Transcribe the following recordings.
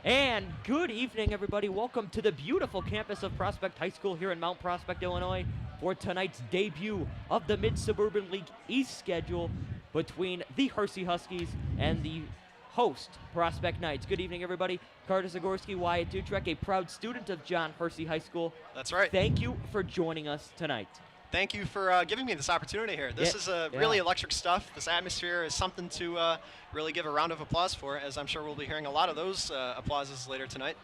And good evening, everybody. Welcome to the beautiful campus of Prospect High School here in Mount Prospect, Illinois, for tonight's debut of the Mid-Suburban League East schedule between the Hersey Huskies and the host, Prospect Knights. Good evening, everybody. Carter Zagorski, Wyatt Dutrek, a proud student of John Hersey High School. That's right. Thank you for joining us tonight. Thank you for giving me this opportunity here. This is really electric stuff. This atmosphere is something to really give a round of applause for, as I'm sure we'll be hearing a lot of those applauses later tonight.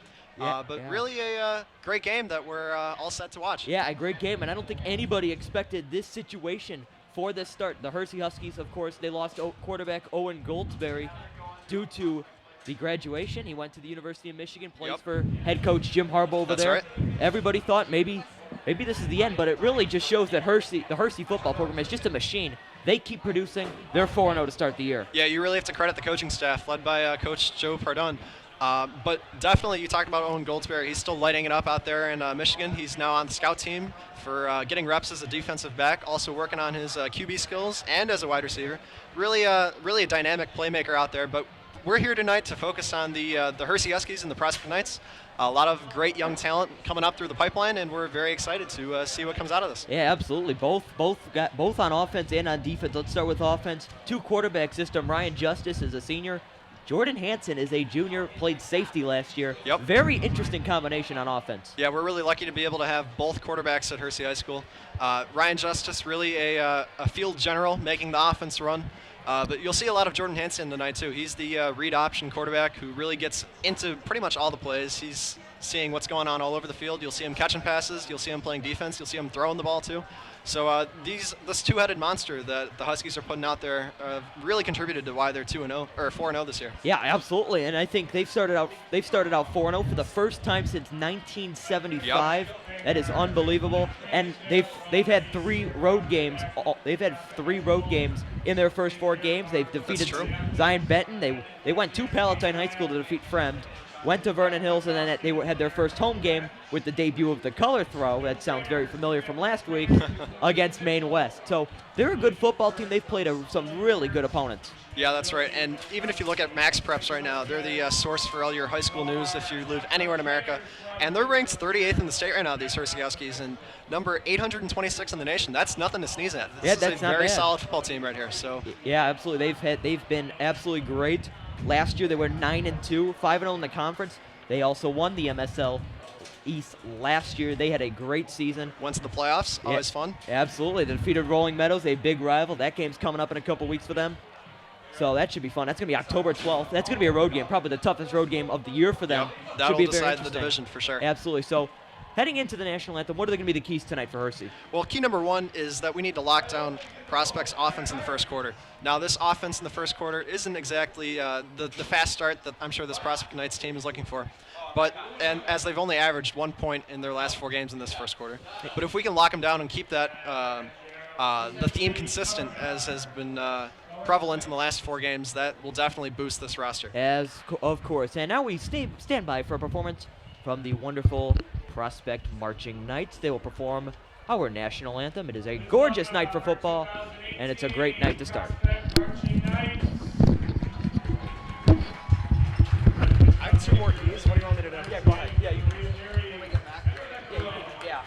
Really a great game that we're all set to watch. Yeah, a great game, and I don't think anybody expected this situation for this start. The Hersey Huskies, of course, they lost quarterback Owen Goldsberry due to the graduation. He went to the University of Michigan, plays for head coach Jim Harbaugh over there. Right. Everybody thought maybe this is the end, but it really just shows that the Hersey football program is just a machine. They keep producing. They're 4-0 to start the year. Yeah, you really have to credit the coaching staff, led by Coach Joe Pardon. But definitely, you talked about Owen Goldsberry. He's still lighting it up out there in Michigan. He's now on the scout team for getting reps as a defensive back, also working on his QB skills and as a wide receiver. Really a dynamic playmaker out there. But we're here tonight to focus on the Hersey Huskies and the Prospect Knights. A lot of great young talent coming up through the pipeline, and we're very excited to see what comes out of this. Yeah, absolutely. Both on offense and on defense. Let's start with offense. Two quarterback system. Ryan Justice is a senior. Jordan Hansen is a junior, played safety last year. Yep. Very interesting combination on offense. Yeah, we're really lucky to be able to have both quarterbacks at Hersey High School. Ryan Justice, really a field general, making the offense run. But you'll see a lot of Jordan Hansen tonight, too. He's the read option quarterback who really gets into pretty much all the plays. He's seeing what's going on all over the field. You'll see him catching passes. You'll see him playing defense. You'll see him throwing the ball, too. So this two-headed monster that the Huskies are putting out there really contributed to why they're 2-0 or 4-0 this year. Yeah, absolutely. And I think they've started out 4-0 for the first time since 1975. Yep. That is unbelievable. And they've had 3 road games. They've had 3 road games in their first 4 games. They've defeated Zion Benton. They went to Palatine High School to defeat Fremd. Went to Vernon Hills, and then they had their first home game with the debut of the color throw. That sounds very familiar from last week against Maine West. So they're a good football team. They've played some really good opponents. Yeah, that's right. And even if you look at Max Preps right now, they're the source for all your high school news if you live anywhere in America. And they're ranked 38th in the state right now, these Hersey Huskies, and number 826 in the nation. That's nothing to sneeze at. This is a very solid football team right here. So yeah, absolutely. They've been absolutely great. Last year they were 9-2, 5-0 in the conference. They also won the MSL East last year. They had a great season. Went to the playoffs, always fun. Absolutely. They defeated Rolling Meadows, a big rival. That game's coming up in a couple weeks for them. So that should be fun. That's going to be October 12th. That's going to be a road game, probably the toughest road game of the year for them. Yep. That'll decide the division for sure. Absolutely. So heading into the national anthem, what are going to be the keys tonight for Hersey? Well, key number 1 is that we need to lock down Prospect's offense in the first quarter. Now, this offense in the first quarter isn't exactly the fast start that I'm sure this Prospect Knights team is looking for. And as they've only averaged 1 point in their last 4 games in this first quarter. But if we can lock them down and keep that the theme consistent, as has been prevalent in the last 4 games, that will definitely boost this roster. Of course. And now we stand by for a performance from the wonderful Prospect Marching Knights. They will perform our national anthem. It is a gorgeous night for football, and it's a great night to start. I have 2 more keys. What do you want me to do? Yeah, go ahead. Yeah, you can bring it back. Yeah, you can. Yeah.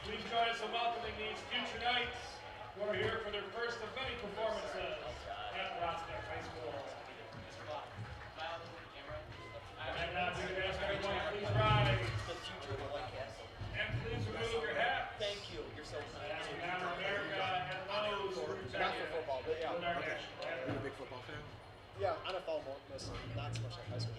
Please join us in welcoming these future Knights who are here for their first of many performances at Prospect High School. And now we can ask everyone to please rise. And please remove your hats. Thank you. You're so kind. As we honor America and those who protect it. football, but yeah. With our national anthem. Are you a big football fan? Yeah, NFL mostly, not so much like high school.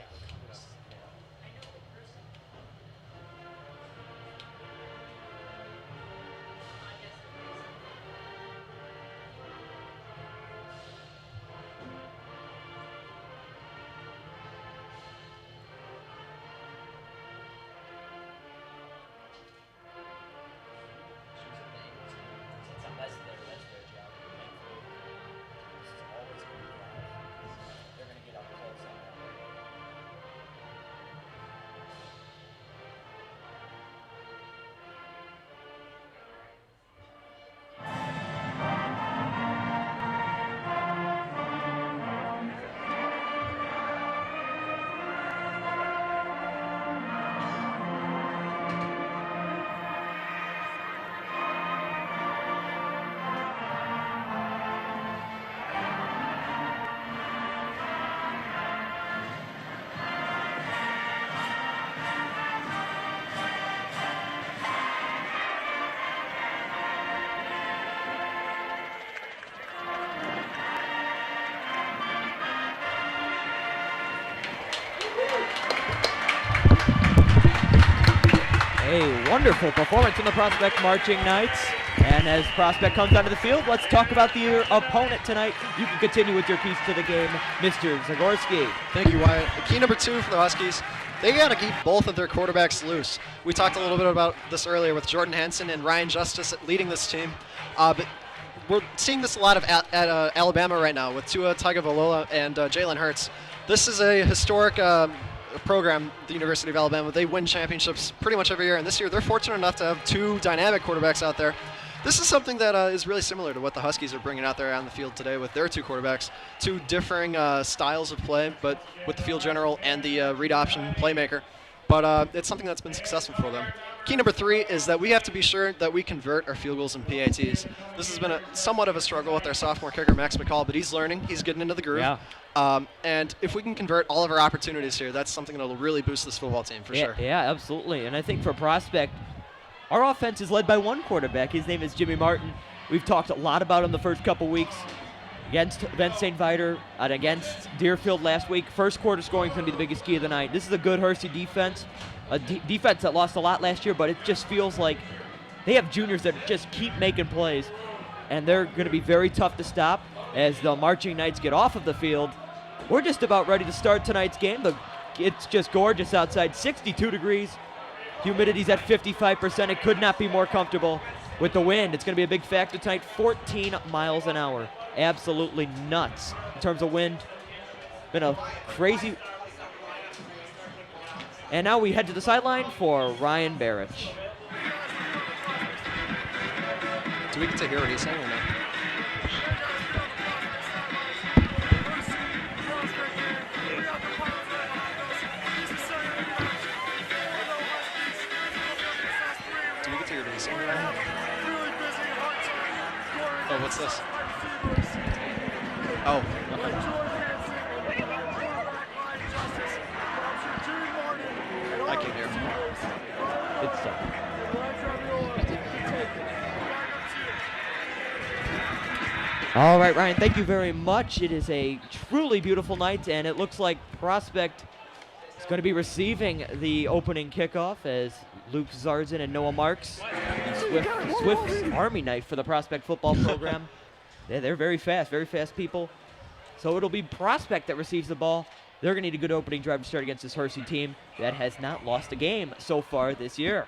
A wonderful performance from the Prospect Marching Knights. And as Prospect comes onto the field, let's talk about your opponent tonight. You can continue with your keys to the game, Mr. Zagorski. Thank you, Wyatt. Key number 2 for the Huskies, they got to keep both of their quarterbacks loose. We talked a little bit about this earlier with Jordan Hansen and Ryan Justice leading this team. But we're seeing this a lot at Alabama right now with Tua Tagovailoa and Jalen Hurts. This is a historic program, the University of Alabama. They win championships pretty much every year, and this year they're fortunate enough to have 2 dynamic quarterbacks out there. This is something that is really similar to what the Huskies are bringing out there on the field today with their 2 quarterbacks. 2 differing styles of play, but with the field general and the read option playmaker. But it's something that's been successful for them. Key number 3 is that we have to be sure that we convert our field goals and PATs. This has been somewhat of a struggle with our sophomore kicker, Max McCall, but he's learning. He's getting into the groove. Yeah. And if we can convert all of our opportunities here, that's something that will really boost this football team for sure. Yeah, absolutely. And I think for Prospect, our offense is led by one quarterback. His name is Jimmy Martin. We've talked a lot about him the first couple weeks against Vince St. Viator and against Deerfield last week. First quarter scoring is going to be the biggest key of the night. This is a good Hersey defense, a defense that lost a lot last year, but it just feels like they have juniors that just keep making plays, and they're going to be very tough to stop as the Marching Knights get off of the field. We're just about ready to start tonight's game. It's just gorgeous outside, 62 degrees. Humidity's at 55%. It could not be more comfortable. With the wind, it's going to be a big factor tonight, 14 miles an hour. Absolutely nuts in terms of wind. Been a crazy. And now we head to the sideline for Ryan Barrich. Do we get to hear what he's saying or not? Do we get to hear what he's saying or not? Oh, what's this? Oh. I can't hear. It's all right, Ryan, thank you very much. It is a truly beautiful night, and it looks like Prospect is going to be receiving the opening kickoff as Luke Zarzin and Noah Marks, the Swift Army knife for the Prospect football program. They're very fast people. So it'll be Prospect that receives the ball. They're going to need a good opening drive to start against this Hersey team that has not lost a game so far this year.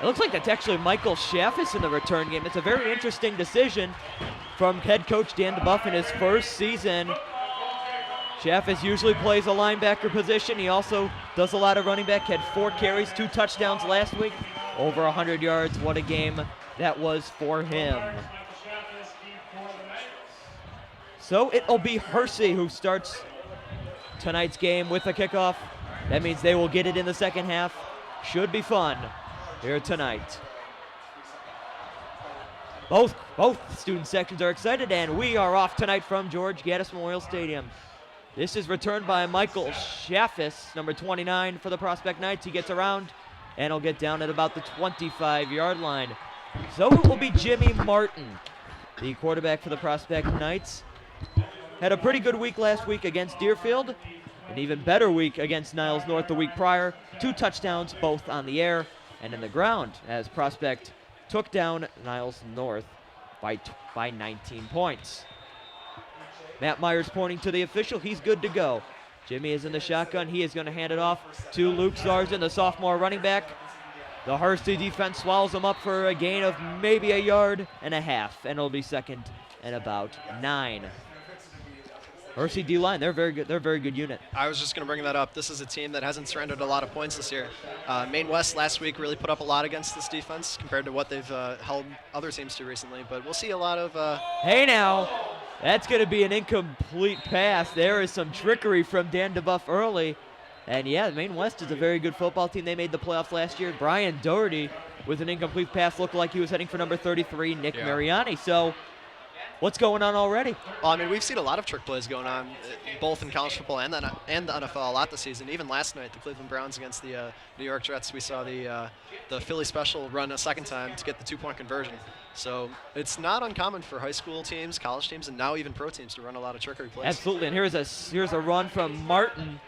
It looks like that's actually Michael Schaffis in the return game. It's a very interesting decision from head coach Dan DeBuff in his first season. Schaffis usually plays a linebacker position. He also does a lot of running back. Had 4 carries, 2 touchdowns last week. Over 100 yards. What a game that was for him. So it'll be Hersey who starts tonight's game with a kickoff. That means they will get it in the second half. Should be fun here tonight. Both student sections are excited, and we are off tonight from George Gaddis Memorial Stadium. This is returned by Michael Schaffis, number 29 for the Prospect Knights. He gets around, and he'll get down at about the 25-yard line. So it will be Jimmy Martin, the quarterback for the Prospect Knights. Had a pretty good week last week against Deerfield. An even better week against Niles North the week prior. 2 touchdowns, both on the air and in the ground, as Prospect took down Niles North by 19 points. Matt Myers pointing to the official. He's good to go. Jimmy is in the shotgun. He is going to hand it off to Luke Zarzin, the sophomore running back. The Hersey defense swallows him up for a gain of maybe 1.5 yards, and it'll be second and about 9. Hersey D-line, they're very good. They're a very good unit. I was just going to bring that up. This is a team that hasn't surrendered a lot of points this year. Maine West last week really put up a lot against this defense compared to what they've held other teams to recently. But we'll see a lot of. Hey now, that's going to be an incomplete pass. There is some trickery from Dan DeBuff early. And yeah, Maine West is a very good football team. They made the playoffs last year. Brian Doherty with an incomplete pass looked like he was heading for number 33, Nick Mariani. So What's going on already? Well, I mean, we've seen a lot of trick plays going on, both in college football and the NFL a lot this season. Even last night, the Cleveland Browns against the New York Jets, we saw the Philly special run a second time to get the 2-point conversion. So it's not uncommon for high school teams, college teams, and now even pro teams to run a lot of trickery plays. Absolutely, and here's a run from Martin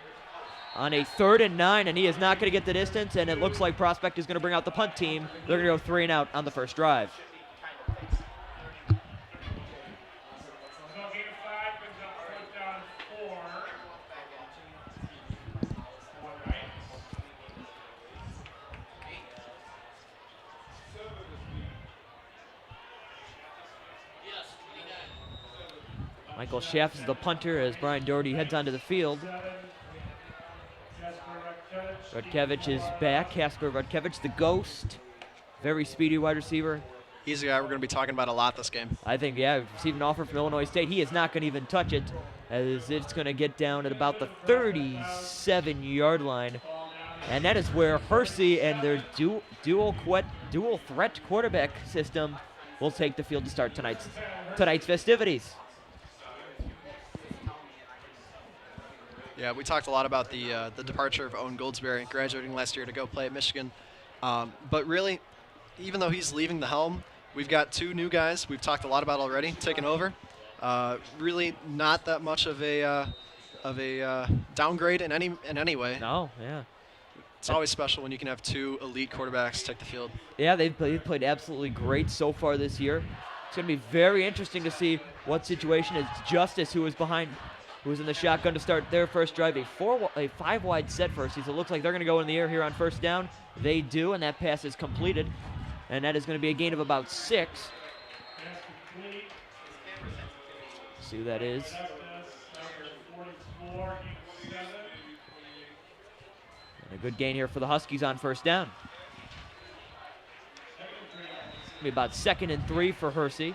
on a 3rd and 9, and he is not going to get the distance, and it looks like Prospect is going to bring out the punt team. They're going to go 3 and out on the first drive. Game 5 brings up 4th down 4. Michael Schaff is the punter as Brian Doherty heads onto the field. Rudkevich is back. Casper Rudkevich, the ghost. Very speedy wide receiver. He's a guy we're going to be talking about a lot this game. I think, yeah, received an offer from Illinois State. He is not going to even touch it, as it's going to get down at about the 37-yard line. And that is where Hersey and their dual threat quarterback system will take the field to start tonight's festivities. Yeah, we talked a lot about the departure of Owen Goldsberry, graduating last year to go play at Michigan. But really, even though he's leaving the helm, we've got 2 new guys we've talked a lot about already taking over. Really not that much of a downgrade in any way. No, yeah. It's always special when you can have 2 elite quarterbacks take the field. Yeah, they've played absolutely great so far this year. It's going to be very interesting to see what situation is Justice, who was in the shotgun to start their first drive, a 5-wide set first. So it looks like they're going to go in the air here on first down. They do, and that pass is completed. And that is going to be a gain of about 6. See who that is. And a good gain here for the Huskies on first down. It'll be about 2nd and 3 for Hersey.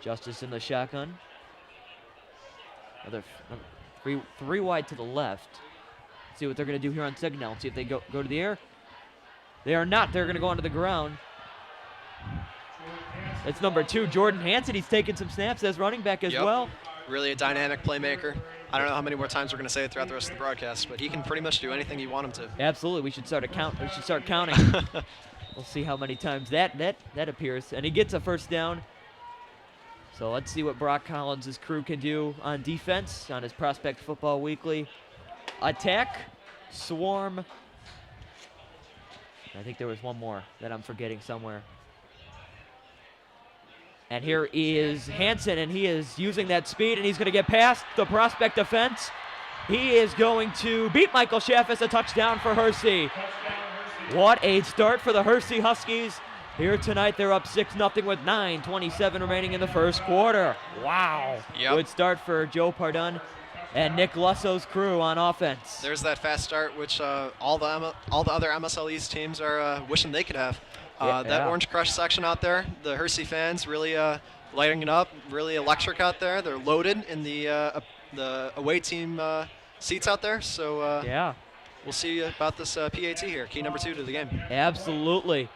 Justice in the shotgun. Another three wide to the left. See what they're going to do here on second down. See if they go to the air. They are not. They're going to go onto the ground. It's number 2, Jordan Hansen. He's taking some snaps as running back as well. Really a dynamic playmaker. I don't know how many more times we're going to say it throughout the rest of the broadcast, but he can pretty much do anything you want him to. Absolutely. We should start counting. We'll see how many times that appears. And he gets a first down. So let's see what Brock Collins' crew can do on defense on his Prospect Football Weekly. Attack, swarm. I think there was one more that I'm forgetting somewhere. And here is Hansen, and he is using that speed, and he's going to get past the Prospect defense. He is going to beat Michael Schaff as a touchdown for Hersey. What a start for the Hersey Huskies. Here tonight, they're up 6-0 with 9:27 remaining in the first quarter. Wow. Yep. Good start for Joe Pardun and Nick Lusso's crew on offense. There's that fast start, which all the other MSL East teams are wishing they could have. That Orange Crush section out there, the Hersey fans really lighting it up, really electric out there. They're loaded in the away team seats out there. So we'll see about this PAT here, key number 2 to the game. Absolutely.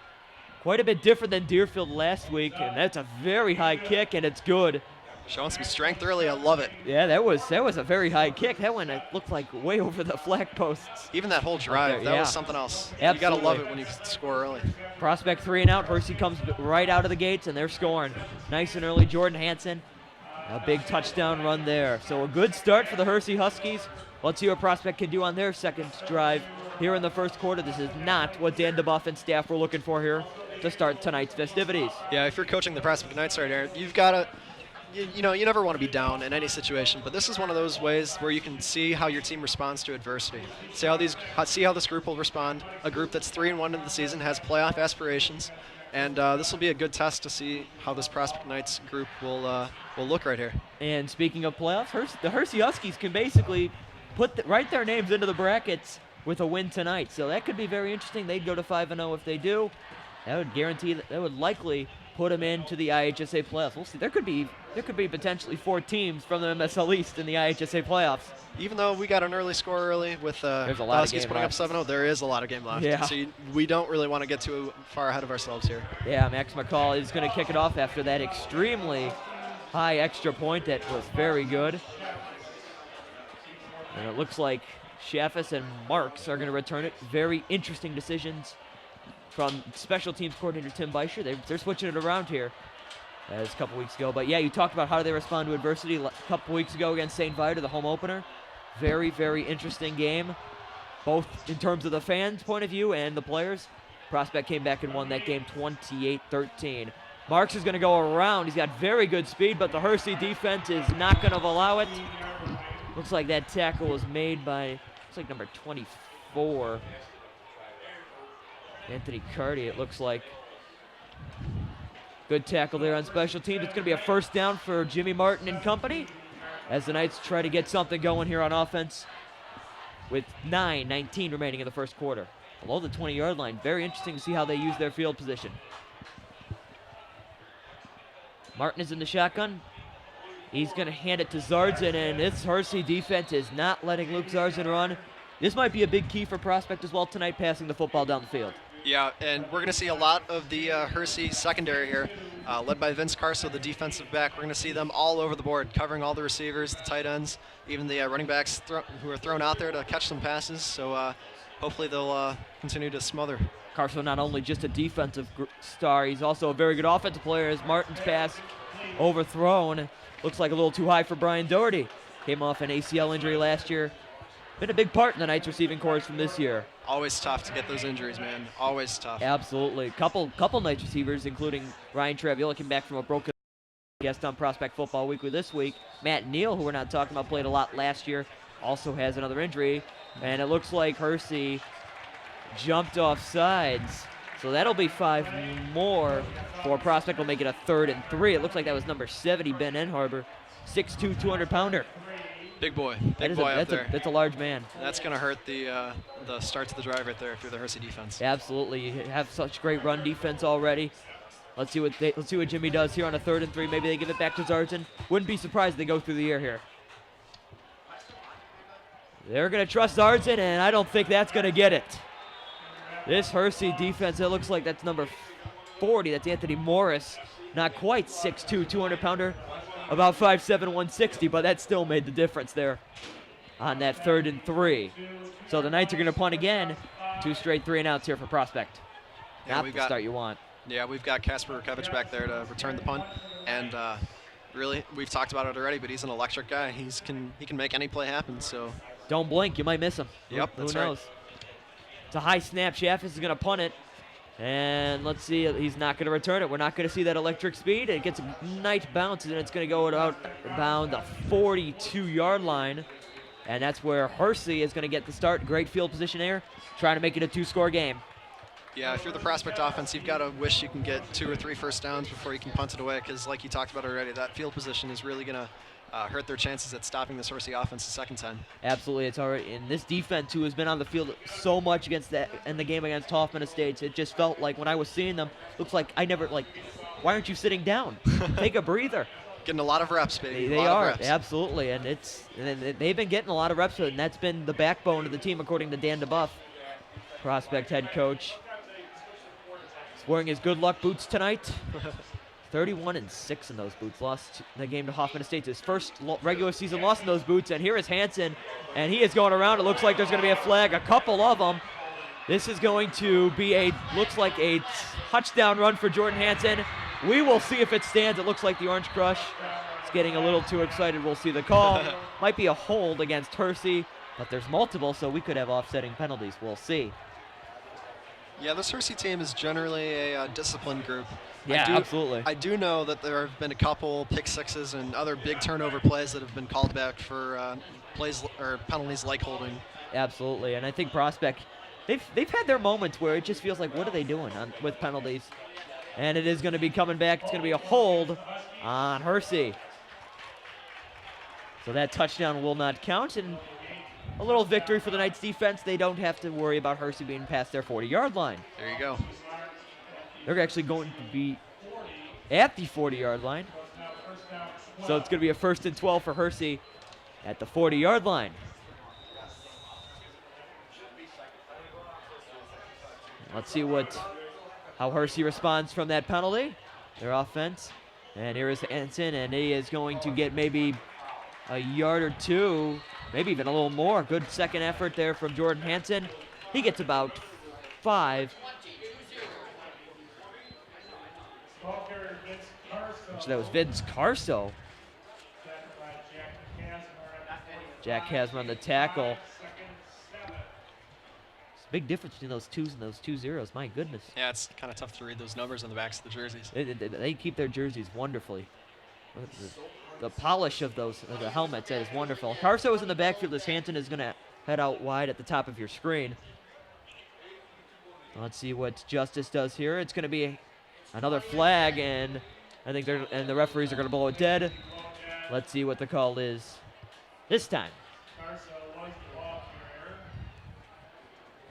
Quite a bit different than Deerfield last week, and that's a very high kick, and it's good. Showing some strength early, I love it. Yeah, that was a very high kick. That one looked like way over the flag posts. Even that whole drive, that was something else. Absolutely. You got to love it when you score early. Prospect 3 and out. Hersey comes right out of the gates, and they're scoring. Nice and early. Jordan Hansen, a big touchdown run there. So a good start for the Hersey Huskies. Let's see what Prospect can do on their second drive here in the first quarter. This is not what Dan DeBuff and staff were looking for here to start tonight's festivities. Yeah, if you're coaching the Prospect Knights right here, you've got to, you never want to be down in any situation, but this is one of those ways where you can see how your team responds to adversity. See how this group will respond. A group that's 3-1 in the season, has playoff aspirations, and this will be a good test to see how this Prospect Knights group will look right here. And speaking of playoffs, the Hersey Huskies can basically write their names into the brackets with a win tonight, so that could be very interesting. They'd go to 5-0 if they do. That would likely put them into the IHSA playoffs. We'll see. There could be there could be potentially 4 teams from the MSL East in the IHSA playoffs. Even though we got an early score early with There's a lot of Huskies game putting left. up 7-0, there is a lot of game left. Yeah. So we don't really want to get too far ahead of ourselves here. Yeah, Max McCall is going to kick it off after that extremely high extra point that was very good. And it looks like Chaffis and Marks are going to return it. Very interesting decisions from special teams coordinator Tim Beischer. They're switching it around here as a couple weeks ago. But yeah, you talked about how do they respond to adversity a couple weeks ago against St. Viator, the home opener. Very, very interesting game, both in terms of the fans' point of view and the players. Prospect came back and won that game 28-13. Marks is going to go around. He's got very good speed, but the Hersey defense is not going to allow it. Looks like that tackle was made by, looks like number 24. Anthony Carty, it looks like. Good tackle there on special teams. It's going to be a first down for Jimmy Martin and company as the Knights try to get something going here on offense with 9:19 remaining in the first quarter. Below the 20-yard line. Very interesting to see how they use their field position. Martin is in the shotgun. He's going to hand it to Zardzin, and this Hersey defense is not letting Luke Zardzin run. This might be a big key for Prospect as well tonight, passing the football down the field. Yeah, and we're going to see a lot of the Hersey secondary here, led by Vince Carso, the defensive back. We're going to see them all over the board, covering all the receivers, the tight ends, even the running backs who are thrown out there to catch some passes. So hopefully they'll continue to smother. Carso not only just a defensive star, he's also a very good offensive player. As Martin's pass overthrown, looks like a little too high for Brian Doherty. Came off an ACL injury last year. Been a big part in the Knights receiving corps from this year. Always tough to get those injuries, man. Always tough. Absolutely. Couple Knights receivers, including Ryan Traviola, came back from a broken guest on Prospect Football Weekly this week. Matt Neal, who we're not talking about, played a lot last year, also has another injury. And it looks like Hersey jumped off sides. So that'll be 5 more for Prospect. Will make it a 3rd and 3. It looks like that was number 70, Ben Enharber. 6'2", 200-pounder. Big boy. Big boy up there. That's a large man. That's going to hurt the start to the drive right there if you're the Hersey defense. Absolutely. You have such great run defense already. Let's see what Jimmy does here on a 3rd and 3. Maybe they give it back to Zardzin. Wouldn't be surprised if they go through the air here. They're going to trust Zardzin, and I don't think that's going to get it. This Hersey defense, it looks like that's number 40. That's Anthony Morris. Not quite 6'2", 200-pounder. About 5'7", 160, but that still made the difference there on that 3rd and 3. So the Knights are going to punt again. 2 straight 3-and-outs here for Prospect. Yeah, Not the start you want. Yeah, we've got Kasper Rukevich back there to return the punt. And really, we've talked about it already, but he's an electric guy. He can make any play happen. So don't blink, you might miss him. Yep, Who that's knows? right. It's a high snap. Chaffis is going to punt it. And let's see, he's not going to return it. We're not going to see that electric speed. It gets a nice bounce, and it's going to go about the 42-yard line. And that's where Hersey is going to get the start. Great field position there, trying to make it a 2-score game. Yeah, if you're the Prospect offense, you've got to wish you can get 2 or 3 first downs before you can punt it away, because like you talked about already, that field position is really going to hurt their chances at stopping this Hersey offense the second time. Absolutely, it's already in this defense who has been on the field so much against that in the game against Hoffman Estates. It just felt like when I was seeing them, looks like why aren't you sitting down? Take a breather. Getting a lot of reps, baby. They are, absolutely, and they've been getting a lot of reps, and that's been the backbone of the team, according to Dan DeBuff, Prospect head coach. He's wearing his good luck boots tonight. 31-6 in those boots. Lost the game to Hoffman Estates. His first regular season loss in those boots. And here is Hansen, and he is going around. It looks like there's going to be a flag, a couple of them. This is going to be looks like a touchdown run for Jordan Hansen. We will see if it stands. It looks like the Orange Crush is getting a little too excited. We'll see the call. Might be a hold against Hersey, but there's multiple, so we could have offsetting penalties. We'll see. Yeah, this Hersey team is generally a disciplined group. Yeah, absolutely. I do know that there have been a couple pick sixes and other big turnover plays that have been called back for plays or penalties like holding. Absolutely, and I think Prospect, they've had their moments where it just feels like, what are they doing with penalties? And it is going to be coming back. It's going to be a hold on Hersey. So that touchdown will not count, and a little victory for the Knights defense. They don't have to worry about Hersey being past their 40-yard line. There you go. They're actually going to be at the 40-yard line. So it's going to be a 1st and 12 for Hersey at the 40-yard line. Let's see how Hersey responds from that penalty, their offense. And here is Hansen, and he is going to get maybe a yard or two, maybe even a little more. Good second effort there from Jordan Hansen. He gets about 5. So that was Vince Carso. Jack Hasmer on the tackle. Big difference between those 2s and those 2 zeros. My goodness. Yeah, it's kind of tough to read those numbers on the backs of the jerseys. They keep their jerseys wonderfully. The polish of the helmets, that is wonderful. Carso is in the backfield as Hansen is going to head out wide at the top of your screen. Let's see what Justice does here. It's going to be another flag, and I think the referees are going to blow it dead. Let's see what the call is this time.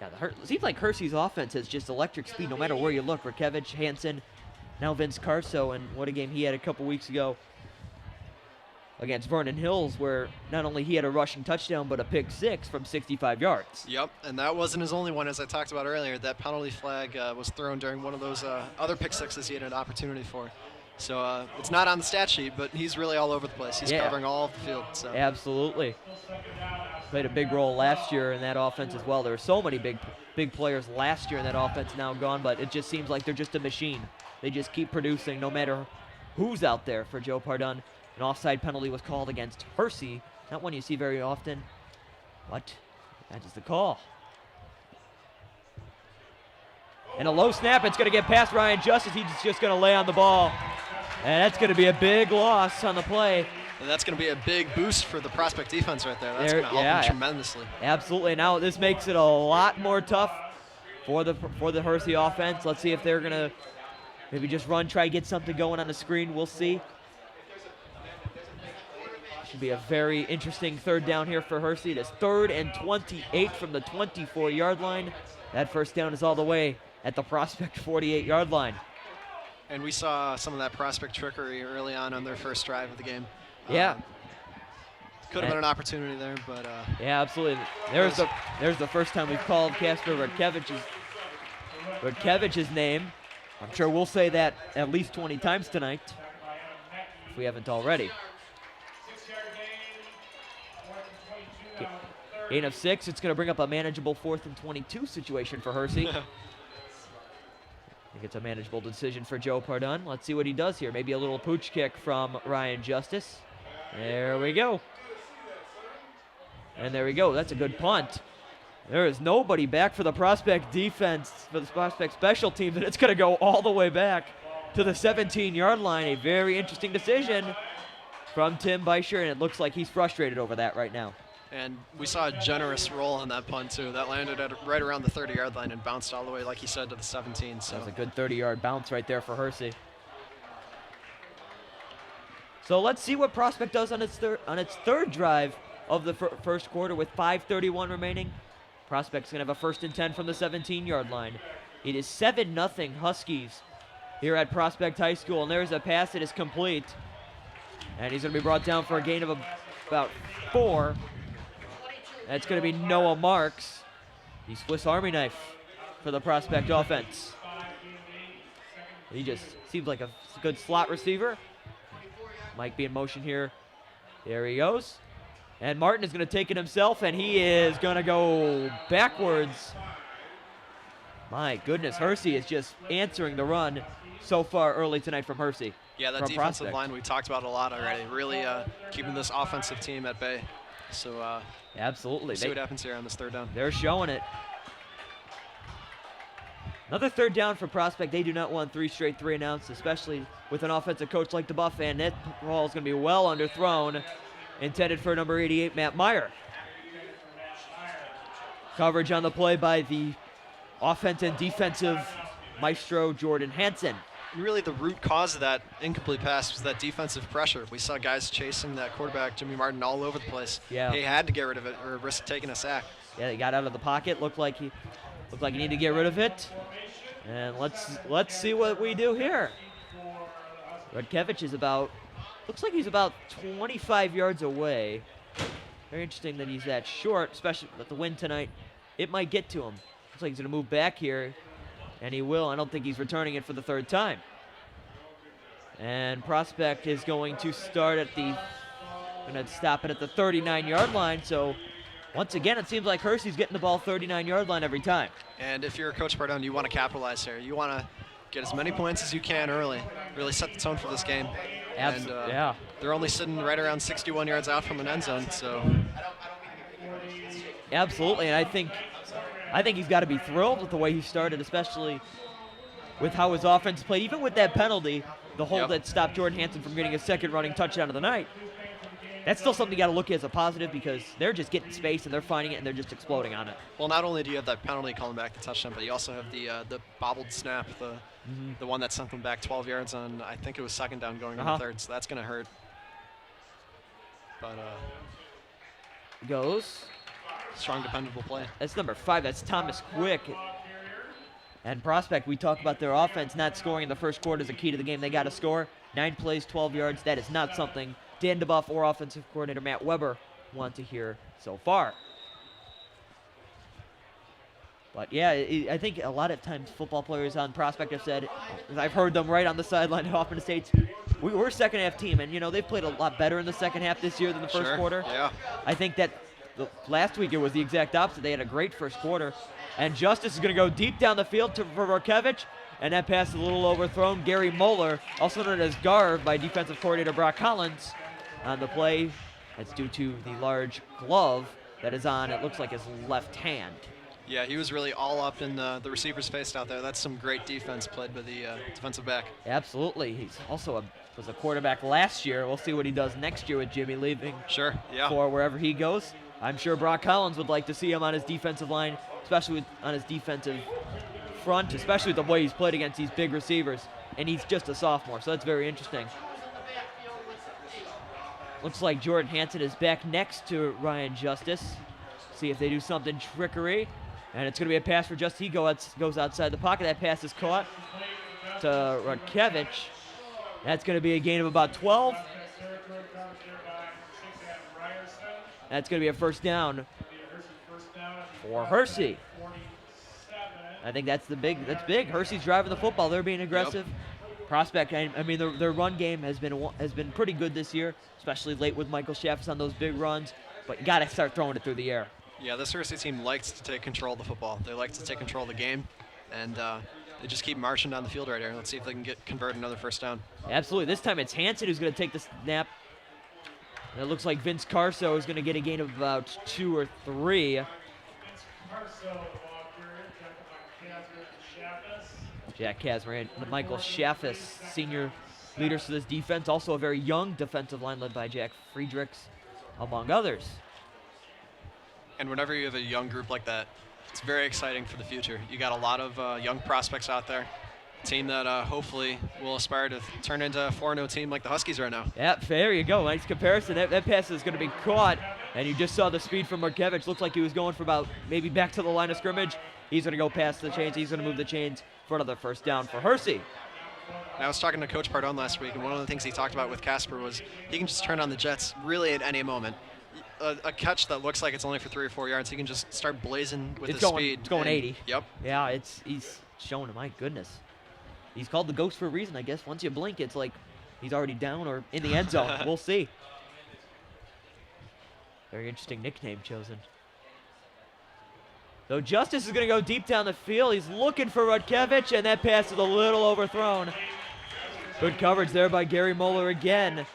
Yeah, it seems like Hersey's offense has just electric speed no matter where you look. Rakevich, Hansen, now Vince Carso, and what a game he had a couple weeks ago against Vernon Hills, where not only he had a rushing touchdown, but a pick 6 from 65 yards. Yep, and that wasn't his only one, as I talked about earlier. That penalty flag was thrown during one of those other pick 6s he had an opportunity for. So it's not on the stat sheet, but he's really all over the place. He's covering all of the field. So. Absolutely. Played a big role last year in that offense as well. There were so many big players last year in that offense now gone, but it just seems like they're just a machine. They just keep producing no matter who's out there for Joe Pardun. An offside penalty was called against Hersey. Not one you see very often, but that is the call. And a low snap. It's going to get past Ryan Justice. He's just going to lay on the ball. And that's going to be a big loss on the play. And that's going to be a big boost for the prospect defense right there. That's going to help them tremendously. Absolutely. Now this makes it a lot more tough for the Hersey offense. Let's see if they're going to maybe just try to get something going on the screen. We'll see. Should be a very interesting 3rd down here for Hersey. It is 3rd and 28 from the 24-yard line. That 1st down is all the way at the prospect 48-yard line. And we saw some of that prospect trickery early on their first drive of the game. Yeah. Could have been an opportunity there, but yeah, absolutely. There's the first time we've called Casper Radkevich's name. I'm sure we'll say that at least 20 times tonight, if we haven't already. Gain of 6. It's going to bring up a manageable 4th and 22 situation for Hersey. I think it's a manageable decision for Joe Pardun. Let's see what he does here. Maybe a little pooch kick from Ryan Justice. There we go. And there we go. That's a good punt. There is nobody back for the prospect defense, for the prospect special teams, and it's going to go all the way back to the 17-yard line. A very interesting decision from Tim Beischer, and it looks like he's frustrated over that right now. And we saw a generous roll on that punt, too. That landed at right around the 30-yard line and bounced all the way, like he said, to the 17. So. That was a good 30-yard bounce right there for Hersey. So let's see what Prospect does on its third drive of the first quarter with 5:31 remaining. Prospect's going to have a 1st and 10 from the 17-yard line. It is 7-0 Huskies here at Prospect High School, and there's a pass that is complete. And he's going to be brought down for a gain of about 4. That's going to be Noah Marks, the Swiss Army knife for the Prospect offense. He just seems like a good slot receiver. Mike be in motion here. There he goes. And Martin is going to take it himself, and he is going to go backwards. My goodness, Hersey is just answering the run so far early tonight from Hersey. Yeah, that defensive line we talked about a lot already. Really keeping this offensive team at bay. So absolutely. We'll see what happens here on this 3rd down. They're showing it. Another 3rd down for Prospect. They do not want 3 straight 3 and outs, especially with an offensive coach like DeBuff, and that ball is going to be well underthrown. Intended for number 88, Matt Meyer. Coverage on the play by the offense and defensive maestro, Jordan Hansen. Really, the root cause of that incomplete pass was that defensive pressure. We saw guys chasing that quarterback, Jimmy Martin, all over the place. Yeah. He had to get rid of it or risk taking a sack. Yeah, he got out of the pocket. Looked like he needed to get rid of it. And let's see what we do here. Radkevich is about Looks like he's about 25 yards away. Very interesting that he's that short, especially with the wind tonight. It might get to him. Looks like he's going to move back here, and he will. I don't think he's returning it for the third time. And Prospect is going to start at the, going to stop it at the 39-yard line. So once again, it seems like Hersey's getting the ball 39-yard line every time. And if you're Coach Pardone, you want to capitalize here. You want to get as many points as you can early, really set the tone for this game. Absolutely, And, yeah. They're only sitting right around 61 yards out from an end zone, so. Absolutely, and I think he's got to be thrilled with the way he started, especially with how his offense played. Even with that penalty, the hold that stopped Jordan Hansen from getting his second running touchdown of the night, that's still something you got to look at as a positive because they're just getting space and they're finding it and they're just exploding on it. Well, not only do you have that penalty calling back the touchdown, but you also have the bobbled snap, the one that sent them back 12 yards on, I think it was second down going on the third, so that's going to hurt. But goes. Strong, dependable play. That's number 5. That's Thomas Quick. And Prospect, we talk about their offense not scoring in the first quarter is a key to the game. They got to score. 9 plays, 12 yards. That is not something Dan DeBuff or offensive coordinator Matt Weber want to hear so far. But yeah, I think a lot of times football players on Prospect have said, I've heard them right on the sideline at Hoffman Estates, we're a second half team, and they've played a lot better in the second half this year than the first quarter. Yeah. I think that last week it was the exact opposite. They had a great first quarter. And Justice is going to go deep down the field for Rorkevich, and that pass is a little overthrown. Gary Moeller, also known as Garv by defensive coordinator Brock Collins, on the play. That's due to the large glove that is on, it looks like, his left hand. Yeah, he was really all up in the receiver's face out there. That's some great defense played by the defensive back. Absolutely. He's also was a quarterback last year. We'll see what he does next year with Jimmy leaving for wherever he goes. I'm sure Brock Collins would like to see him on his defensive line, especially on his defensive front, especially with the way he's played against these big receivers. And he's just a sophomore, so that's very interesting. Looks like Jordan Hansen is back next to Ryan Justice. See if they do something trickery. And it's going to be a pass for Justice. He goes outside the pocket. That pass is caught to Rorkevich. That's going to be a gain of about 12. That's going to be a first down for Hersey. I think that's big. Hersey's driving the football. They're being aggressive. Yep. Prospect, I mean, their run game has been pretty good this year, especially late with Michael Schaffis on those big runs. But you got to start throwing it through the air. Yeah, this Hersey team likes to take control of the football. They like to take control of the game, and they just keep marching down the field right here. Let's see if they can convert another first down. Absolutely. This time it's Hansen who's going to take the snap. And it looks like Vince Carso is going to get a gain of about 2 or 3. Jack Kazmir and Michael Schaffis, senior leaders for this defense. Also a very young defensive line led by Jack Friedrichs, among others. And whenever you have a young group like that, it's very exciting for the future. You got a lot of young prospects out there. A team that hopefully will aspire to turn into a 4-0 team like the Huskies right now. Yep, there you go. Nice comparison. That pass is going to be caught. And you just saw the speed from Rorkevich. Looks like he was going for about maybe back to the line of scrimmage. He's going to go past the chains. He's going to move the chains for another first down for Hersey. I was talking to Coach Pardone last week, and one of the things he talked about with Casper was he can just turn on the jets really at any moment. A catch that looks like it's only for 3 or 4 yards, he can just start blazing with his speed. It's going 80. Yep. Yeah, he's showing him. My goodness. He's called the ghost for a reason, I guess. Once you blink, it's like he's already down or in the end zone. We'll see. Very interesting nickname chosen. So Justice is going to go deep down the field. He's looking for Rorkevich, and that pass is a little overthrown. Good coverage there by Gary Moeller again.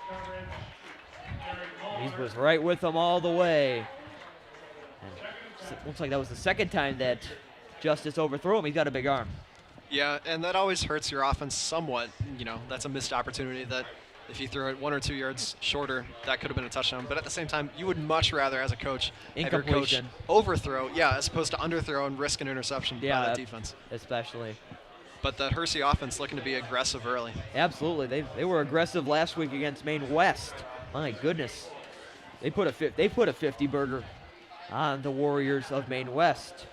He was right with them all the way. And it looks like that was the second time that Justice overthrew him. He's got a big arm. Yeah, and that always hurts your offense somewhat. That's a missed opportunity that if you throw it 1 or 2 yards shorter, that could have been a touchdown. But at the same time, you would much rather, as a coach, have your coach overthrow, as opposed to underthrow and risk an interception by that defense. Especially. But the Hersey offense looking to be aggressive early. Absolutely. They were aggressive last week against Maine West. My goodness. They put a 50-burger on the Warriors of Maine West.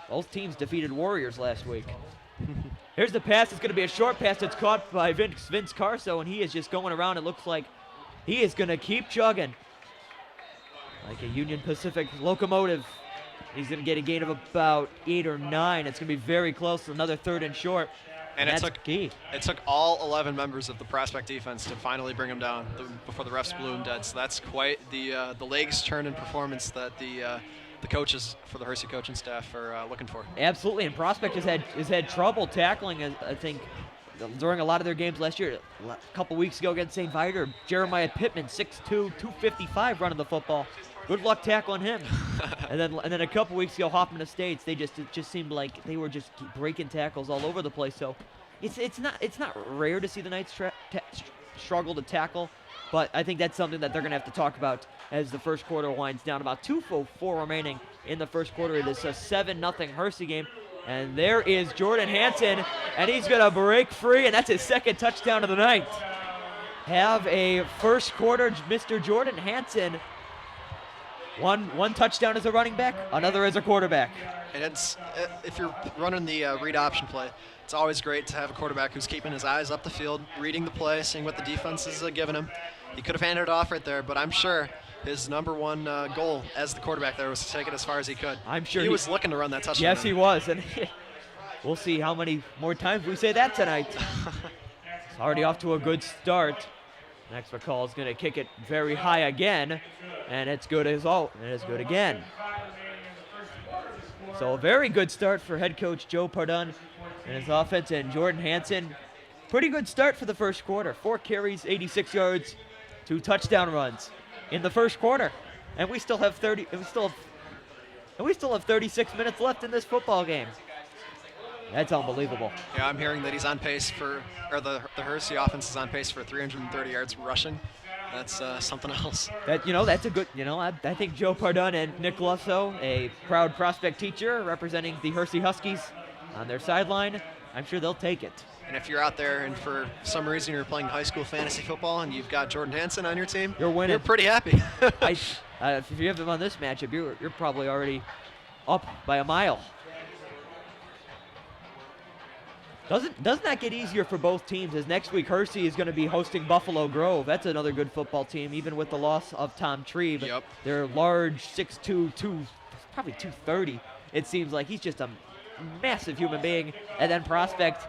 Both teams defeated Warriors last week. Here's the pass. It's going to be a short pass. It's caught by Vince Carso, and he is just going around. It looks like He is going to keep chugging like a Union Pacific locomotive. He's going to get a gain of about 8 or 9. It's going to be very close. Another 3rd and short. And that's key. It took all 11 members of the Prospect defense to finally bring him down before the refs blew him dead. So that's quite the legs turning performance that the coaches for the Hersey coaching staff are looking for. Absolutely, and Prospect has had trouble tackling, I think, during a lot of their games last year. A couple weeks ago against St. Viator, Jeremiah Pittman, 6'2", 255 running the football. Good luck tackling him. and then a couple weeks ago, Hoffman Estates, it just seemed like they were just breaking tackles all over the place. So it's not rare to see the Knights struggle to tackle, but I think that's something that they're going to have to talk about as the first quarter winds down. About 2:04 remaining in the first quarter. It is a 7-0 Hersey game. And there is Jordan Hansen, and he's going to break free, and that's his 2nd touchdown of the night. Have a first quarter, Mr. Jordan Hansen. One touchdown as a running back, another as a quarterback. And if you're running the read option play, it's always great to have a quarterback who's keeping his eyes up the field, reading the play, seeing what the defense is giving him. He could have handed it off right there, but I'm sure his number one goal as the quarterback there was to take it as far as he could. I'm sure he was looking to run that touchdown. Yes, he was, and we'll see how many more times we say that tonight. It's already off to a good start. Next McCall is going to kick it very high again, and it's good as all. It is good again. So a very good start for head coach Joe Pardun and his offense, and Jordan Hansen. Pretty good start for the first quarter. 4 carries, 86 yards, 2 touchdown runs in the first quarter, and we still have 36 minutes left in this football game. That's unbelievable. Yeah, I'm hearing that he's on pace the Hersey offense is on pace for 330 yards rushing. That's something else. That's a good. I think Joe Pardun and Nick Lusso, a proud Prospect teacher representing the Hersey Huskies, on their sideline. I'm sure they'll take it. And if you're out there and for some reason you're playing high school fantasy football and you've got Jordan Hansen on your team, you're winning. You're pretty happy. If you have him on this matchup, you're probably already up by a mile. Doesn't that get easier for both teams, as next week Hersey is going to be hosting Buffalo Grove. That's another good football team, even with the loss of Tom Trebe. Yep. They're large, 6'2", probably 230. It seems like he's just a massive human being. And then Prospect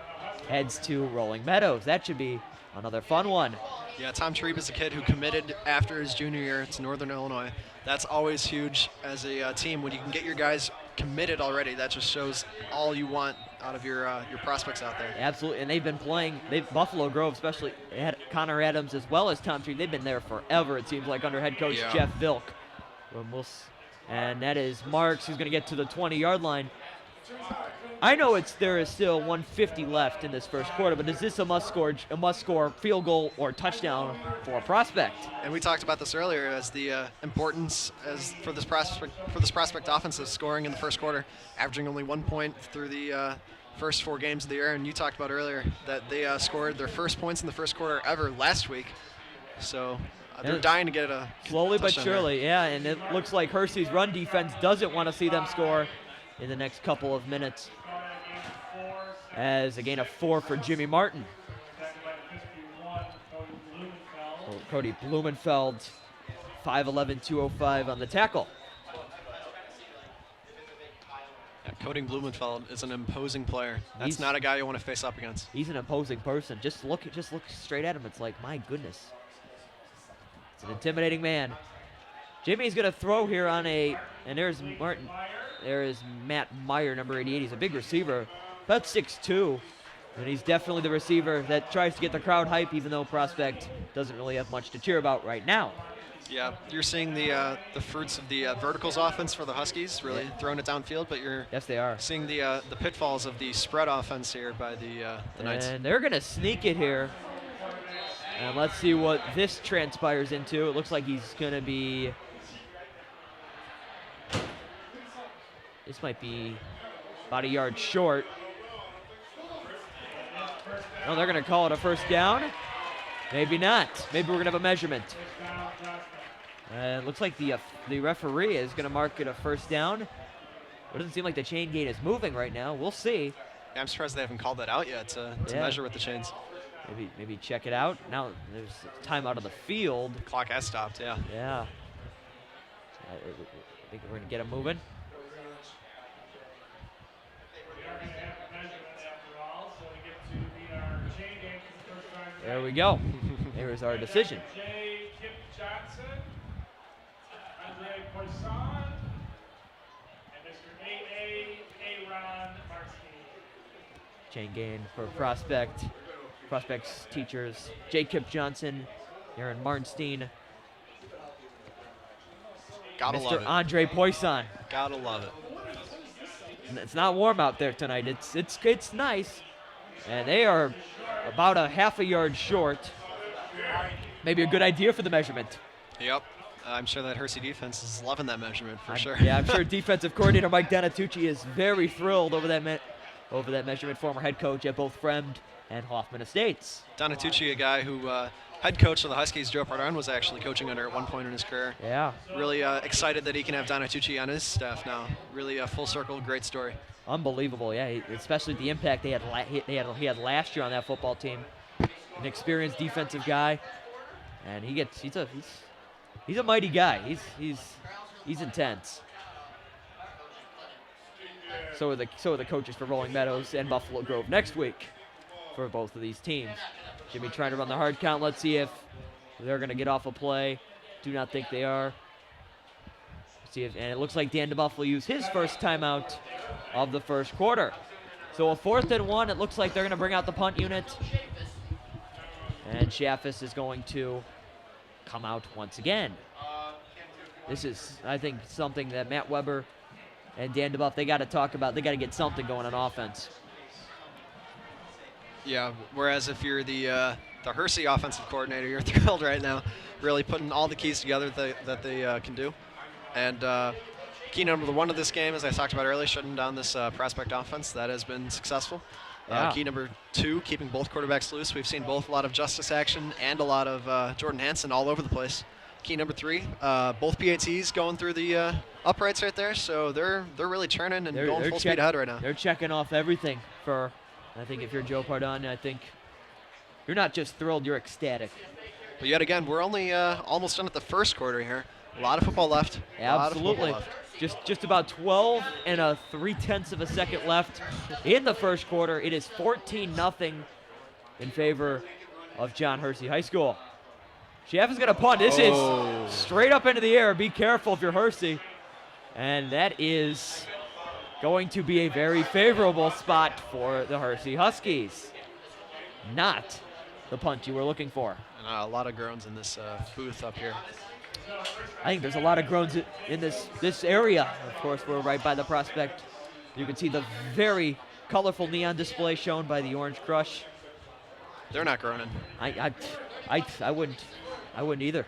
heads to Rolling Meadows. That should be another fun one. Yeah, Tom Trebe is a kid who committed after his junior year to Northern Illinois. That's always huge as a team when you can get your guys committed already. That just shows all you want out of your prospects out there. Absolutely, and they've been playing. Buffalo Grove, especially had Connor Adams as well as Tom Trebe. They've been there forever. It seems like under head coach Jeff Vilk. And that is Marks, who's going to get to the 20-yard line. I know there is still 150 left in this first quarter, but is this a must-score field goal or touchdown for a Prospect? And we talked about this earlier as the importance for this Prospect offense of scoring in the first quarter, averaging only 1 point through the first 4 games of the year. And you talked about earlier that they scored their first points in the first quarter ever last week. So they're dying to get a slowly but touchdown surely, there. yeah. And it looks like Hersey's run defense doesn't want to see them score in the next couple of minutes. As a gain of 4 for Jimmy Martin. Cody Blumenfeld, 5'11", 205 on the tackle. Yeah, Cody Blumenfeld is an imposing player. That's not a guy you want to face up against. He's an imposing person. Just look straight at him. It's like, my goodness. It's an intimidating man. Jimmy's going to throw here on and there's Martin. There is Matt Meyer, number 88. He's a big receiver, about 6'2", and he's definitely the receiver that tries to get the crowd hype, even though Prospect doesn't really have much to cheer about right now. Yeah, you're seeing the fruits of the verticals offense for the Huskies, really throwing it downfield, but you're they are seeing the pitfalls of the spread offense here by the Knights. And they're going to sneak it here. And let's see what this transpires into. It looks like he's going to be... This might be about a yard short. No, they're going to call it a first down. Maybe not. Maybe we're going to have a measurement. It looks like the referee is going to mark it a first down. It doesn't seem like the chain gate is moving right now. We'll see. Yeah, I'm surprised they haven't called that out yet to measure with the chains. maybe check it out. Now there's time out of the field. Clock has stopped, yeah. Yeah. I think we're going to get him moving. We are going to have a measurement after all, so we get to meet our chain gang for the first time tonight. There we go. There's our decision. J. Kip Johnson, Andre Poisson, and Mr. A.A. Aaron Marski. Chain gain for prospects, teachers, Jacob Johnson, Aaron Marnstein, Gotta love Mr. it. Andre Poisson. Gotta love it. It's not warm out there tonight. It's nice, and they are about a half a yard short. Maybe a good idea for the measurement. Yep. I'm sure that Hersey defense is loving that measurement for sure. Yeah, I'm sure defensive coordinator Mike Donatucci is very thrilled over that measurement. Former head coach at both Fremd and Hoffman Estates. Donatucci, a guy who head coach of the Huskies, Joe Pardon, was actually coaching under at one point in his career. Yeah. Really excited that he can have Donatucci on his staff now. Really a full circle, great story. Unbelievable, yeah. Especially the impact he had last year on that football team. An experienced defensive guy, and he's a mighty guy. He's intense. So are the coaches for Rolling Meadows and Buffalo Grove next week for both of these teams. Jimmy trying to run the hard count. Let's see if they're going to get off a play. Do not think they are. And it looks like Dan DeBuff will use his first timeout of the first quarter. So a 4th and 1. It looks like they're going to bring out the punt unit. And Chaffis is going to come out once again. This is, I think, something that Matt Weber and Dan DeBuff, they got to talk about. They got to get something going on offense. Yeah, whereas if you're the Hersey offensive coordinator, you're thrilled right now, really putting all the keys together that they can do. And key number 1 of this game, as I talked about earlier, shutting down this prospect offense. That has been successful. Yeah. Key number 2, keeping both quarterbacks loose. We've seen both a lot of justice action and a lot of Jordan Hansen all over the place. Key number 3, both PATs going through the uprights right there, so they're really turning and going full speed ahead right now. They're checking off everything for. I think if you're Joe Pardon, I think you're not just thrilled, you're ecstatic. But yet again, we're only almost done at the first quarter here. A lot of football left. Absolutely. Just about 12 and a 3/10 of a second left in the first quarter. It is 14-0 in favor of John Hersey High School. Schaff is going to punt. This is straight up into the air. Be careful if you're Hersey. And that is going to be a very favorable spot for the Hersey Huskies. Not the punt you were looking for. And a lot of groans in this booth up here. I think there's a lot of groans in this area. Of course, we're right by the prospect. You can see the very colorful neon display shown by the Orange Crush. They're not groaning. I wouldn't either.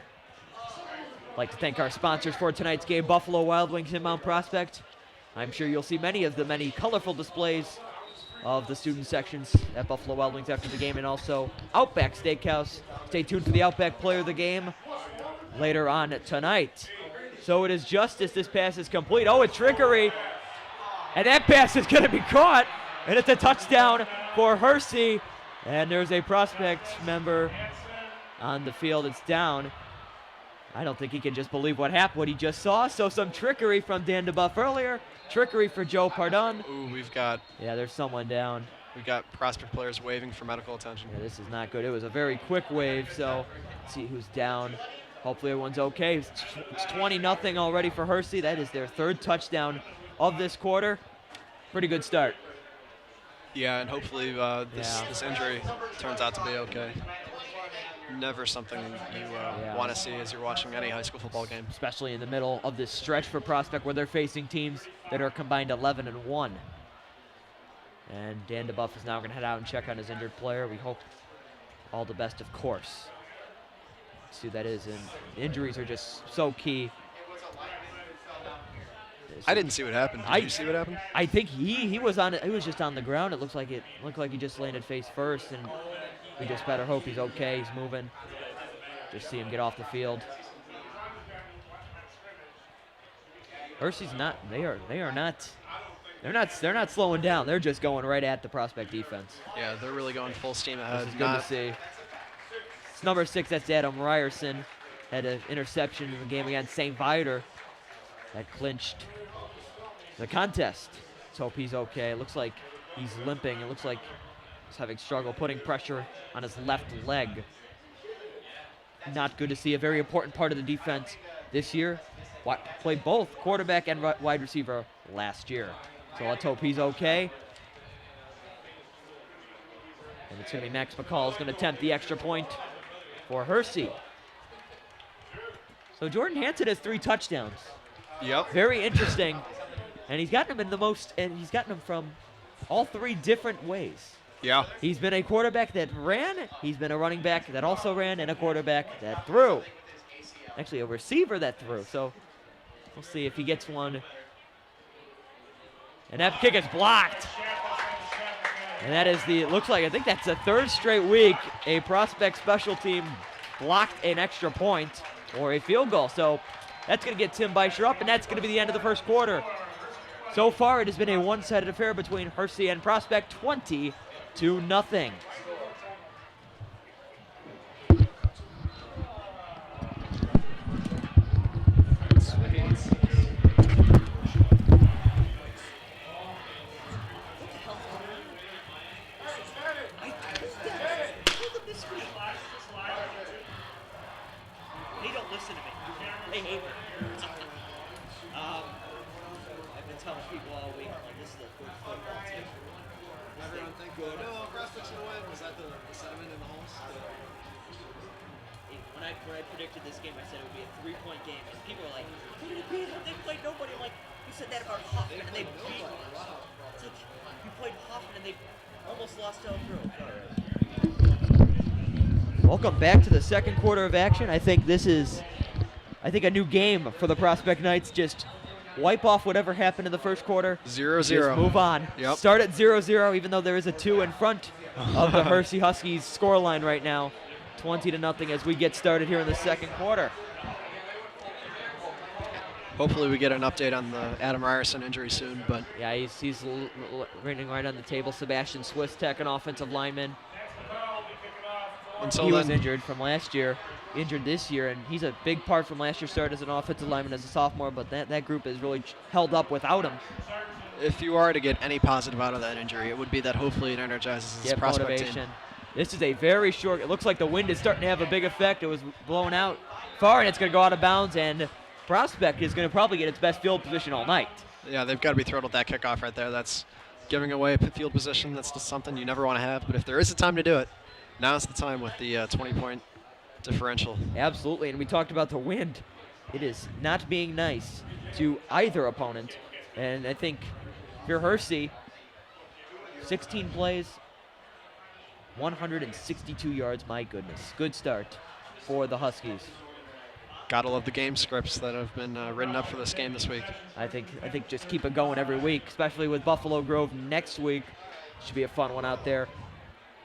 I'd like to thank our sponsors for tonight's game, Buffalo Wild Wings in Mount Prospect. I'm sure you'll see many of the many colorful displays of the student sections at Buffalo Wild Wings after the game, and also Outback Steakhouse. Stay tuned for the Outback Player of the Game later on tonight. So it is Justice. This pass is complete. Oh, it's trickery. And that pass is going to be caught. And it's a touchdown for Hersey. And there's a prospect member on the field. It's down. I don't think he can just believe what happened, what he just saw. So some trickery from Dan DeBuff earlier. Trickery for Joe Pardon. Ooh, we've got there's someone down. We've got prospect players waving for medical attention. Yeah, this is not good. It was a very quick wave, so let's see who's down. Hopefully everyone's okay. It's 20-0 already for Hersey. That is their 3rd touchdown of this quarter. Pretty good start. Yeah, and hopefully this injury turns out to be okay. Never something you want to see as you're watching any high school football game. Especially in the middle of this stretch for Prospect where they're facing teams that are combined 11-1. And Dan DeBuff is now going to head out and check on his injured player. We hope all the best, of course. Let's see who that is. And injuries are just so key. I didn't see what happened. Did you see what happened? I think he was just on the ground. It looked like he just landed face first, and we just better hope he's okay. He's moving. Just see him get off the field. Hersey's not. They are not They're not slowing down. They're just going right at the Prospect defense. Yeah, they're really going full steam ahead. This is good to see. It's number 6, that's Adam Ryerson. Had an interception in the game against St. Viator that clinched the contest. Let's hope he's okay. It looks like he's limping. It looks like he's having struggle putting pressure on his left leg. Not good to see. A very important part of the defense this year. Played both quarterback and wide receiver last year. So let's hope he's okay. And it's going to be Max McCall is going to attempt the extra point for Hersey. So Jordan Hansen has 3 touchdowns. Yep. Very interesting. And he's gotten them he's gotten them from all 3 different ways. Yeah. He's been a quarterback that ran, he's been a running back that also ran, and a quarterback that threw. Actually, a receiver that threw. So we'll see if he gets one. And that kick is blocked. And that is I think that's the 3rd straight week a Prospect special team blocked an extra point or a field goal. So that's going to get Tim Beischer up, and that's going to be the end of the first quarter. So far, it has been a one-sided affair between Hersey and Prospect, 20-0. They don't listen to me. They hate me. I've been telling people all week, like, this is a good football team. Everyone think good. No, Prospect's going to win. Was that the sentiment in the homes? When I predicted this game, I said it would be a 3-point game. And people were like, who did it beat? They played nobody. I'm like, you said that about Hoffman, and they beat. It's like, you played Hoffman, and they almost lost to Elk Grove. Welcome back to the second quarter of action. I think this is, a new game for the Prospect Knights. Just wipe off whatever happened in the first quarter. 0-0. Just move on. Yep. Start at 0-0, even though there is a 2 in front of the Hersey Huskies scoreline right now. 20-0 as we get started here in the second quarter. Hopefully we get an update on the Adam Ryerson injury soon, but Yeah, he's running right on the table. Sebastian Swistek, an offensive lineman. until He then, was injured from last year, injured this year, and he's a big part from last year's start as an offensive lineman as a sophomore, but that group is really held up without him. if you are to get any positive out of that injury, it would be that hopefully it energizes his Get Prospect motivation. team. This is a very short, it looks like the wind is starting to have a big effect. It was blown out far, and it's going to go out of bounds, and Prospect is going to probably get its best field position all night. Yeah, they've got to be thrilled with that kickoff right there. That's giving away field position. That's just something you never want to have. But if there is a time to do it, now's the time with the 20-point differential. Absolutely, and we talked about the wind. It is not being nice to either opponent, and I think if you're Hersey, 16 plays, 162 yards, my goodness. Good start for the Huskies. Gotta love the game scripts that have been written up for this game this week. I think just keep it going every week, especially with Buffalo Grove next week. Should be a fun one out there.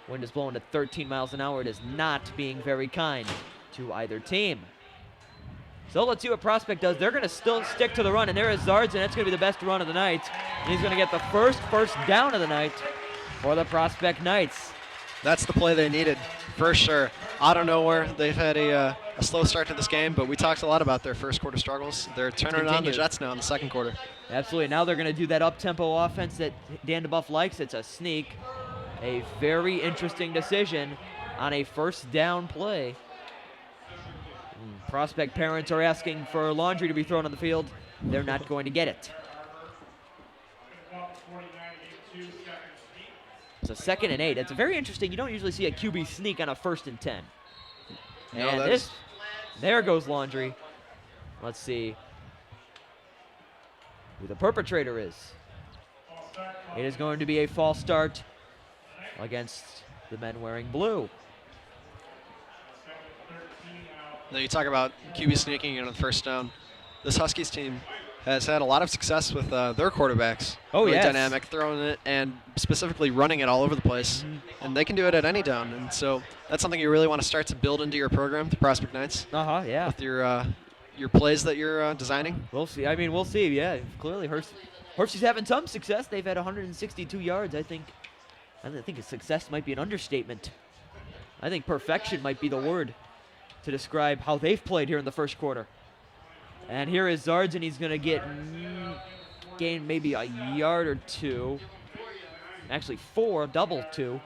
Wind is blowing at 13 miles an hour. It is not being very kind to either team. So let's see what Prospect does. They're going to still stick to the run, and there is Zards, and that's going to be the best run of the night. And he's going to get the first down of the night for the Prospect Knights. That's the play they needed, for sure. Out of nowhere, they've had a slow start to this game, but we talked a lot about their first quarter struggles. They're turning on the Jets now in the second quarter. Absolutely. Now they're going to do that up-tempo offense that Dan DeBuff likes. It's a sneak. A very interesting decision on a first down play. Prospect parents are asking for laundry to be thrown on the field. They're not going to get it. It's a 2nd and 8. It's very interesting. You don't usually see a QB sneak on a 1st and 10. No, And there goes laundry. Let's see who the perpetrator is. It is going to be a false start against the men wearing blue. Now you talk about QB sneaking in on the first down. This Huskies team has had a lot of success with their quarterbacks. Oh, really yes. dynamic, throwing it, and specifically running it all over the place. And they can do it at any down. And so that's something you really want to start to build into your program, the Prospect Knights, Yeah. with your plays that you're designing. We'll see. I mean, we'll see. Yeah, clearly Hersey's having some success. They've had 162 yards. I think success might be an understatement. I think perfection might be the word to describe how they've played here in the first quarter. And here is Zards, and he's going to gain maybe a yard or two. Actually, 4, double 2.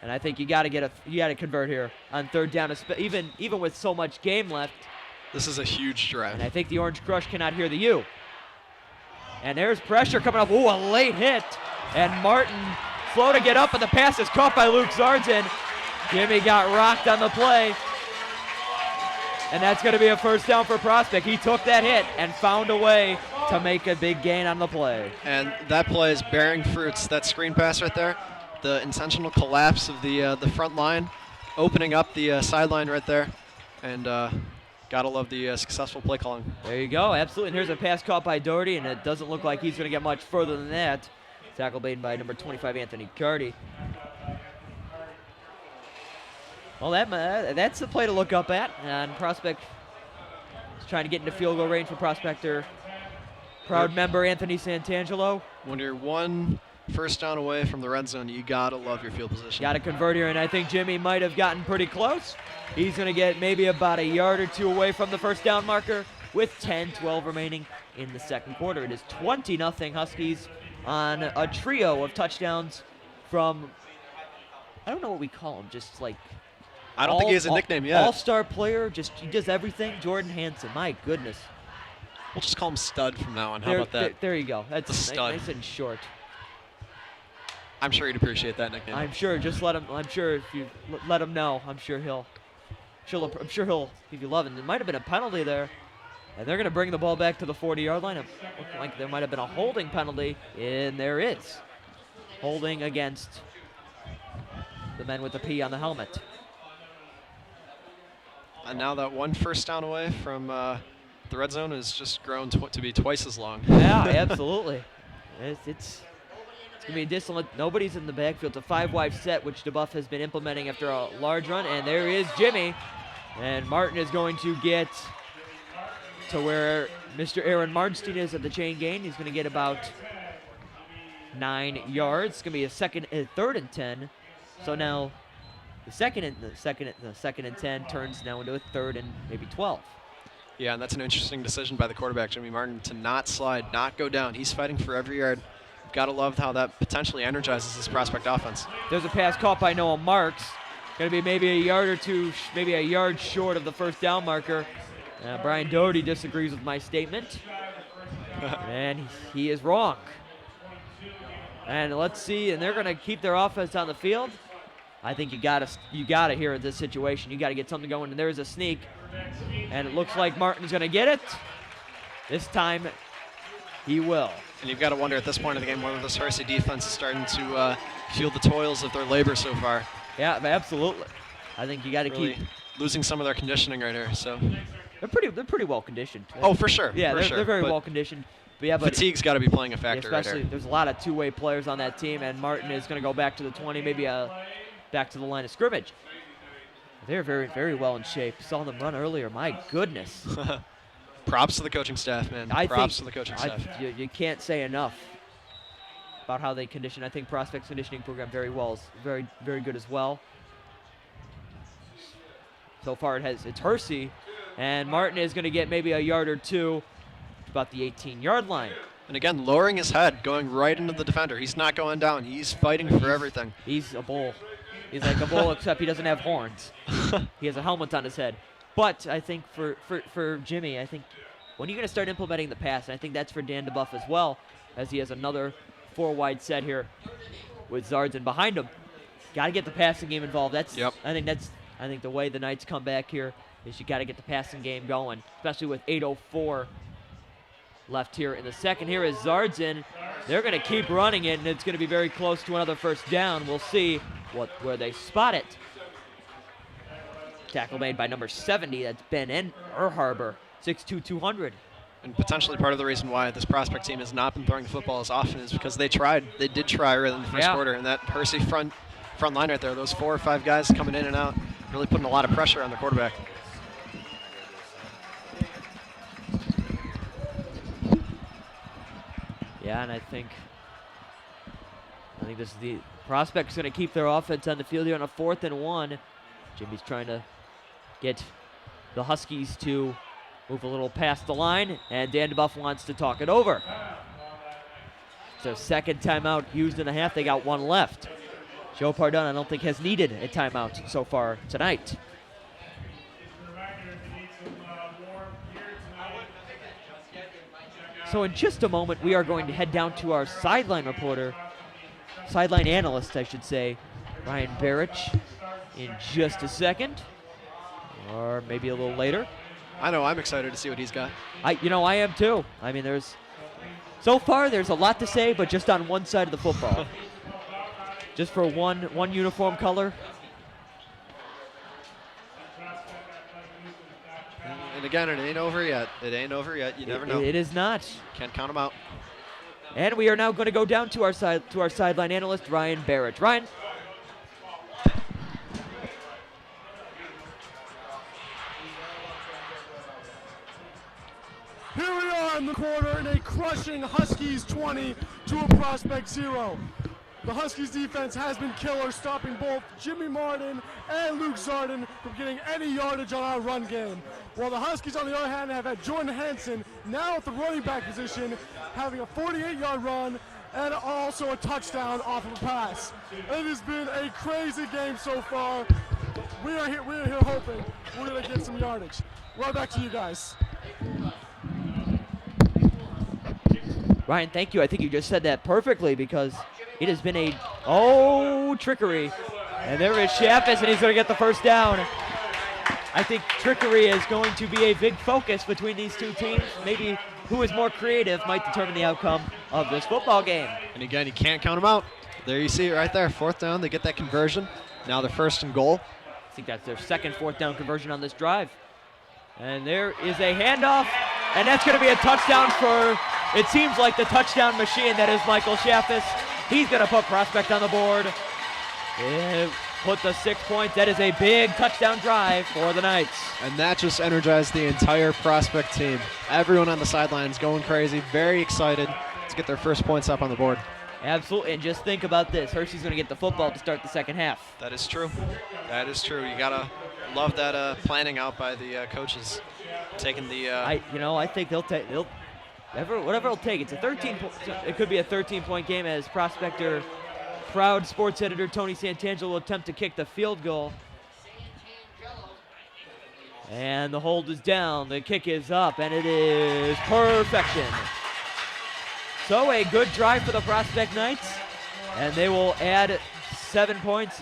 And I think you got to convert here on third down, even with so much game left. This is a huge drive. And I think the Orange Crush cannot hear the U. And there's pressure coming up. Ooh, a late hit. And Martin slow to get up, and the pass is caught by Luke Zardzin. Jimmy got rocked on the play. And that's going to be a first down for Prospect. He took that hit and found a way to make a big gain on the play. And that play is bearing fruits. That screen pass right there, the intentional collapse of the front line, opening up the sideline right there. And gotta love the successful play calling. There you go, absolutely. And here's a pass caught by Doherty, and it doesn't look like he's going to get much further than that. Tackle made by number 25, Anthony Carty. Well, that's the play to look up at. And Prospect is trying to get into field goal range for Prospector. Proud member Anthony Santangelo. When you're one first down away from the red zone, you gotta love your field position. Got to convert here, and I think Jimmy might have gotten pretty close. He's going to get maybe about a yard or two away from the first down marker with 10-12 remaining in the second quarter. It is 20-0 Huskies on a trio of touchdowns from, I don't know what we call him, just like I don't think he has a nickname yet. All-star player, he does everything. Jordan Hansen, my goodness. We'll just call him Stud from now on. How about that? There you go. That's the stud. Nice and short. I'm sure he'd appreciate that nickname. I'm sure. Just let him. I'm sure if you let him know, I'm sure he'll. I'm sure he'll if you love him. There might have been a penalty there, and they're going to bring the ball back to the 40-yard line. It looked like there might have been a holding penalty, and there is holding against the men with the P on the helmet. And now that one first down away from the red zone has just grown to be twice as long. Yeah, absolutely. It's going to be a discipline. Nobody's in the backfield. It's a 5-wide set, which DeBuff has been implementing after a large run. And there is Jimmy. And Martin is going to get to where Mr. Aaron Marnstein is at the chain gain. He's going to get about 9 yards. It's going to be a third and 10. So now the second and 10 turns now into a third and maybe 12. Yeah, and that's an interesting decision by the quarterback, Jimmy Martin, to not slide, not go down. He's fighting for every yard. Got to love how that potentially energizes this Prospect offense. There's a pass caught by Noah Marks. Going to be maybe a yard or two, maybe a yard short of the first down marker. Brian Doherty disagrees with my statement. And he is wrong. And let's see, and they're going to keep their offense on the field. I think you got to here in this situation. You got to get something going, and there's a sneak. And it looks like Martin's going to get it. This time, he will. And you've got to wonder at this point of the game whether this Hersey defense is starting to feel the toils of their labor so far. Yeah, absolutely. I think you got to really keep losing some of their conditioning right here. So they're pretty well conditioned. Oh, for sure. Yeah, for they're very well conditioned. But yeah, fatigue's got to be playing a factor especially right here. There's a lot of two-way players on that team, and Martin is going to go back to the 20, maybe back to the line of scrimmage. They're very, very well in shape. Saw them run earlier. My goodness. Props to the coaching staff, man. Props to the coaching staff. You can't say enough about how they condition. I think Prospect's conditioning program very well, is very, very good as well. So far it's Hersey, and Martin is going to get maybe a yard or two, about the 18-yard line. And again, lowering his head, going right into the defender. He's not going down. He's fighting for everything. He's a bull. He's like a bull, except he doesn't have horns. He has a helmet on his head. But I think for Jimmy, I think when you're going to start implementing the pass, and I think that's for Dan DeBuff as well, as he has another 4-wide set here with Zardzin behind him. Got to get the passing game involved. I think the way the Knights come back here is you got to get the passing game going, especially with 8:04 left here in the second. Here is Zardzin. They're going to keep running it, and it's going to be very close to another first down. We'll see where they spot it. Tackle made by number 70. That's Ben Erharber, 6'2", 200. And potentially part of the reason why this Prospect team has not been throwing the football as often is because they tried. They did try early in the first quarter, and that Hersey front line right there, those 4 or 5 guys coming in and out, really putting a lot of pressure on the quarterback. Yeah, and I think this is the Prospects going to keep their offense on the field here on a 4th and 1. Jimmy's trying to get the Huskies to move a little past the line, and Dan DeBuff wants to talk it over. So second timeout used in the half. They got one left. Joe Pardon, I don't think, has needed a timeout so far tonight. So in just a moment, we are going to head down to our sideline analyst, I should say, Ryan Barrich, in just a second, or maybe a little later. I know, I'm excited to see what he's got. I am too. I mean, so far there's a lot to say, but just on one side of the football. Just for one uniform color. And again, it ain't over yet. It ain't over yet. You never know. It is not. Can't count them out. And we are now going to go down to our sideline analyst, Ryan Barrich. Ryan. Here we are in the quarter in a crushing Huskies 20 to a Prospect 0. The Huskies defense has been killer, stopping both Jimmy Martin and Luke Zardin from getting any yardage on our run game. While the Huskies, on the other hand, have had Jordan Hansen now at the running back position, having a 48-yard run and also a touchdown off of a pass. It has been a crazy game so far. We are here hoping we're going to get some yardage. Right back to you guys. Ryan, thank you. I think you just said that perfectly, because it has been trickery. And there is Chaffis, and he's going to get the first down. I think trickery is going to be a big focus between these two teams. Maybe who is more creative might determine the outcome of this football game. And again, you can't count them out. There you see it right there. 4th down, they get that conversion. Now they're 1st and goal. I think that's their second 4th down conversion on this drive. And there is a handoff, and that's going to be a touchdown for, it seems like, the touchdown machine that is Michael Chaffis. He's going to put Prospect on the board. And put the 6 points. That is a big touchdown drive for the Knights. And that just energized the entire Prospect team. Everyone on the sidelines going crazy, very excited to get their first points up on the board. Absolutely, and just think about this. Hersey's going to get the football to start the second half. That is true. That is true. You got to love that planning out by the coaches. Taking the... I think they'll take... Whatever it'll take. It could be a 13-point game, as Prospector proud sports editor Tony Santangelo will attempt to kick the field goal. And the hold is down. The kick is up, and it is perfection. So a good drive for the Prospect Knights, and they will add 7 points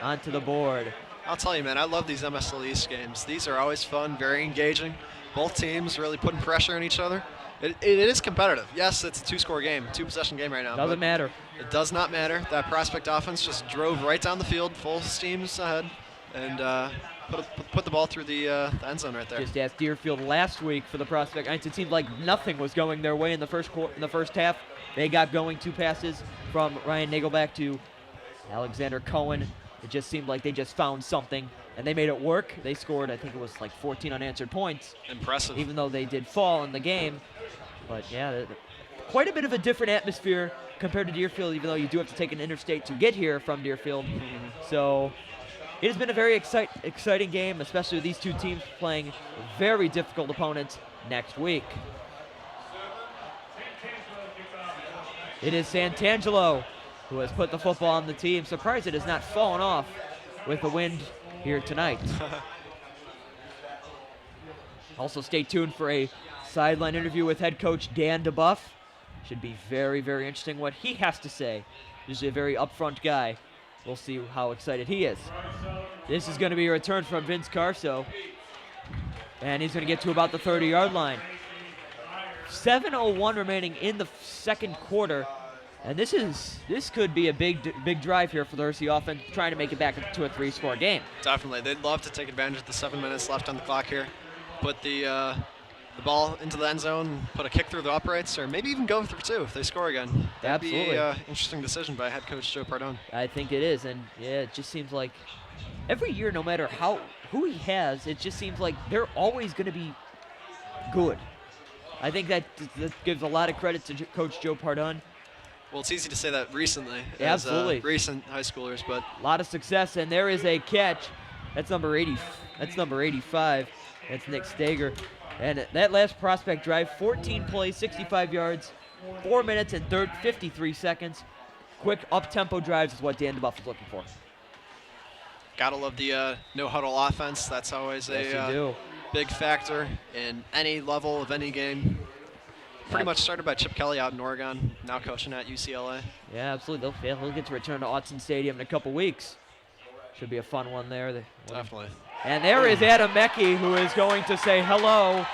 onto the board. I'll tell you, man, I love these MSL East games. These are always fun, very engaging. Both teams really putting pressure on each other. It is competitive. Yes, it's a 2-score game, 2-possession game right now. Doesn't matter. It does not matter. That Prospect offense just drove right down the field, full steams ahead, and put the ball through the end zone right there. Just asked Deerfield last week for the Prospect Knights. It seemed like nothing was going their way in the first half. They got going 2 passes from Ryan Nagelback to Alexander Cohen. It just seemed like they just found something, and they made it work. They scored, I think it was like 14 unanswered points. Impressive. Even though they did fall in the game. But yeah, quite a bit of a different atmosphere compared to Deerfield, even though you do have to take an interstate to get here from Deerfield. So it has been a very exciting game, especially with these two teams playing very difficult opponents next week. It is Santangelo who has put the football on the team. Surprised it has not fallen off with the wind here tonight. Also stay tuned for a sideline interview with head coach Dan DeBuff. Should be very, very interesting what he has to say. Usually a very upfront guy. We'll see how excited he is. This is going to be a return from Vince Carso. And he's going to get to about the 30-yard line. 7:01 remaining in the second quarter. And this could be a big drive here for the Hersey offense, trying to make it back to a 3-score game. Definitely. They'd love to take advantage of the 7 minutes left on the clock here. Put the ball into the end zone, put a kick through the uprights, or maybe even go for 2 if they score again. That'd Absolutely. be an interesting decision by head coach Joe Pardon. I think it is, and yeah, it just seems like every year, no matter who he has, it just seems like they're always going to be good. I think that gives a lot of credit to Coach Joe Pardon. Well, it's easy to say that recently, Absolutely. as recent high schoolers, but A lot of success, and there is a catch. That's number 80. That's number 85. That's Nick Stager. And that last prospect drive, 14 plays, 65 yards, 4 minutes and 53 seconds. Quick up-tempo drives is what Dan DeBuff is looking for. gotta love the no-huddle offense. That's always Yes, you a do. big factor in any level of any game. Pretty much started by Chip Kelly out in Oregon, now coaching at UCLA. Yeah, absolutely. He'll get to return to Autzen Stadium in a couple weeks. Should be a fun one there. Definitely. And there is Adam Mecke, who is going to say hello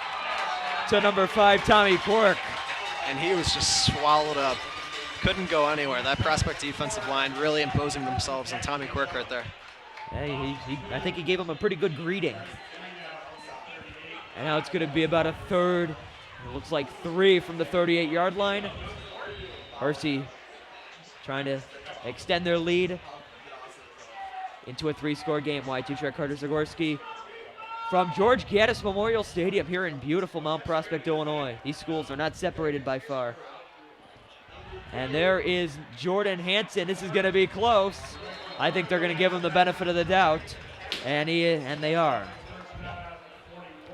to number 5, Tommy Quirk. And he was just swallowed up. Couldn't go anywhere. That prospect defensive line really imposing themselves on Tommy Quirk right there. Yeah, I think he gave him a pretty good greeting. And now it's going to be about a third. It looks like 3 from the 38-yard line. Hersey trying to extend their lead into a 3-score game. Y2 Carter Zagorski from George Gaddis Memorial Stadium here in beautiful Mount Prospect, Illinois. These schools are not separated by far. And there is Jordan Hansen. This is going to be close. I think they're going to give him the benefit of the doubt, and they are.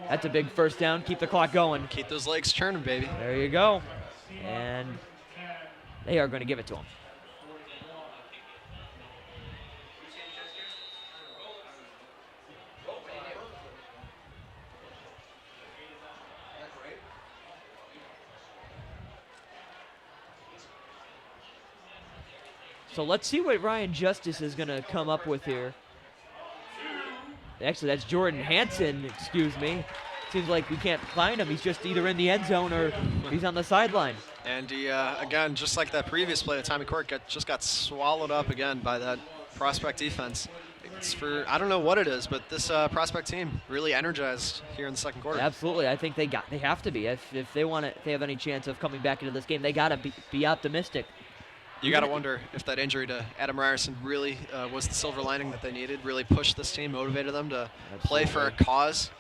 That's a big first down. Keep the clock going. Keep those legs churning, baby. There you go. And they are going to give it to him. So let's see what Ryan Justice is going to come up with here. Actually, that's Jordan Hansen, excuse me. Seems like we can't find him. He's just either in the end zone or he's on the sideline. And he, again, just like that previous play, Tommy Quirk just got swallowed up again by that prospect defense. It's for, I don't know what it is, but this prospect team really energized here in the second quarter. Absolutely. I think they have to be. If they have any chance of coming back into this game, they got to be optimistic. You got to wonder if that injury to Adam Ryerson really was the silver lining that they needed, really pushed this team, motivated them to play for a cause.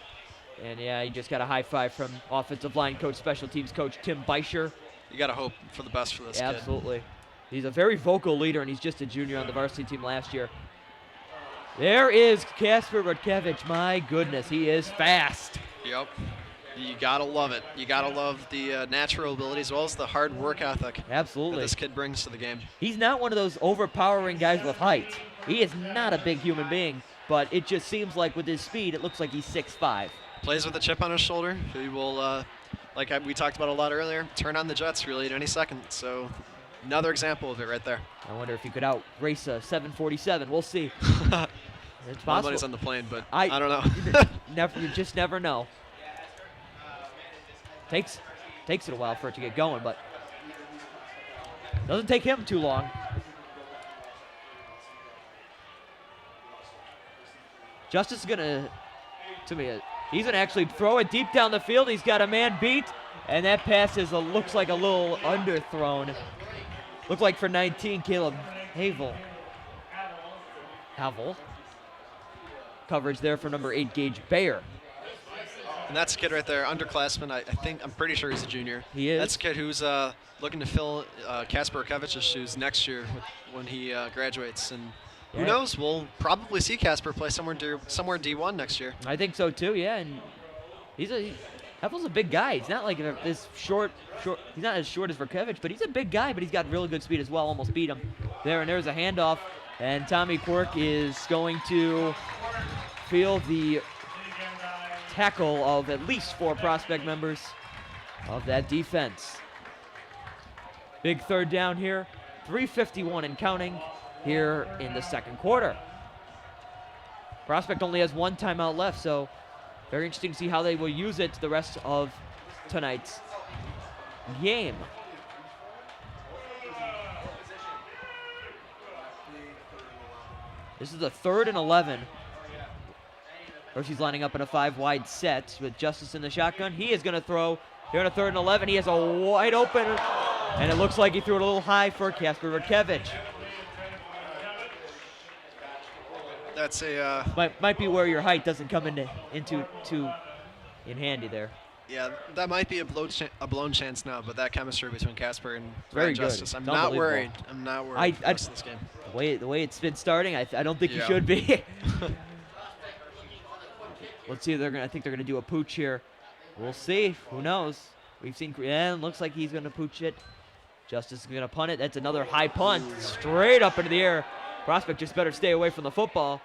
And yeah, you just got a high five from offensive line coach, special teams coach Tim Beischer. You got to hope for the best for this kid. Absolutely. He's a very vocal leader, and he's just a junior on the varsity team last year. There is Kasper Rudkevich. My goodness, he is fast. Yep. You got to love it. You got to love the natural ability as well as the hard work ethic Absolutely. that this kid brings to the game. He's not one of those overpowering guys with height. He is not a big human being, but it just seems like with his speed, it looks like he's 6'5". Plays with a chip on his shoulder. He will, like we talked about a lot earlier, turn on the Jets really at any second. So another example of it right there. I wonder if he could outrace a 747. We'll see. It's My possible. money's on the plane, but I don't know. You just never know. Takes it a while for it to get going, but doesn't take him too long. Justice is gonna, he's gonna actually throw it deep down the field. He's got a man beat, and that pass looks like a little underthrown. Looked like for 19, Caleb Havel. Coverage there for number 8, Gage Bayer. And that's a kid right there, underclassman. I'm pretty sure he's a junior. He is. That's a kid who's looking to fill Kasper Rudkevich's shoes next year when he graduates. And who knows? We'll probably see Kasper play somewhere D1 next year. I think so too. Yeah, and Heffel's a big guy. He's not like this short. He's not as short as Rudkevich, but he's a big guy. But he's got really good speed as well. Almost beat him there. And there's a handoff, and Tommy Quirk is going to feel the tackle of at least 4 prospect members of that defense. Big third down here, 3:51 and counting here in the second quarter. Prospect only has 1 timeout left, so very interesting to see how they will use it the rest of tonight's game. This is the 3rd and 11. Hersey's lining up in a 5-wide set with Justice in the shotgun. He is going to throw here in a 3rd and 11. He has a wide open, and it looks like he threw it a little high for Kasper Rudkevich. That's a Might be where your height doesn't come in handy there. Yeah, that might be a blown chance now, but that chemistry between Casper and Very Ryan good. Justice, I'm It's not unbelievable. worried. I'm not worried for the rest of this game. The way it's been starting, I don't think you Yeah. should be. Let's see. I think they're gonna do a pooch here. We'll see. Who knows? We've seen. And looks like he's gonna pooch it. Justice is gonna punt it. That's another high punt, straight up into the air. Prospect just better stay away from the football.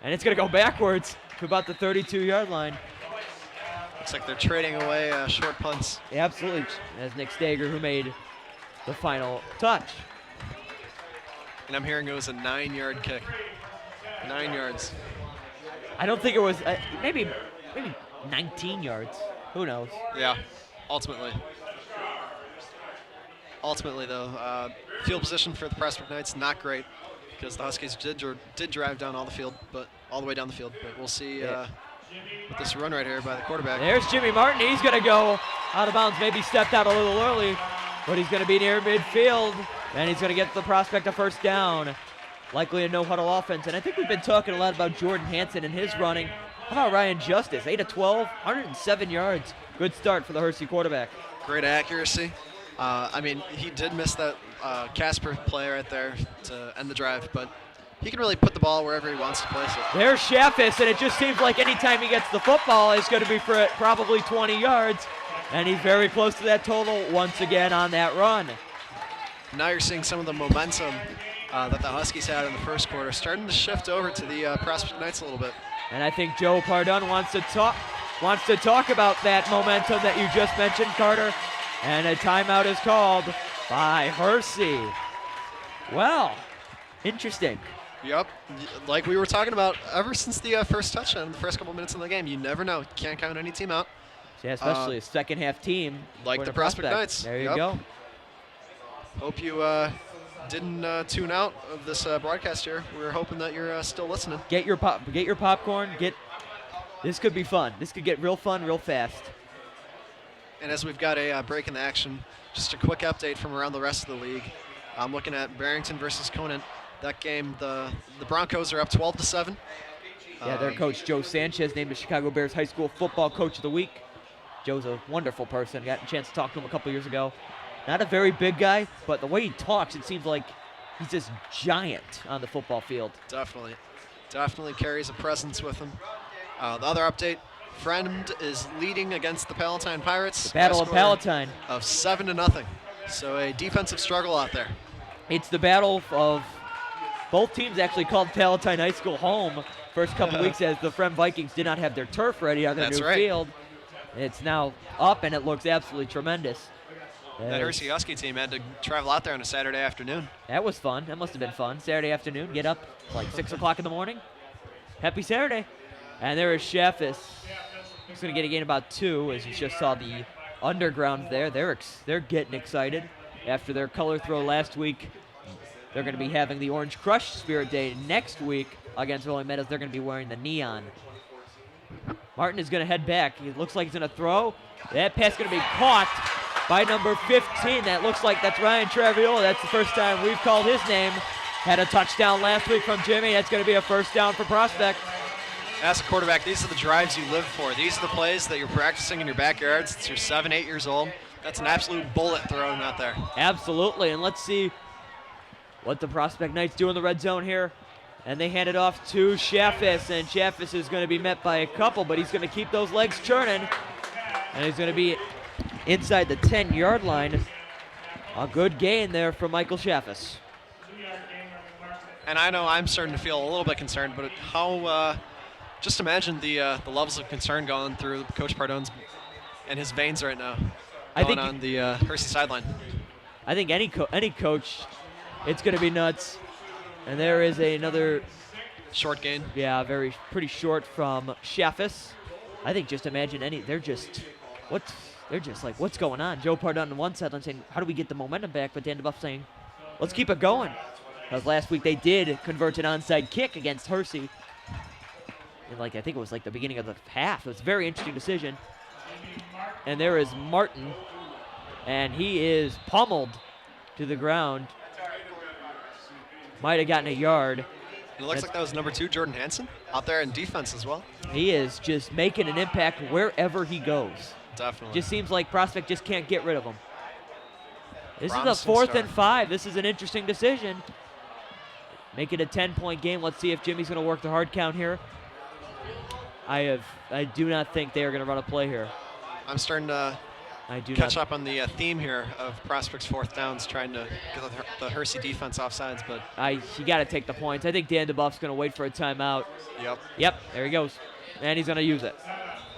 And it's gonna go backwards to about the 32-yard line. Looks like they're trading away short punts. Yeah, absolutely. As Nick Stager, who made the final touch. And I'm hearing it was a 9-yard kick. 9 yards. I don't think it was. Maybe 19 yards. Who knows? Yeah, ultimately. Ultimately, though, field position for the Prospect Knights not great because the Huskies did drive down all the way down the field. But we'll see with this run right here by the quarterback. There's Jimmy Martin. He's going to go out of bounds. Maybe stepped out a little early, but he's going to be near midfield, and he's going to get the Prospect a first down. Likely a no-huddle offense. And I think we've been talking a lot about Jordan Hansen and his running. How about Ryan Justice? 8 of 12, 107 yards. Good start for the Hersey quarterback. Great accuracy. I mean, he did miss that Casper play right there to end the drive, but he can really put the ball wherever he wants to place it. There's Shafis, and it just seems like anytime he gets the football, it's going to be for probably 20 yards. And he's very close to that total once again on that run. Now you're seeing some of the momentum that the Huskies had in the first quarter starting to shift over to the Prospect Knights a little bit. And I think Joe Pardun wants to talk about that momentum that you just mentioned, Carter. And a timeout is called by Hersey. Well, interesting. Yep, like we were talking about ever since the first touchdown in the first couple minutes of the game. You never know. Can't count any team out. Yeah, especially a second half team. Like for the Prospect Knights. There you Yep. go. Hope you didn't tune out of this broadcast here. We're hoping that you're still listening. Get your popcorn. This could be fun. This could get real fun real fast. And as we've got a break in the action, just a quick update from around the rest of the league. I'm looking at Barrington versus Conant. That game, the Broncos are up 12-7. Yeah, their coach Joe Sanchez named the Chicago Bears High School Football Coach of the Week. Joe's a wonderful person. Got a chance to talk to him a couple years ago. Not a very big guy, but the way he talks, it seems like he's this giant on the football field. Definitely carries a presence with him. The other update, Friend is leading against the Palatine Pirates. The Battle of Palatine. Of 7-0. So a defensive struggle out there. It's the battle of both teams actually called Palatine High School home first couple weeks as the Frem Vikings did not have their turf ready on their That's new right. field. It's now up and it looks absolutely tremendous. That Hersey Husky team had to travel out there on a Saturday afternoon. That was fun. That must have been fun. Saturday afternoon, get up like 6 o'clock in the morning. Happy Saturday. And there is Shafis. He's going to get a gain about 2 as you just saw the underground there. They're getting excited after their color throw last week. They're going to be having the Orange Crush Spirit Day next week against Rolling Meadows. They're going to be wearing the neon. Martin is going to head back. It looks like he's going to throw. That pass is going to be caught by number 15. That looks like that's Ryan Traviola. That's the first time we've called his name. Had a touchdown last week from Jimmy. That's going to be a first down for Prospect. As a quarterback, these are the drives you live for. These are the plays that you're practicing in your backyard since you're 7, 8 years old. That's an absolute bullet thrown out there. Absolutely, and let's see what the Prospect Knights do in the red zone here. And they hand it off to Shafis, and Shafis is going to be met by a couple, but he's going to keep those legs churning. And he's going to be inside the 10-yard line. A good gain there from Michael Shafis. And I know I'm starting to feel a little bit concerned, but how just imagine the levels of concern going through Coach Pardon's and his veins right now. On the Hersey sideline. I think any coach, it's going to be nuts. And there is another short gain. Yeah, pretty short from Shafis. I think just imagine they're just like, what's going on? Joe Pardon on one sideline saying, how do we get the momentum back? But they ended up saying, let's keep it going. Because last week they did convert an onside kick against Hersey. And I think it was the beginning of the half. It was a very interesting decision. And there is Martin. And he is pummeled to the ground. Might have gotten a yard. It looks like that was number 2, Jordan Hansen, out there in defense as well. He is just making an impact wherever he goes. Definitely. Just seems like Prospect just can't get rid of him. This is a Promising 4th start. and 5. This is an interesting decision. Make it a 10-point game. Let's see if Jimmy's going to work the hard count here. I do not think they are going to run a play here. I'm starting to I do catch not. up on the theme here of Prospect's 4th downs, trying to get the Hersey defense off sides, but You got to take the points. I think Dan DeBuff's going to wait for a timeout. yep. Yep, there he goes. And he's going to use it.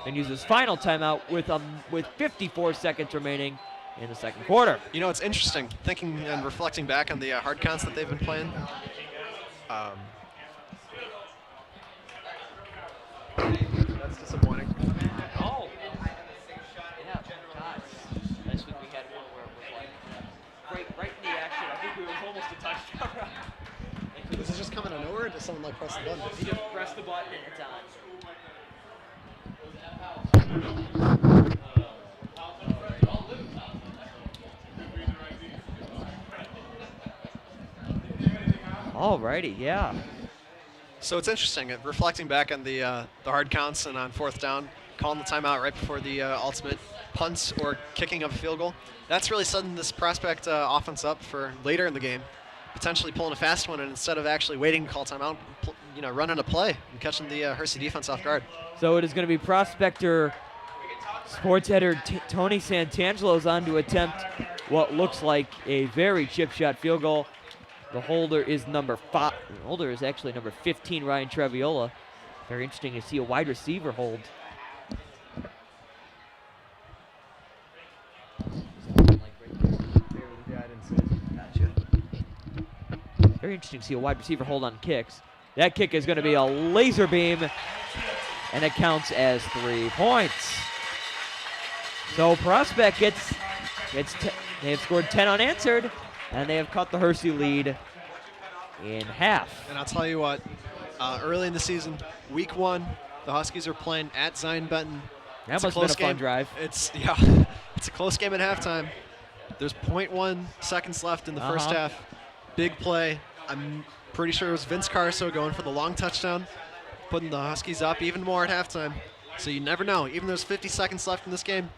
And use his final timeout with 54 seconds remaining in the second quarter. You know, it's interesting, thinking and reflecting back on the hard counts that they've been playing. That's disappointing. Oh. Yeah, God. Last week we had one where it was like right in the action. I think it was almost a touchdown. This is just coming out of nowhere, or does someone like press the button? You just press the button and it's on. Alrighty, yeah. So it's interesting, reflecting back on the hard counts and on 4th down, calling the timeout right before the ultimate punts or kicking of a field goal. That's really setting this Prospect offense up for later in the game, potentially pulling a fast one, and instead of actually waiting to call timeout, running a play and catching the Hersey defense off guard. So it is going to be Prospector sports editor Tony Santangelo's on to attempt what looks like a very chip shot field goal. The holder is number 5. The holder is actually number 15, Ryan Traviola. Very interesting to see a wide receiver hold. Very interesting to see a wide receiver hold on kicks. That kick is going to be a laser beam, and it counts as 3 points. So Prospect they have scored 10 unanswered, and they have cut the Hersey lead in half. And I'll tell you what, early in the season, week 1, the Huskies are playing at Zion Benton. That must have been a fun drive. It's a close game at halftime. There's 0.1 seconds left in the first half. Big play. I'm pretty sure it was Vince Carso going for the long touchdown, putting the Huskies up even more at halftime. So you never know. Even though there's 50 seconds left in this game,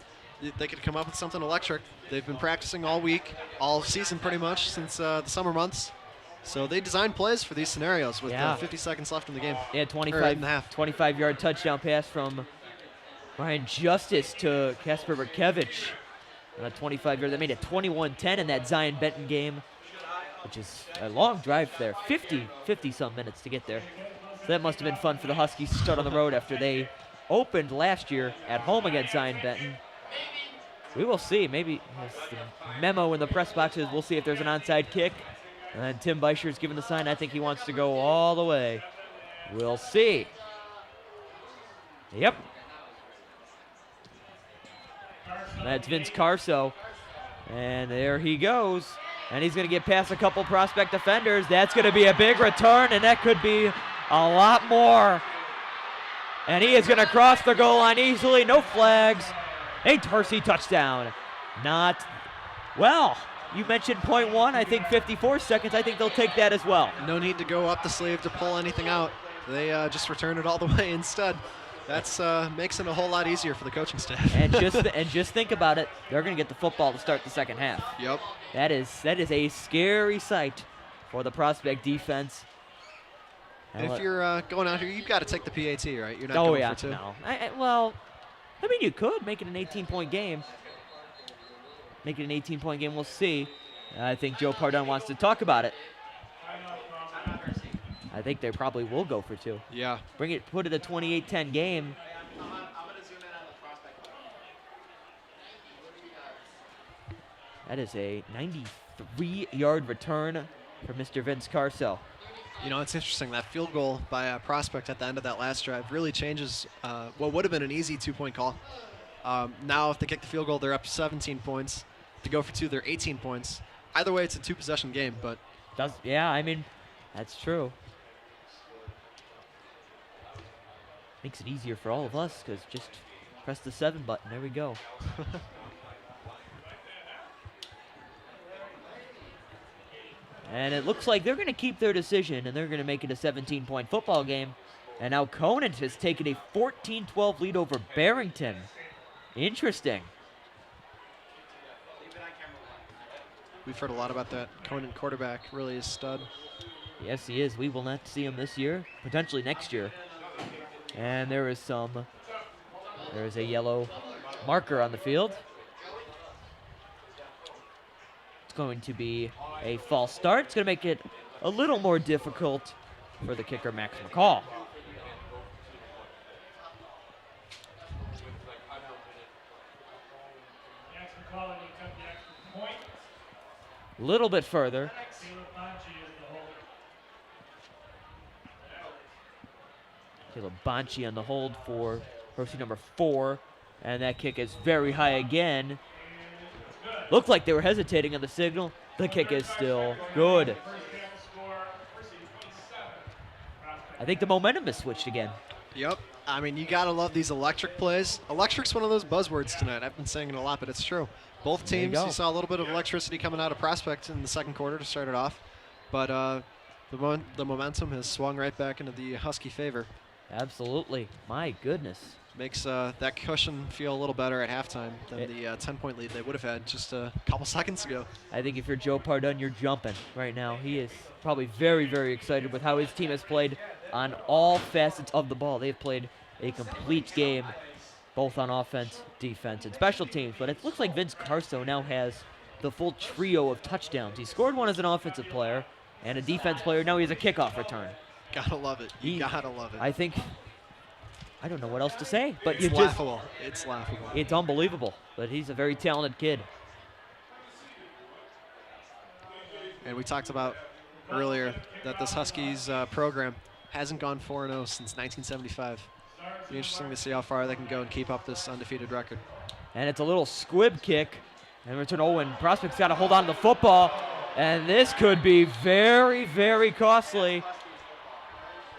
they could come up with something electric. They've been practicing all week, all season pretty much, since the summer months. So they designed plays for these scenarios with 50 seconds left in the game. Yeah, 25-yard touchdown pass from Ryan Justice to Kasper Berkevich. On a 25-yard, that made it 21-10 in that Zion Benton game, which is a long drive there. 50-some minutes to get there. So that must have been fun for the Huskies to start on the road after they opened last year at home against Zion Benton. We will see. Maybe the memo in the press boxes, we'll see if there's an onside kick. And Tim Beischer's given the sign. I think he wants to go all the way. We'll see. Yep. That's Vince Carso. And there he goes. And he's going to get past a couple Prospect defenders. That's going to be a big return, and that could be a lot more. And he is going to cross the goal line easily. No flags. A Hersey touchdown. Not well. You mentioned 0.1. I think 54 seconds. I think they'll take that as well. No need to go up the sleeve to pull anything out. They just return it all the way instead. That's makes it a whole lot easier for the coaching staff. And just think about it. They're going to get the football to start the second half. Yep. That is a scary sight for the Prospect defense. If you're going out here, you've got to take the PAT, right? You're not going for 2. No. Well, I mean, you could make it an 18-point game. Make it an 18-point game. We'll see. I think Joe Pardon wants to talk about it. I think they probably will go for 2. Yeah. Put it a 28-10 game. That is a 93-yard return for Mr. Vince Carso. You know, it's interesting. That field goal by a Prospect at the end of that last drive really changes what would have been an easy 2-point call. Now, if they kick the field goal, they're up 17 points. To go for 2, they're 18 points. Either way, it's a 2-possession game, but... I mean, that's true. Makes it easier for all of us, because just press the 7 button. There we go. And it looks like they're going to keep their decision, and they're going to make it a 17-point football game. And now Conant has taken a 14-12 lead over Barrington. Interesting. We've heard a lot about that. Conan quarterback, really a stud. Yes, he is. We will not see him this year, potentially next year. And there is a yellow marker on the field. It's going to be a false start. It's going to make it a little more difficult for the kicker, Max McCall. Max McCall will attempt the extra point. A little bit further. Caleb Bonchi is the hold. Caleb Bonchi on the hold for Hersey number 4. And that kick is very high again. Looked like they were hesitating on the signal. The kick is still good. First half score, Hersey 27. I think the momentum has switched again. Yep. I mean, you got to love these electric plays. Electric's one of those buzzwords tonight. I've been saying it a lot, but it's true. Both There you teams, go. you saw a little bit of electricity coming out of Prospect in the second quarter to start it off. But the momentum has swung right back into the Husky favor. Absolutely. My goodness. Makes that cushion feel a little better at halftime than the 10-point lead they would have had just a couple seconds ago. I think if you're Joe Pardun, you're jumping right now. He is probably very, very excited with how his team has played on all facets of the ball. They've played a complete game, both on offense, defense, and special teams. But it looks like Vince Carso now has the full trio of touchdowns. He scored one as an offensive player and a defense player. Now he has a kickoff return. Gotta love it. You gotta love it. I don't know what else to say, but It's you just laughable. It's laughable. it's unbelievable. But he's a very talented kid. And we talked about earlier that this Huskies program hasn't gone 4-0 since 1975. Be interesting to see how far they can go and keep up this undefeated record. And it's a little squib kick. And return Owen. Prospect's got to hold on to the football. And this could be very, very costly.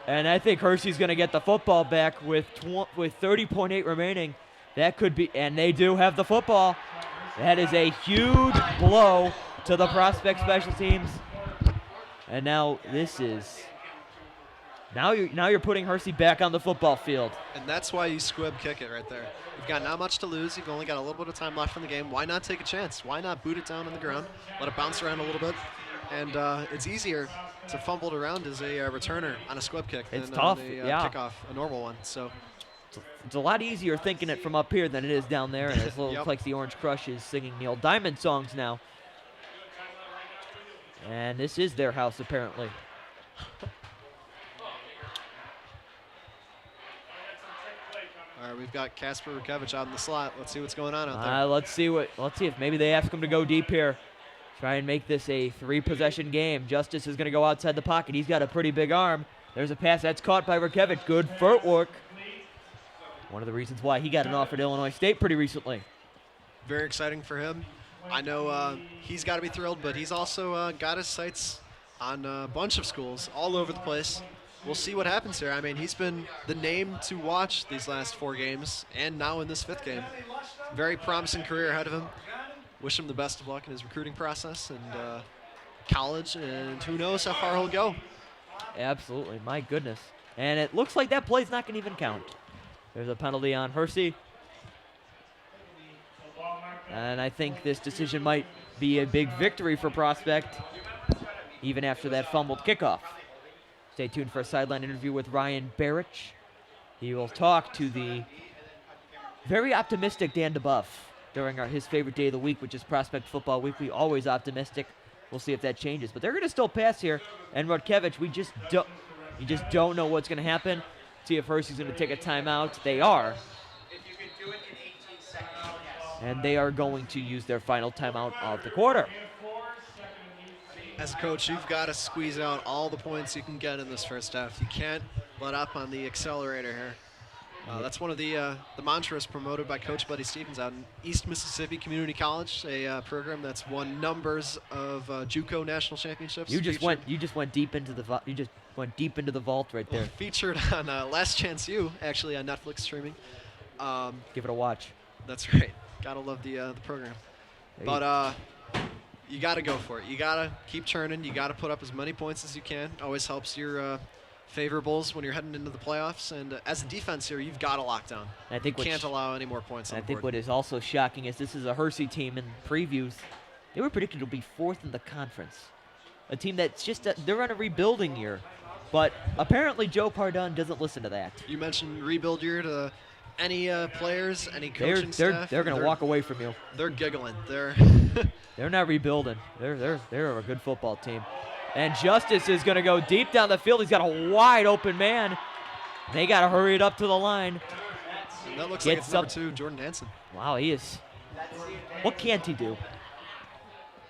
And I think Hersey's going to get the football back with 30.8 remaining. That could be, and they do have the football. That is a huge blow to the Prospect special teams. And now you're putting Hersey back on the football field. And that's why you squib kick it right there. You've got not much to lose. You've only got a little bit of time left in the game. Why not take a chance? Why not boot it down on the ground, let it bounce around a little bit? And it's easier to fumble it around as a returner on a squib kick It's than tough, on a yeah. kickoff, a normal one. So It's a lot easier thinking it from up here than it is down there. And it looks Yep. like the Orange Crush is singing Neil Diamond songs now. And this is their house, apparently. all right, we've got Kasper Rukevich out in the slot. Let's see what's going on out there. Let's see if maybe they ask him to go deep here. Try and make this a 3-possession game. Justice is going to go outside the pocket. He's got a pretty big arm. There's a pass that's caught by Rukevich. Good footwork. One of the reasons why he got an offer at Illinois State pretty recently. Very exciting for him. I know he's got to be thrilled, but he's also got his sights on a bunch of schools all over the place. We'll see what happens here. I mean, he's been the name to watch these last 4 games and now in this 5th game. Very promising career ahead of him. Wish him the best of luck in his recruiting process and college, and who knows how far he'll go. Absolutely, my goodness. And it looks like that play's not going to even count. There's a penalty on Hersey. And I think this decision might be a big victory for Prospect, even after that fumbled kickoff. Stay tuned for a sideline interview with Ryan Barrich. He will talk to the very optimistic Dan DeBuff during his favorite day of the week, which is Prospect Football Weekly. Always optimistic. We'll see if that changes. But they're going to still pass here. And Rudkevich, you just don't know what's going to happen. See if Hersey's going to take a timeout. They are. And they are going to use their final timeout of the quarter. As a coach, you've got to squeeze out all the points you can get in this first half. You can't let up on the accelerator here. That's one of the mantras promoted by Coach Buddy Stevens out in East Mississippi Community College, a program that's won numbers of JUCO national championships. You just went deep into the vault right there. Featured on Last Chance U, actually on Netflix streaming. Give it a watch. That's right. Gotta love the program. But you gotta go for it. You gotta keep churning. You gotta put up as many points as you can. Always helps your favorables when you're heading into the playoffs. And as a defense here, you've got to lock down. And I think you can't allow any more points on I the think board. what is also shocking is this is a Hersey team in previews. They were predicted to be 4th in the conference. A team that's just, they're on a rebuilding year. But apparently Joe Pardon doesn't listen to that. You mentioned rebuild year to any players, any coaching staff. They're going to walk away from you. They're giggling. They're They're not rebuilding. They're a good football team. And Justice is going to go deep down the field. He's got a wide open man. They got to hurry it up to the line. And that looks like it's number 2, Jordan Hansen. Wow, he is. What can't he do?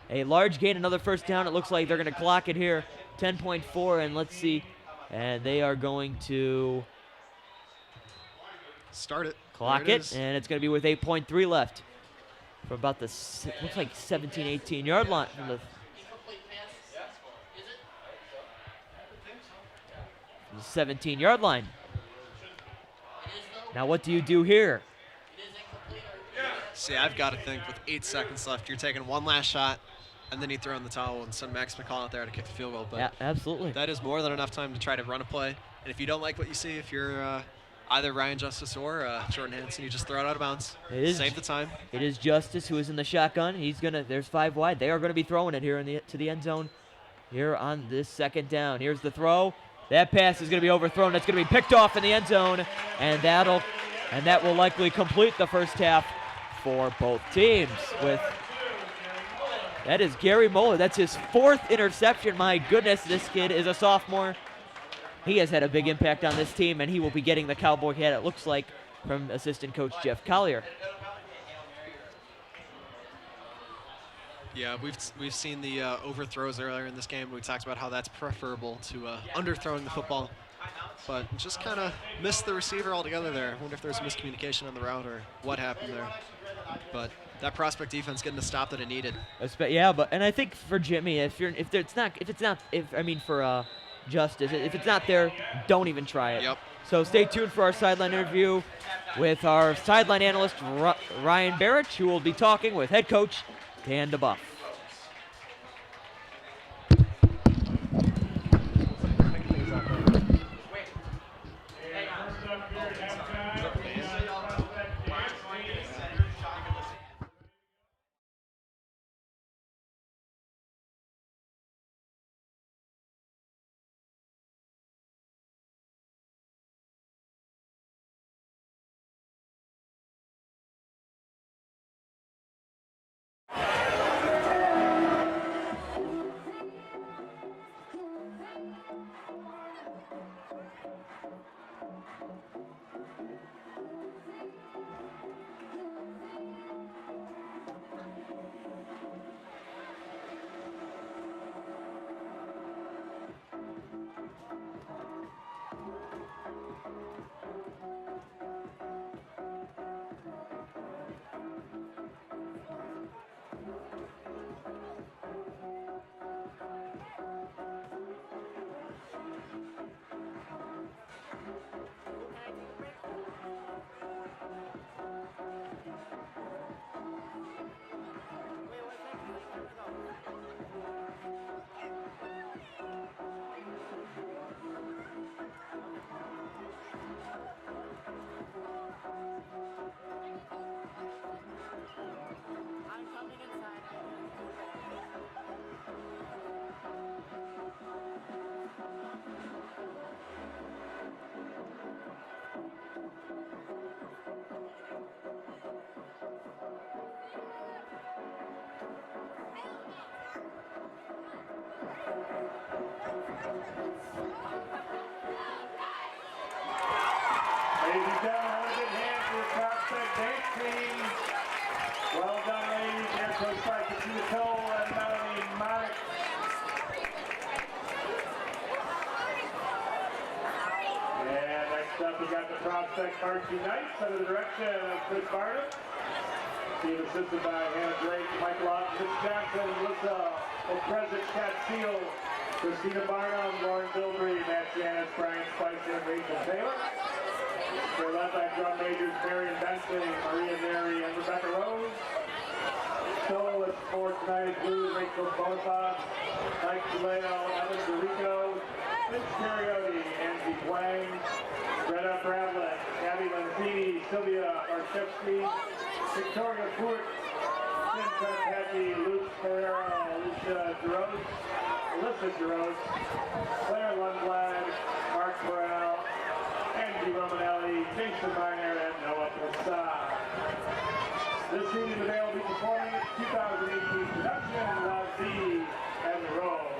A large gain, another first down. It looks like they're going to clock it here. 10.4, and let's see. And they are going to start it. Clock it, and it's going to be with 8.3 left. From about the, looks like 17, 18 yard line. From the 17-yard line. Now what do you do here? See, I've got to think with 8 seconds left, you're taking one last shot, and then you throw in the towel and send Max McCall out there to kick the field goal. But yeah, absolutely. That is more than enough time to try to run a play. And if you don't like what you see, if you're either Ryan Justice or Jordan Hansen, you just throw it out of bounds. Save the time. It is Justice who is in the shotgun. There's 5 wide. They are going to be throwing it here to the end zone here on this second down. Here's the throw. That pass is going to be overthrown. That's going to be picked off in the end zone, and that will likely complete the first half for both teams. That is Gary Moeller. That's his 4th interception. My goodness, this kid is a sophomore. He has had a big impact on this team, and he will be getting the cowboy hat, it looks like, from assistant coach Jeff Collier. Yeah, we've seen the overthrows earlier in this game. We talked about how that's preferable to underthrowing the football, but just kind of missed the receiver altogether there. I wonder if there's miscommunication on the route or what happened there. But that prospect defense getting the stop that it needed. Yeah, and I think for Jimmy, for Justice, if it's not there, don't even try it. Yep. So stay tuned for our sideline interview with our sideline analyst Ryan Barrett, who will be talking with head coach Dan DeBuff. Ladies and gentlemen, have a good hand for the prospect dance team. Well done, ladies. Here's Coach Spike Nicole and Melanie Mark. And next up, we got the prospect varsity Knights under the direction of Chris Barnum. Team assisted by Hannah Drake, Michael Austin, Jackson, Melissa Opresic, Kat Steele, Christina Barnum, Lauren Bilbrey, Matt Janis, Brian Spicer, and Rachel Taylor. They're led by drum majors Marion Bentley, Maria Mary, and Rebecca Rose. Soloists for tonight include Rachel Bonfa, Mike DeLeo, Evan DeRico, Vince Cariotti, and Sylvia Archevsky, Victoria Fort, Tim Petty, Luke Ferrero, Alicia Giroux, Alyssa Giroux, Claire Lundblad, Mark Burrell, Angie Romanelli, Jason Miner, and Noah Prasad. This team is available to be performing its 2018 production, La Vie and Rose.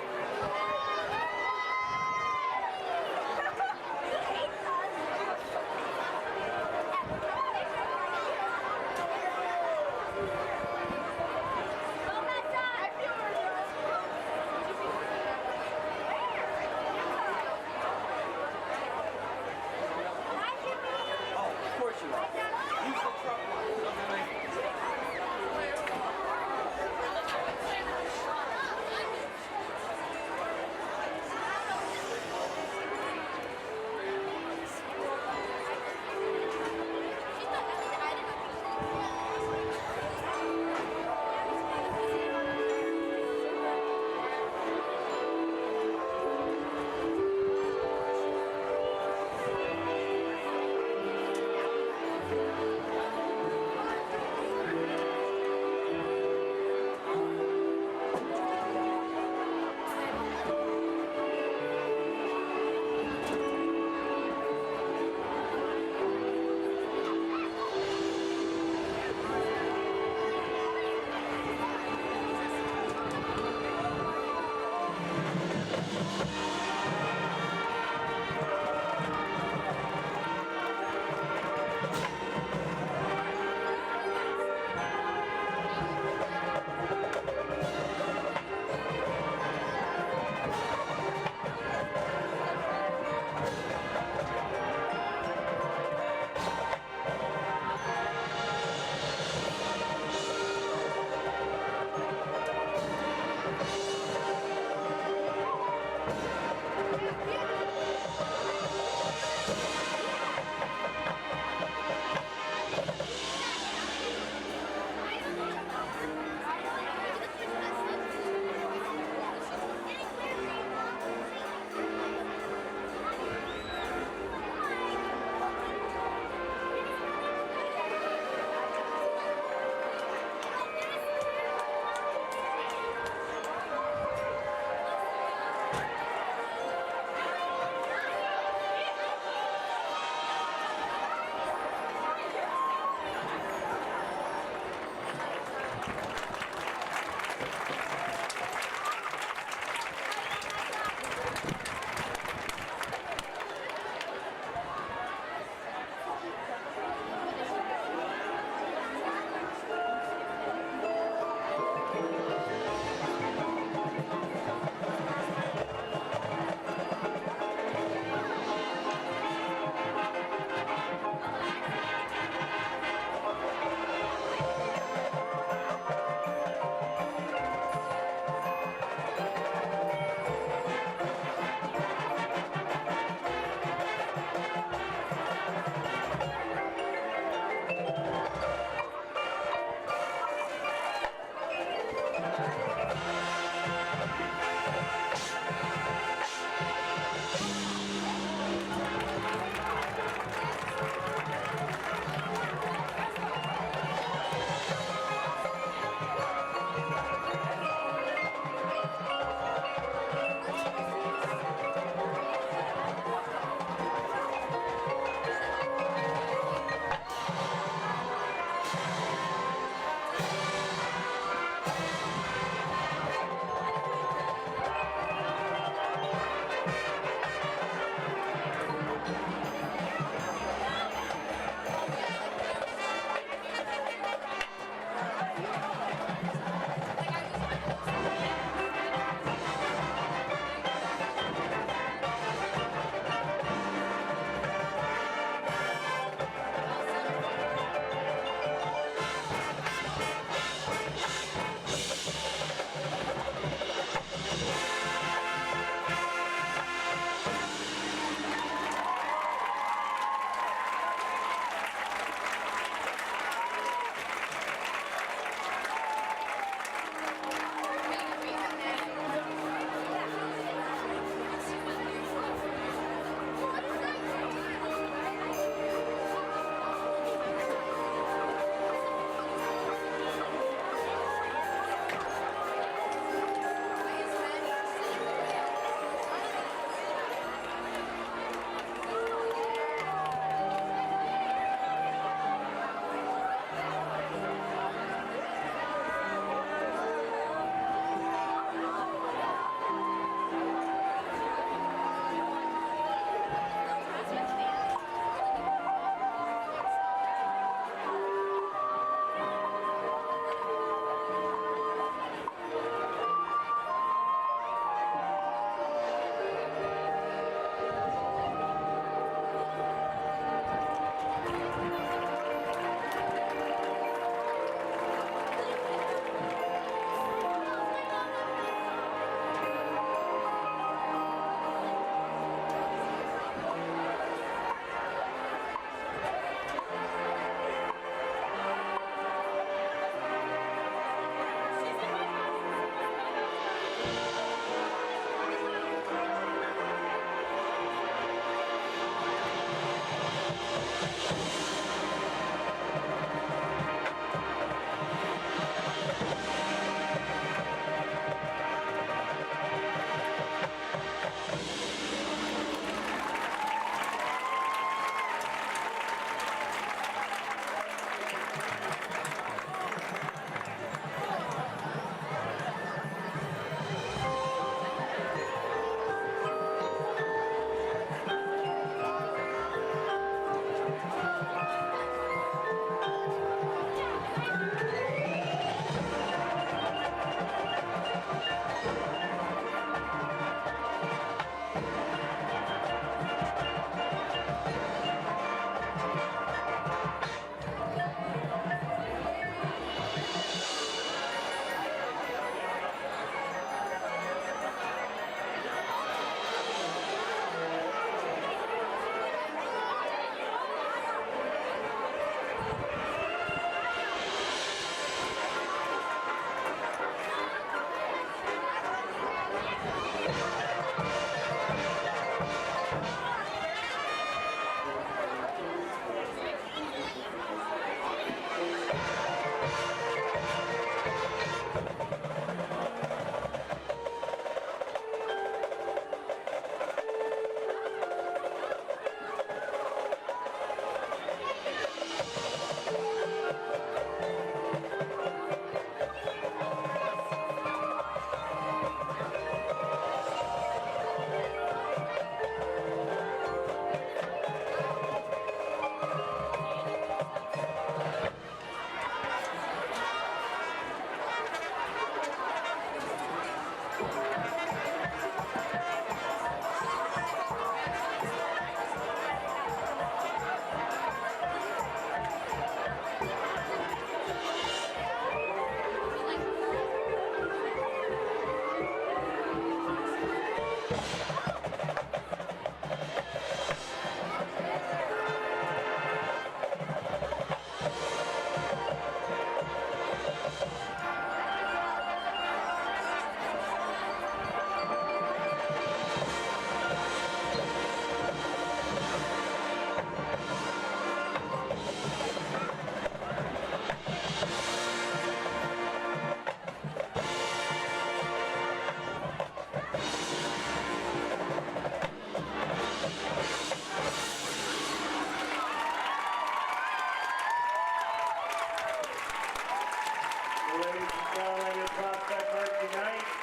Ladies and gentlemen, your prospect Hersey Knights.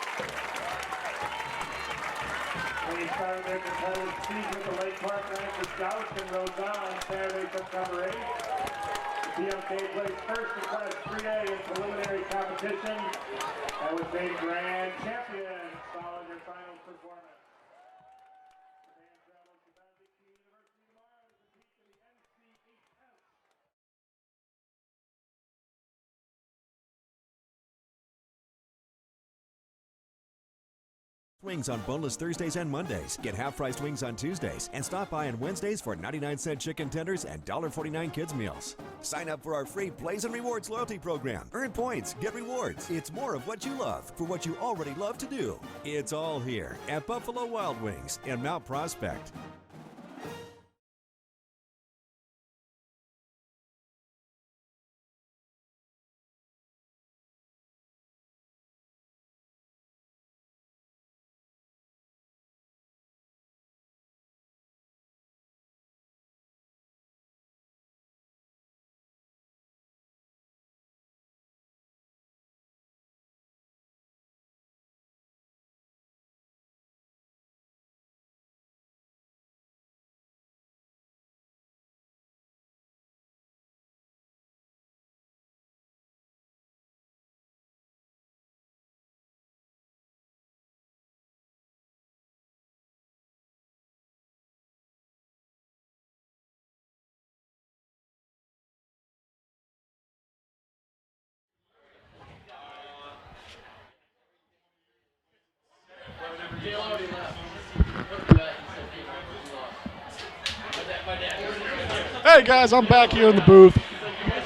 They started their competitive season at the Lake Park Rancher Scouts in Roseau on Saturday, September 8th. The PMK placed first in class 3A in preliminary competition and was named grand champion following their final performance. The band travels to Benedictine University tomorrow to compete in the NCHS. Wings on boneless Thursdays and Mondays. Get half-priced wings on Tuesdays. And stop by on Wednesdays for 99-cent chicken tenders and $1.49 kids meals. Sign up for our free Plays and Rewards loyalty program. Earn points, get rewards. It's more of what you love for what you already love to do. It's all here at Buffalo Wild Wings in Mount Prospect. Hey guys, I'm back here in the booth.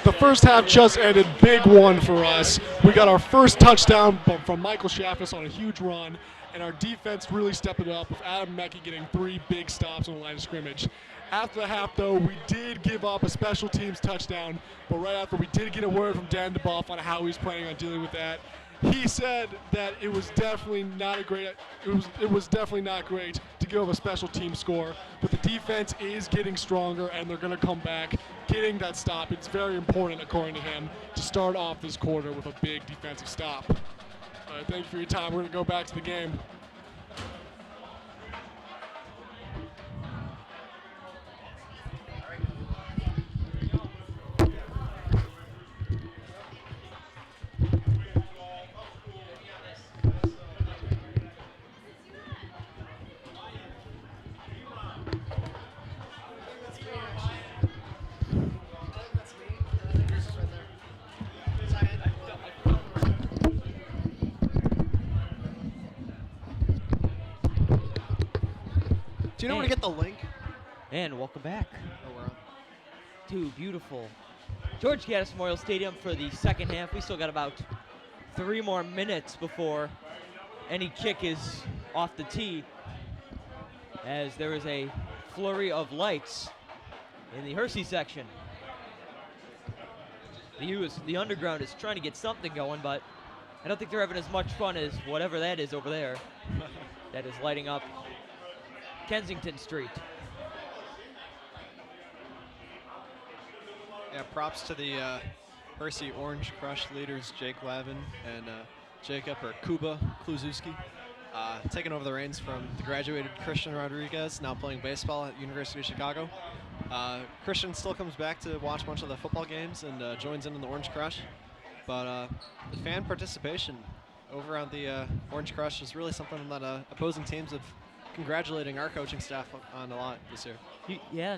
The first half just ended, big one for us. We got our first touchdown from Michael Shaffis on a huge run, and our defense really stepped it up with Adam Mecke getting 3 big stops on the line of scrimmage. After the half, though, we did give up a special teams touchdown, but right after we did get a word from Dan DeBuff on how he's planning on dealing with that. He said that it was definitely not great to give up a special team score, but the defense is getting stronger and they're going to come back, getting that stop. It's very important, according to him, to start off this quarter with a big defensive stop. Thank you for your time. We're going to go back to the game. Do you know where to get the link? And welcome back Oh, we're on. to beautiful George Gaddis Memorial Stadium for the second half. We still got about 3 more minutes before any kick is off the tee, as there is a flurry of lights in the Hersey section. The underground is trying to get something going, but I don't think they're having as much fun as whatever that is over there that is lighting up Kensington Street. Yeah, props to the Hersey Orange Crush leaders, Jake Lavin and Jacob or Kuba Kluszewski, taking over the reins from the graduated Christian Rodriguez, now playing baseball at University of Chicago. Christian still comes back to watch a bunch of the football games and joins in the Orange Crush. But the fan participation over on the Orange Crush is really something that opposing teams have congratulating our coaching staff on a lot this year. Yeah,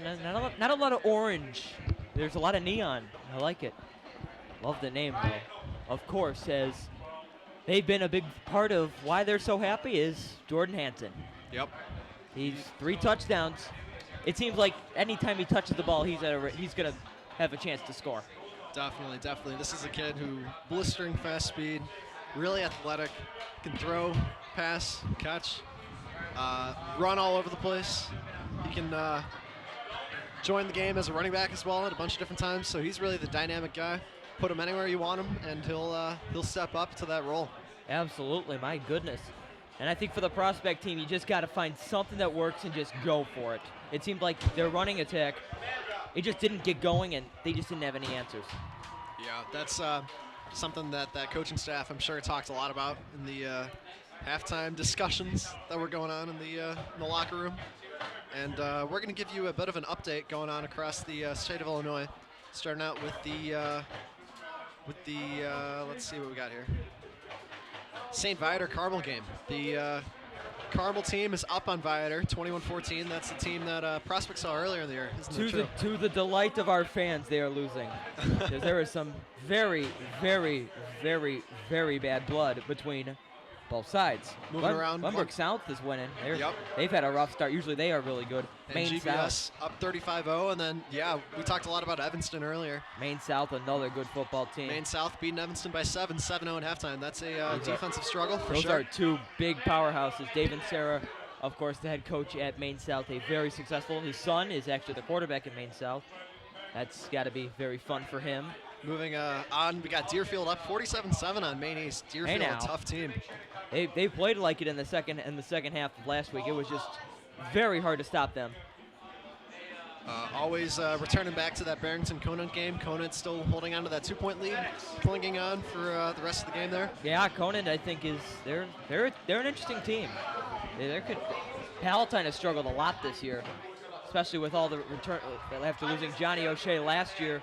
not a lot of orange. There's a lot of neon. I like it. Love the name, though. Of course, as they've been a big part of why they're so happy is Jordan Hansen. Yep. He's 3 touchdowns. It seems like anytime he touches the ball, he's going to have a chance to score. Definitely, definitely. This is a kid who blistering fast speed, really athletic, can throw, pass, catch, run all over the place. He can join the game as a running back as well at a bunch of different times. So he's really the dynamic guy. Put him anywhere you want him, and he'll step up to that role. Absolutely, my goodness. And I think for the prospect team, you just got to find something that works and just go for it. It seemed like their running attack, it just didn't get going, and they just didn't have any answers. Yeah, that's something that coaching staff, I'm sure, talked a lot about in the halftime discussions that were going on in the locker room. And we're going to give you a bit of an update going on across the state of Illinois, starting out with the let's see what we got here. St. Viator Carmel game. The Carmel team is up on Viator, 21-14. That's the team that Prospect saw earlier in the year. To the delight of our fans, they are losing. Because there is some very, very, very, very bad blood between both sides. Moving around. Glenbrook South is winning. Yep. They've had a rough start. Usually they are really good. And Maine GBS South up 35-0, and then, yeah, we talked a lot about Evanston earlier. Maine South, another good football team. Maine South beating Evanston by 7-0 at halftime. That's a defensive struggle for Those sure. are 2 big powerhouses. Dave and Sarah, of course, the head coach at Maine South, a very successful. His son is actually the quarterback at Maine South. That's got to be very fun for him. Moving on, we got Deerfield up 47-7 on Maine East. Deerfield, a tough team. They played like it in the second half of last week. It was just very hard to stop them. Always returning back to that Barrington-Conant game. Conant still holding on to that 2-point lead, clinging on for the rest of the game there. Yeah, Conant, I think, they're an interesting team. Palatine has struggled a lot this year, especially with all the return after losing Johnny O'Shea last year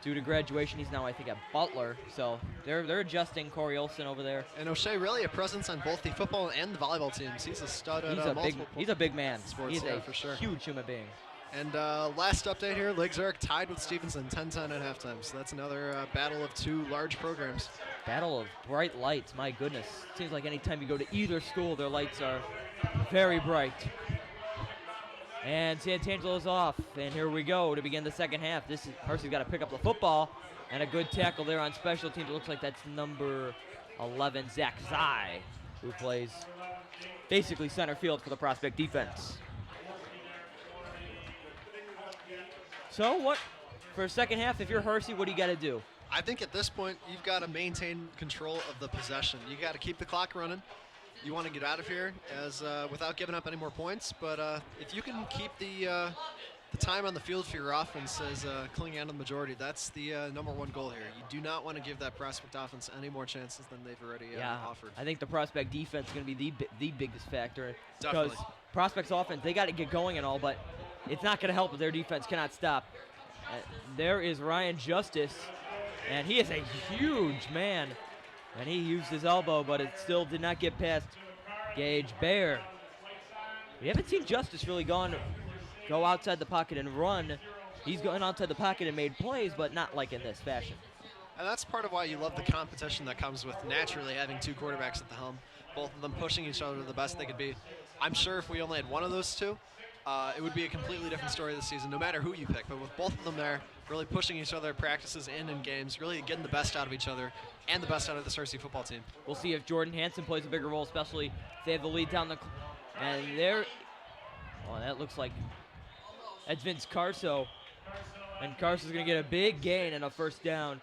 due to graduation. He's now, I think, at Butler, so they're adjusting Corey Olson over there. And O'Shea really a presence on both the football and the volleyball teams. He's a stud at multiple He's a big man. sports. He's a for sure. huge human being. And last update here, Lake Zurich tied with Stevenson 10-10 at halftime. So that's another battle of 2 large programs. Battle of bright lights, my goodness. Seems like anytime you go to either school, their lights are very bright. And Santangelo's off, and here we go to begin the second half. Hersey's got to pick up the football, and a good tackle there on special teams. It looks like that's number 11, Zach Zai, who plays basically center field for the Prospect defense. So what, for a second half, if you're Hersey, what do you got to do? I think at this point, you've got to maintain control of the possession. You got to keep the clock running. You want to get out of here without giving up any more points. But if you can keep the time on the field for your offense as clinging on to the majority, that's the number 1 goal here. You do not want to give that Prospect offense any more chances than they've already offered. I think the Prospect defense is going to be the biggest factor. Definitely. Because Prospect's offense, they got to get going and all, but it's not going to help if their defense cannot stop. There is Ryan Justice, and he is a huge man. And he used his elbow, but it still did not get past Gage Bear. We haven't seen Justice really go outside the pocket and run. He's gone outside the pocket and made plays, but not like in this fashion. And that's part of why you love the competition that comes with naturally having 2 quarterbacks at the helm, both of them pushing each other to the best they could be. I'm sure if we only had one of those 2, it would be a completely different story this season, no matter who you pick. But with both of them there, really pushing each other practices and in games, really getting the best out of each other and the best out of this Hersey football team. We'll see if Jordan Hansen plays a bigger role, especially if they have the lead down the... And there... Oh, that looks like... That's Vince Carso. And Carso's going to get a big gain and a first down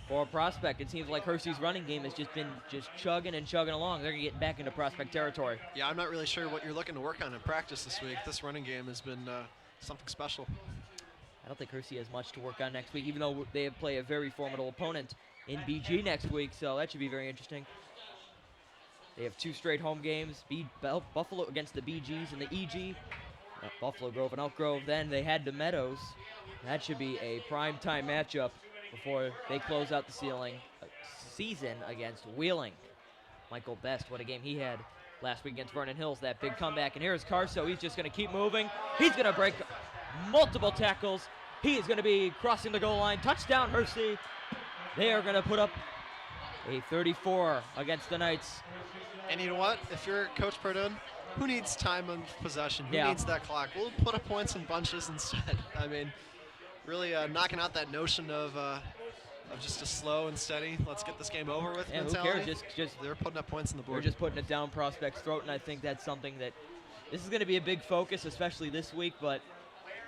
for a Prospect. It seems like Hersey's running game has just been chugging and chugging along. They're going to get back into Prospect territory. Yeah, I'm not really sure what you're looking to work on in practice this week. This running game has been something special. I don't think Hersey has much to work on next week, even though they play a very formidable opponent in BG next week, so that should be very interesting. They have 2 straight home games, Buffalo against the BGs and the EG, Buffalo Grove and Elk Grove. Then they head to Meadows. That should be a prime-time matchup before they close out the season against Wheeling. Michael Best, what a game he had last week against Vernon Hills, that big comeback. And here's Carso. He's just going to keep moving. He's going to break multiple tackles. He is going to be crossing the goal line. Touchdown, Hersey. They are going to put up a 34 against the Knights. And you know what? If you're Coach Perdue, who needs time of possession? Who Yeah. needs that clock? We'll put up points in bunches instead. I mean, really knocking out that notion of just a slow and steady, let's get this game over with Yeah, who mentality. cares? Just They're putting up points on the we're board. just putting it down Prospect's throat, and I think that's something that this is going to be a big focus, especially this week. But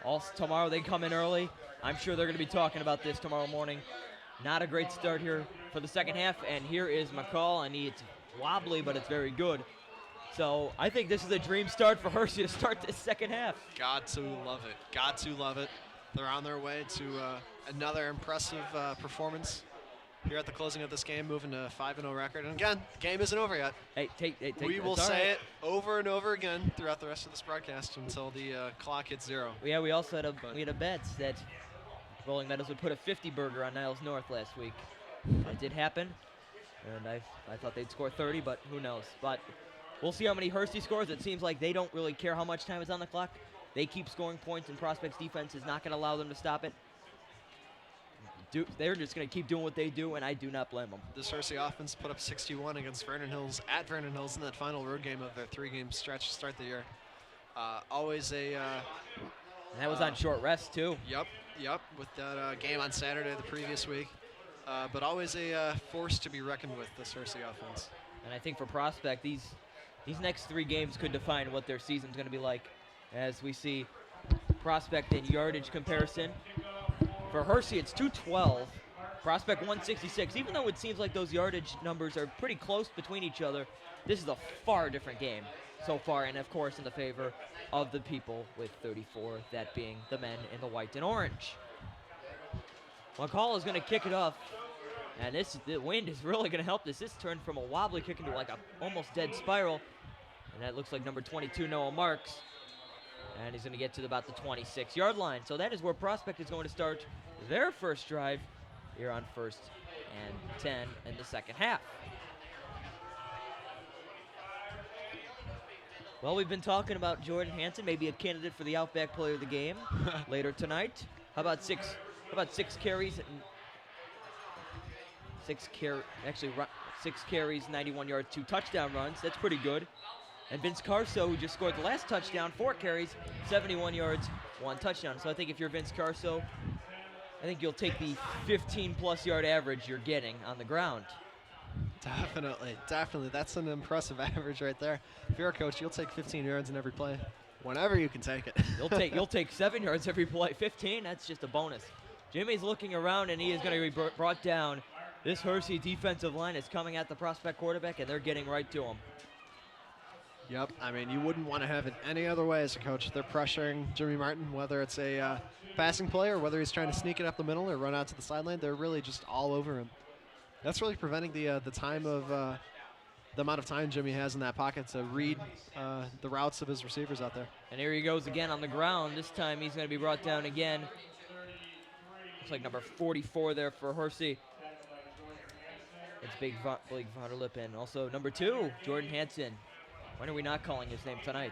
also tomorrow they come in early. I'm sure they're going to be talking about this tomorrow morning. Not a great start here for the second half, and here is McCall, and it's wobbly, but it's very good. So I think this is a dream start for Hersey to start this second half. Got to love it. Got to love it. They're on their way to another impressive performance here at the closing of this game, moving to a 5-0 record. And again, the game isn't over yet. Hey, take We will it's all say right. it over and over again throughout the rest of this broadcast until the clock hits 0. Yeah, we also had a bet that Rolling Meadows would put a 50 burger on Niles North last week. That did happen, and I thought they'd score 30, but who knows. But we'll see how many Hersey scores. It seems like they don't really care how much time is on the clock. They keep scoring points, and Prospect's defense is not going to allow them to stop it. They're just going to keep doing what they do, and I do not blame them. This Hersey offense put up 61 against Vernon Hills at Vernon Hills in that final road game of their 3-game stretch to start the year. Always a And that was on short rest, too. Yep, with that game on Saturday the previous week. But always a force to be reckoned with, this Hersey offense. And I think for Prospect, these next 3 games could define what their season's going to be like, as we see Prospect in yardage comparison. For Hersey, it's 212. Prospect 166. Even though it seems like those yardage numbers are pretty close between each other, this is a far different game so far, and of course in the favor of the people with 34, that being the men in the white and orange. McCall is going to kick it off, and the wind is really going to help this. This turned from a wobbly kick into like a almost dead spiral, and that looks like number 22, Noah Marks. And he's going to get to about the 26-yard line. So that is where Prospect is going to start their first drive here on 1st and 10 in the second half. Well, we've been talking about Jordan Hansen, maybe a candidate for the Outback Player of the Game later tonight. How about six carries? 6 carries, 91 yards, 2 touchdown runs. That's pretty good. And Vince Carso, who just scored the last touchdown, 4 carries, 71 yards, 1 touchdown. So I think if you're Vince Carso, I think you'll take the 15-plus yard average you're getting on the ground. Definitely. That's an impressive average right there. If you're a coach, you'll take 15 yards in every play, whenever you can take it. You'll take 7 yards every play. 15, that's just a bonus. Jimmy's looking around, and he is going to be brought down. This Hersey defensive line is coming at the Prospect quarterback, and they're getting right to him. Yep, I mean, you wouldn't want to have it any other way as a coach. They're pressuring Jimmy Martin, whether it's a passing play or whether he's trying to sneak it up the middle or run out to the sideline. They're really just all over him. That's really preventing the time of the amount of time Jimmy has in that pocket to read the routes of his receivers out there. And here he goes again on the ground. This time he's going to be brought down again. Looks like number 44 there for Hersey. It's Big Vanderlip, and also number 2, Jordan Hansen. When are we not calling his name tonight?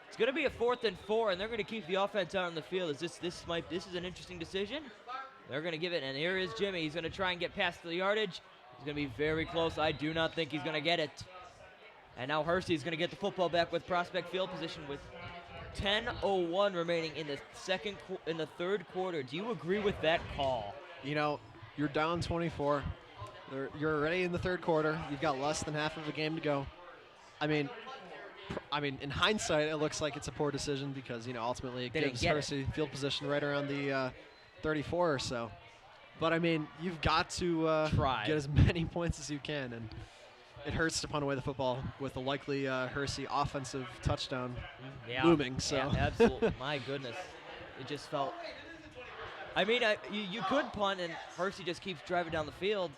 It's going to be a 4th and 4, and they're going to keep the offense out on the field. This is an interesting decision. They're going to give it, and here is Jimmy. He's going to try and get past the yardage. He's going to be very close. I do not think he's going to get it. And now Hersey's going to get the football back with Prospect field position with 10:01 remaining in the third quarter. Do you agree with that call? You know, you're down 24. You're already in the third quarter. You've got less than half of a game to go. I mean, in hindsight, it looks like it's a poor decision because, ultimately it gives Hersey field position right around the 34 or so. But, I mean, you've got to get as many points as you can, and it hurts to punt away the football with a likely Hersey offensive touchdown looming. So. Yeah, absolutely. My goodness. It just felt... I mean, you could punt, and Hersey just keeps driving down the field.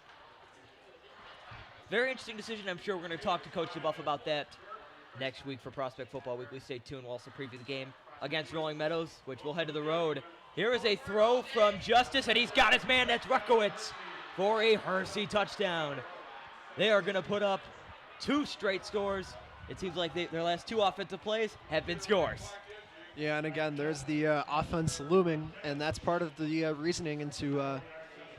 Very interesting decision. I'm sure we're going to talk to Coach DeBuff about that next week for Prospect Football Weekly. Stay tuned. We'll also preview the game against Rolling Meadows, which will head to the road. Here is a throw from Justice, and he's got his man. That's Rutkowitz for a Hersey touchdown. They are going to put up 2 straight scores. It seems like their last 2 offensive plays have been scores. Yeah, and again, there's the offense looming, and that's part of the reasoning into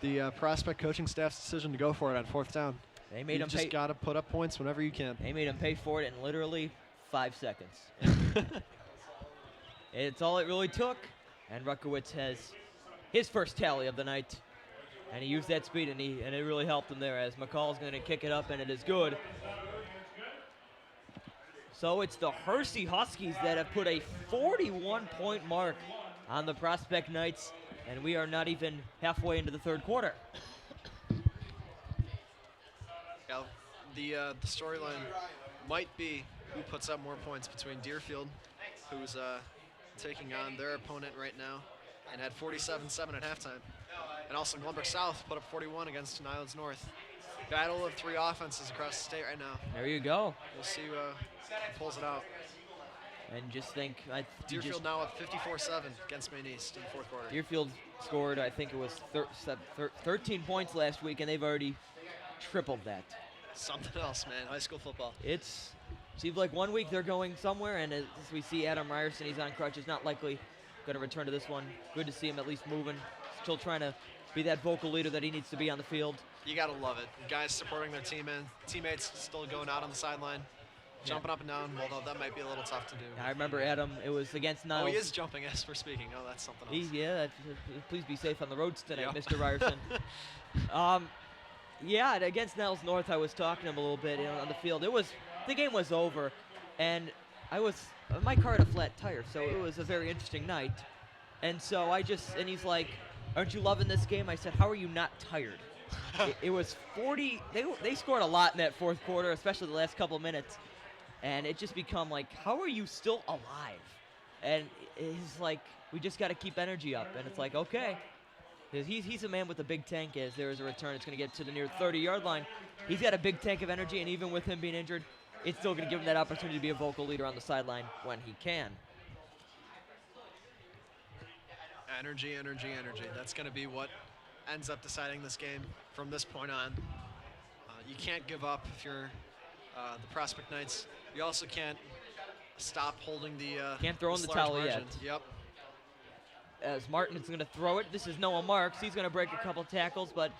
the Prospect coaching staff's decision to go for it on 4th down. They made him just pay. got to put up points whenever you can. They made him pay for it in literally 5 seconds. It's all it really took. And Rutkowitz has his first tally of the night. And he used that speed, and it really helped him there as McCall's going to kick it up, and it is good. So it's the Hersey Huskies that have put a 41-point mark on the Prospect Knights, and we are not even halfway into the third quarter. Yeah, the storyline might be who puts up more points between Deerfield, who's taking on their opponent right now, and had 47-7 at halftime. And also Glenbrook South put up 41 against Niles North. Battle of 3 offenses across the state right now. There you go. We'll see who pulls it out. And just think, Deerfield now up 54-7 against Maine East in the fourth quarter. Deerfield scored, I think it was 13 points last week, and they've already tripled that. Something else, man. High school football. It's seems like one week they're going somewhere, and as we see Adam Ryerson, he's on crutches, not likely going to return to this one. Good to see him at least moving, still trying to be that vocal leader that he needs to be on the field. You got to love it. Guys supporting their teammates still going out on the sideline, jumping up and down, although that might be a little tough to do. I remember Adam, it was against Niles. Oh, he is jumping as we're speaking. Oh, that's something else. Please be safe on the roads tonight, Yep. Mr. Ryerson. And against Niles North, I was talking to him a little bit on the field. The game was over, and my car had a flat tire, so it was a very interesting night. And so and he's like, "Aren't you loving this game?" I said, "How are you not tired?" it was 40. They scored a lot in that fourth quarter, especially the last couple of minutes, and it just become like, how are you still alive? And it's like, we just got to keep energy up, and it's like, okay. He's a man with a big tank. As there is a return, it's going to get to the near 30-yard line. He's got a big tank of energy, and even with him being injured, it's still going to give him that opportunity to be a vocal leader on the sideline when he can. Energy. That's going to be what ends up deciding this game from this point on. You can't give up if you're the Prospect Knights. You also can't stop holding the can't throw in the large towel margin. yet. Yep. As Martin is going to throw it. This is Noah Marks. He's going to break a couple tackles, but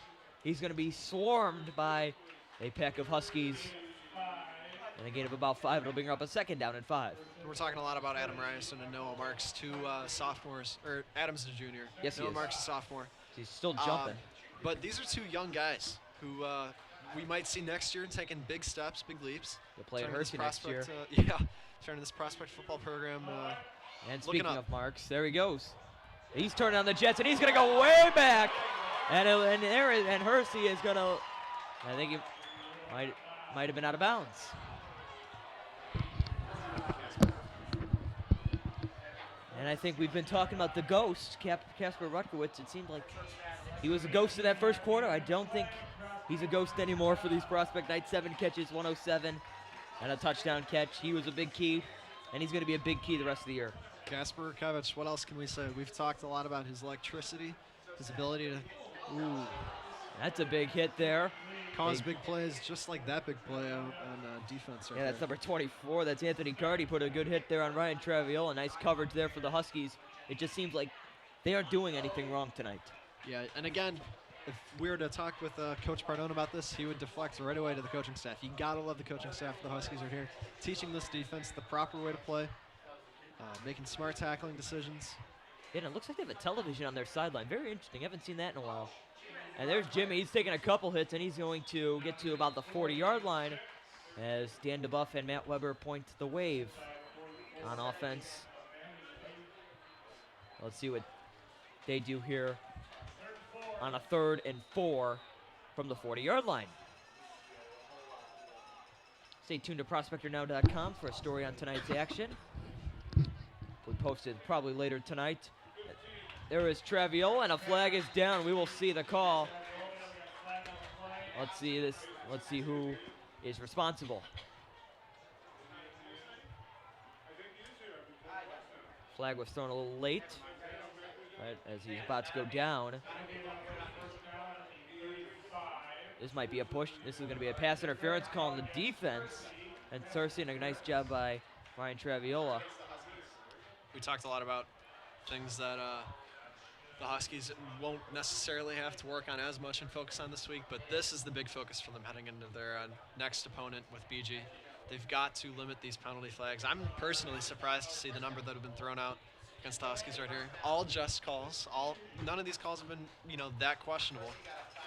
he's going to be swarmed by a pack of Huskies. And a gain of about 5. It'll bring her up a second down and 5. We're talking a lot about Adam Ryerson and Noah Marks, two sophomores, or Adam's a junior. Yes, he Noah is. Marks is a sophomore. He's still jumping. But these are two young guys who we might see next year taking big steps, big leaps. They'll play at Turning this Hersey next year. Turning this prospect football program. And speaking up. of Marks, there he goes. He's turning on the Jets, and he's going to go way back. And Hersey is going to, I think he might have been out of bounds. And I think we've been talking about the ghost, Casper Rutkowitz. It seemed like he was a ghost in that first quarter. I don't think he's a ghost anymore for these Prospect Knights. 7 catches, 107, and a touchdown catch. He was a big key, and he's going to be a big key the rest of the year. Casper Rutkowitz, what else can we say? We've talked a lot about his electricity, his ability to That's a big hit there. cause big plays, just like that big play on defense. Right That's there. number 24. That's Anthony Carty. Put a good hit there on Ryan Traviola. Nice coverage there for the Huskies. It just seems like they aren't doing anything wrong tonight. Yeah, and again, if we were to talk with Coach Pardone about this, he would deflect right away to the coaching staff. You gotta love the coaching staff. The Huskies are here teaching this defense the proper way to play, making smart tackling decisions. Yeah, and it looks like they have a television on their sideline. Very interesting. Haven't seen that in a while. And there's Jimmy. He's taking a couple hits, and he's going to get to about the 40-yard line as Dan DeBuff and Matt Weber point the wave on offense. Let's see what they do here on a 3rd and 4 from the 40-yard line. Stay tuned to ProspectorNow.com for a story on tonight's action. We posted probably later tonight. There is Traviola, and a flag is down. We will see the call. Let's see this. Let's see who is responsible. Flag was thrown a little late, right as he's about to go down. This might be a push. This is going to be a pass interference call on the defense. And Hersey, and a nice job by Ryan Traviola. We talked a lot about things that the Huskies won't necessarily have to work on as much and focus on this week, but this is the big focus for them heading into their next opponent with BG. They've got to limit these penalty flags. I'm personally surprised to see the number that have been thrown out against the Huskies right here. All just calls. None of these calls have been, that questionable.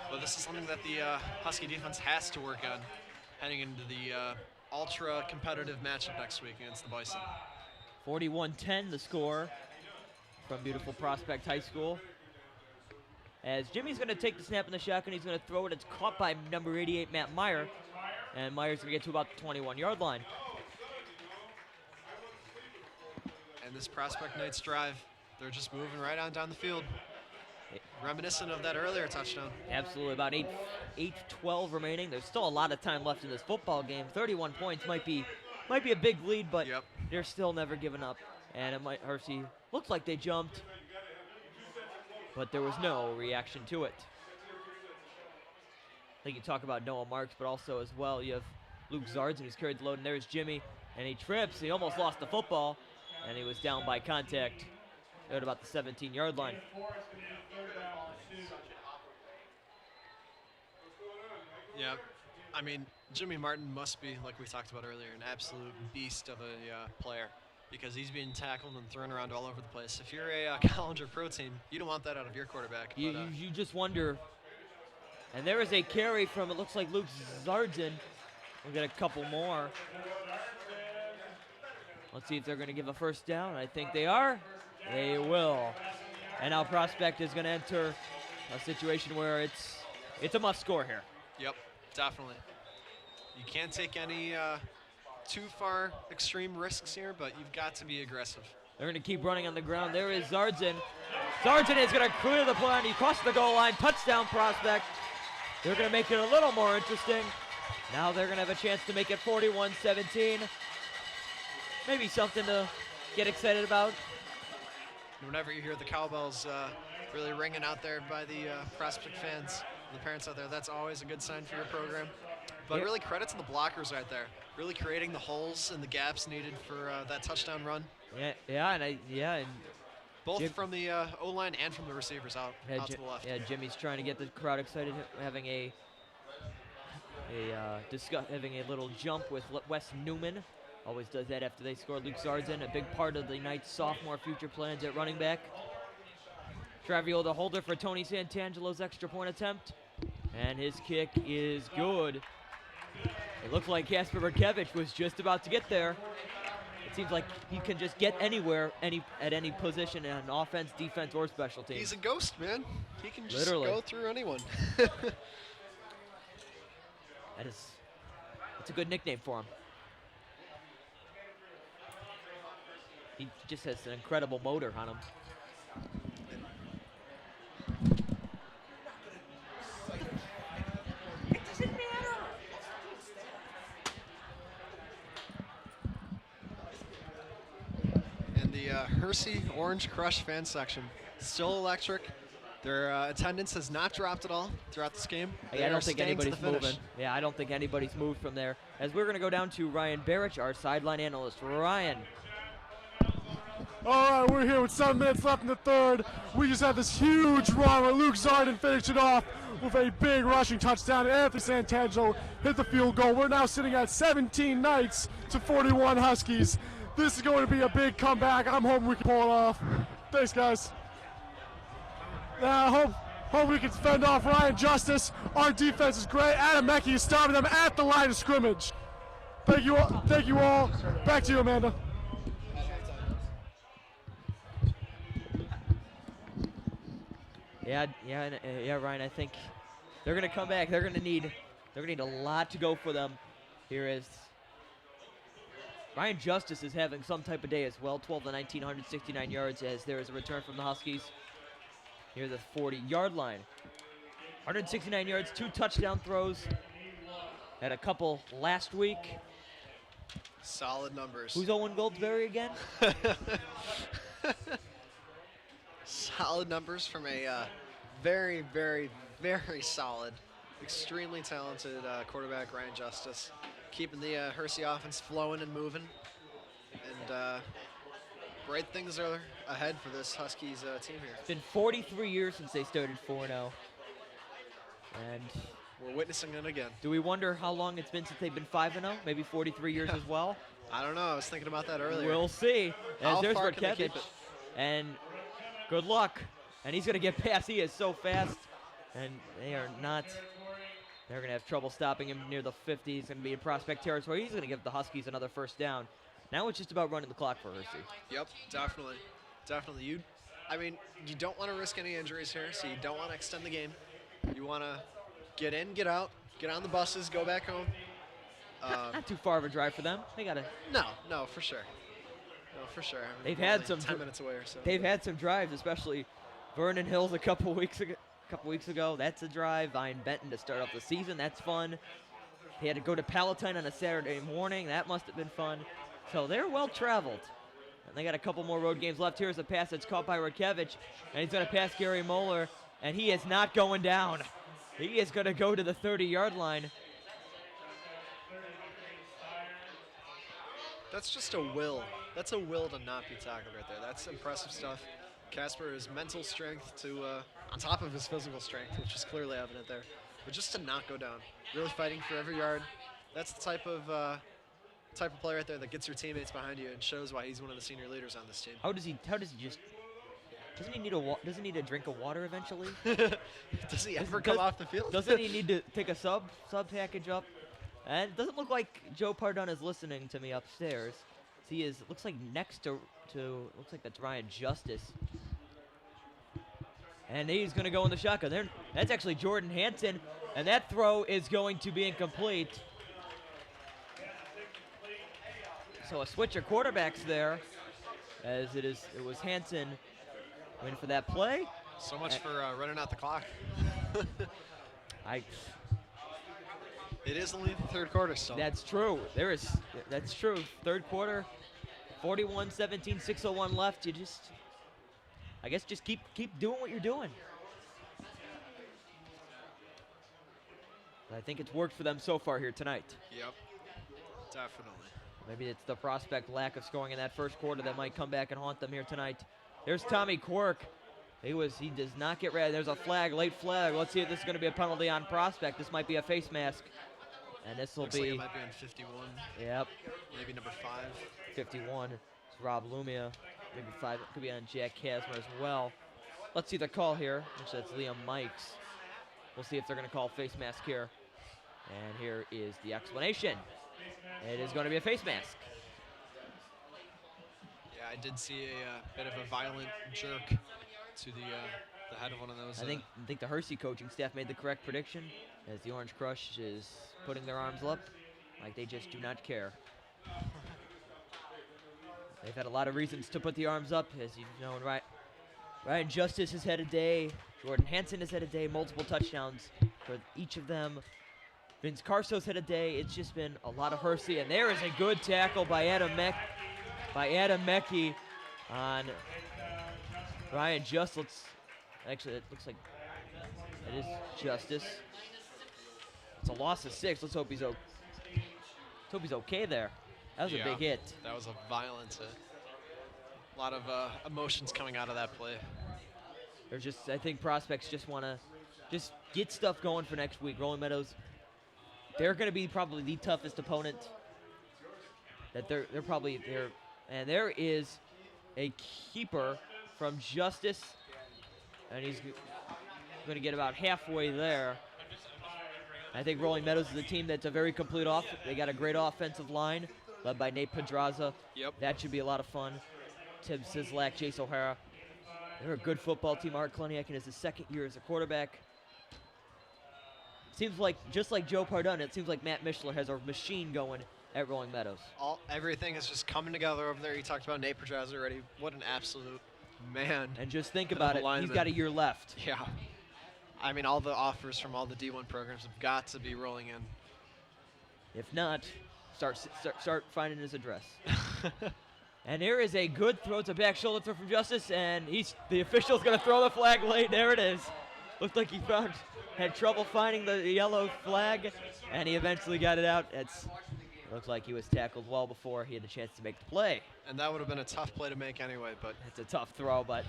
But this is something that the Husky defense has to work on heading into the ultra competitive matchup next week against the Bison. 41-10 the score from beautiful Prospect High School. As Jimmy's going to take the snap in the shotgun, he's going to throw it. It's caught by number 88, Matt Meyer. And Meyer's going to get to about the 21-yard line. And this Prospect Knights drive, they're just moving right on down the field. Reminiscent of that earlier touchdown. Absolutely, about 8:12 remaining. There's still a lot of time left in this football game. 31 points might be a big lead, but they're still never giving up. And Hersey looks like they jumped, but there was no reaction to it. I think you talk about Noah Marks, but also as well you have Luke Zardzin who's carried the load, and there's Jimmy, and he trips. He almost lost the football, and he was down by contact at about the 17-yard line. Yeah, I mean, Jimmy Martin must be, like we talked about earlier, an absolute beast of a player, because he's being tackled and thrown around all over the place. If you're a college or pro team, you don't want that out of your quarterback. You just wonder. And there is a carry from, it looks like Luke Zardzin. We'll get a couple more. Let's see if they're going to give a first down. I think they are. They will. And now Prospect is going to enter a situation where it's a must score here. Yep, definitely. You can't take any too far extreme risks here, but you've got to be aggressive. They're going to keep running on the ground. There is Zardzin. Zardzin is going to clear the play. He crosses the goal line. Touchdown, Prospect. They're going to make it a little more interesting. Now they're going to have a chance to make it 41-17. Maybe something to get excited about. Whenever you hear the cowbells really ringing out there by the Prospect fans, the parents out there, that's always a good sign for your program. But really credit to the blockers right there, really creating the holes and the gaps needed for that touchdown run. And both from the O-line and from the receivers out to the left. Yeah, Jimmy's trying to get the crowd excited, having a little jump with Wes Newman. Always does that after they score. Luke Zardzin, a big part of the Knights' sophomore future plans at running back. Traviol, the holder for Tony Santangelo's extra point attempt. And his kick is good. It looked like Kasper Berkevich was just about to get there. It seems like he can just get anywhere, at any position in offense, defense, or special teams. He's a ghost, man. He can just Literally go through anyone. It's a good nickname for him. He just has an incredible motor on him. It doesn't matter. And the Hersey Orange Crush fan section, still electric. Their attendance has not dropped at all throughout this game. I don't think anybody's moving. Yeah, I don't think anybody's moved from there. As we're going to go down to Ryan Barrich, our sideline analyst. Ryan. All right, we're here with 7 minutes left in the third. We just had this huge run where Luke Zarden finished it off with a big rushing touchdown, and Anthony Santangelo hit the field goal. We're now sitting at 17 Knights to 41 Huskies. This is going to be a big comeback. I'm hoping we can pull it off. Thanks, guys. Hope we can fend off Ryan Justice. Our defense is great. Adam Mecki is stopping them at the line of scrimmage. Thank you all. Back to you, Amanda. Yeah, Ryan. I think they're going to come back. They're going to need a lot to go for them. Here is Ryan Justice is having some type of day as well. 12 to 19, 169 yards as there is a return from the Huskies. Near the 40-yard line. 169 yards, 2 touchdown throws. Had a couple last week. Solid numbers. Who's Owen Goldsberry again? Solid numbers from a very, very, very solid, extremely talented quarterback, Ryan Justice. Keeping the Hersey offense flowing and moving. And bright things are ahead for this Huskies team here. It's been 43 years since they started 4-0. And We're witnessing it again. do we wonder how long it's been since they've been 5-0? Maybe 43 years as well? I don't know. I was thinking about that earlier. We'll see. How As there's far can they keep Rutkiewicz. it? And good luck. And he's going to get past. He is so fast. And they are not. They're going to have trouble stopping him near the 50. He's going to be in prospect territory. He's going to give the Huskies another first down. Now it's just about running the clock for Hersey. Yep, definitely. Definitely. You don't want to risk any injuries here, so you don't want to extend the game. You want to get in, get out, get on the buses, go back home. Not too far of a drive for them. They got to. No, for sure. No, for sure. I mean, They've we're had only some 10 minutes away or so. They've had some drives, especially Vernon Hills a couple weeks ago. That's a drive. Vine Benton to start off the season. That's fun. They had to go to Palatine on a Saturday morning. That must have been fun. So they're well traveled. And they got a couple more road games left. Here's a pass that's caught by Rutkiewicz. And he's going to pass Gary Moeller. And he is not going down. He is going to go to the 30-yard line. That's just a will. That's a will to not be tackled right there. That's impressive stuff. Casper, his mental strength to, on top of his physical strength, which is clearly evident there, but just to not go down. Really fighting for every yard. That's the type of player right there that gets your teammates behind you and shows why he's one of the senior leaders on this team. How does he just? Doesn't he need a drink of water eventually? Does he ever come off the field? Doesn't he need to take a sub package up? And it doesn't look like Joe Pardun is listening to me upstairs. He is. Looks like next to looks like that's Ryan Justice. And he's going to go in the shotgun. That's actually Jordan Hansen, and that throw is going to be incomplete. So a switch of quarterbacks there, as it was Hansen waiting for that play. So much for running out the clock. It is only the third quarter still. That's true. That's true. Third quarter, 41-17, 6:01 left. You just, I guess, just keep doing what you're doing. I think it's worked for them so far here tonight. Yep, definitely. Maybe it's the prospect lack of scoring in that first quarter that might come back and haunt them here tonight. There's Tommy Quirk. He does not get ready. There's a flag, late flag. Let's see if this is going to be a penalty on prospect. This might be a face mask. And this will Looks be. like it might be on 51. Yep. Maybe number 5. 51. It's Rob Lumia. Maybe 5. It could be on Jack Kasmer as well. Let's see the call here. Actually, that's Liam Mikes. We'll see if they're going to call face mask here. And here is the explanation. It is going to be a face mask. Yeah, I did see a bit of a violent jerk to the head of one of those. I think the Hersey coaching staff made the correct prediction, as the Orange Crush is putting their arms up like they just do not care. They've had a lot of reasons to put the arms up, as you know, and Ryan Justice has had a day. Jordan Hansen has had a day, multiple touchdowns for each of them. Vince Carso's had a day. It's just been a lot of Hersey, and there is a good tackle by Adam Mecki on Ryan Justice. Actually, it looks like it is Justice. It's a loss of 6. Let's hope he's okay there. That was a big hit. That was a violent hit. A lot of emotions coming out of that play. I think prospects just want to just get stuff going for next week. Rolling Meadows, they're going to be probably the toughest opponent. That they're probably there, and there is a keeper from Justice, and he's going to get about halfway there. I think Rolling Meadows is a team that's a very complete They got a great offensive line led by Nate Pedraza. Yep. That should be a lot of fun. Tim Sislak, Jace O'Hara. They're a good football team. Art Kleniak in his second year as a quarterback. Seems like, just like Joe Pardun, it seems like Matt Mishler has a machine going at Rolling Meadows. Everything is just coming together over there. You talked about Nate Pedraza already. What an absolute man. And just think about it. He's got a year left. Yeah. I mean, all the offers from all the D1 programs have got to be rolling in. If not, start finding his address. And there is a good throw. It's a back shoulder throw from Justice, and the official's going to throw the flag late. There it is. Looked like he had trouble finding the yellow flag, and he eventually got it out. Looked like he was tackled well before he had the chance to make the play. And that would have been a tough play to make anyway, but It's a tough throw, but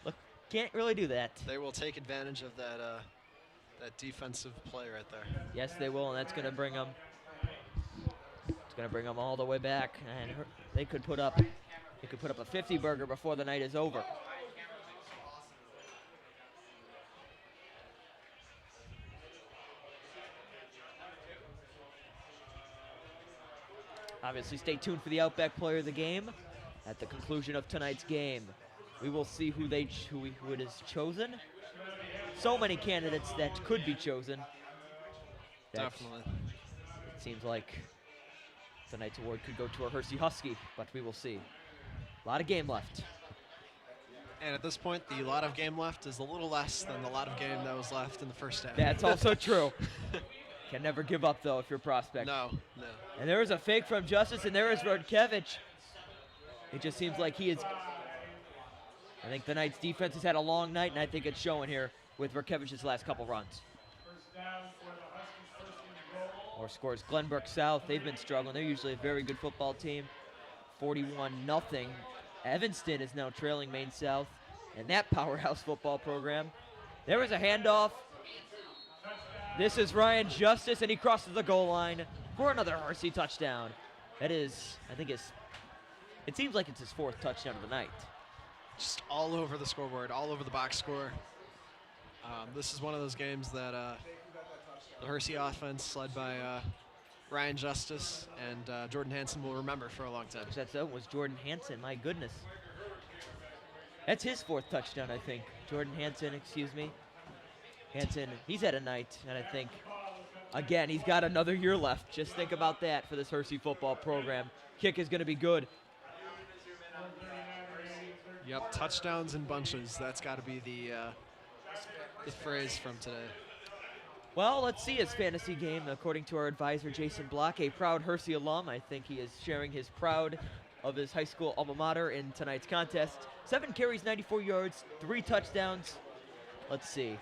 look, can't really do that. they will take advantage of that that defensive play right there. Yes, they will, and that's going to bring them. It's going to bring them all the way back, and they could put up. They could put up a 50 burger before the night is over. Obviously, stay tuned for the Outback Player of the Game. At the conclusion of tonight's game, we will see who it is chosen. So many candidates that could be chosen. Definitely. It seems like tonight's award could go to a Hersey Husky, but we will see. A lot of game left. And at this point, the lot of game left is a little less than the lot of game that was left in the first half. That's also true. Can never give up, though, if you're a prospect. No, no. And there is a fake from Justice, and there is Rodkevich. It just seems like he is. I think the Knights' defense has had a long night, and I think it's showing here with Rodkevich's last couple runs. More scores. Glenbrook South, they've been struggling. They're usually a very good football team. 41-0. Evanston is now trailing Maine South and that powerhouse football program. There was a handoff. This is Ryan Justice, and he crosses the goal line for another Hersey touchdown. That is, I think it seems like it's his 4th touchdown of the night. Just all over the scoreboard, all over the box score. This is one of those games that the Hersey offense, led by Ryan Justice and Jordan Hansen, will remember for a long time. That was Jordan Hansen, my goodness. That's his 4th touchdown, I think. Jordan Hansen, excuse me. Hansen, he's had a night, and I think, again, he's got another year left. Just think about that for this Hersey football program. Kick is going to be good. Yep, touchdowns in bunches. That's got to be the phrase from today. Well, let's see his fantasy game. According to our advisor, Jason Block, a proud Hersey alum. I think he is sharing his proud of his high school alma mater in tonight's contest. 7 carries, 94 yards, 3 touchdowns. Let's see.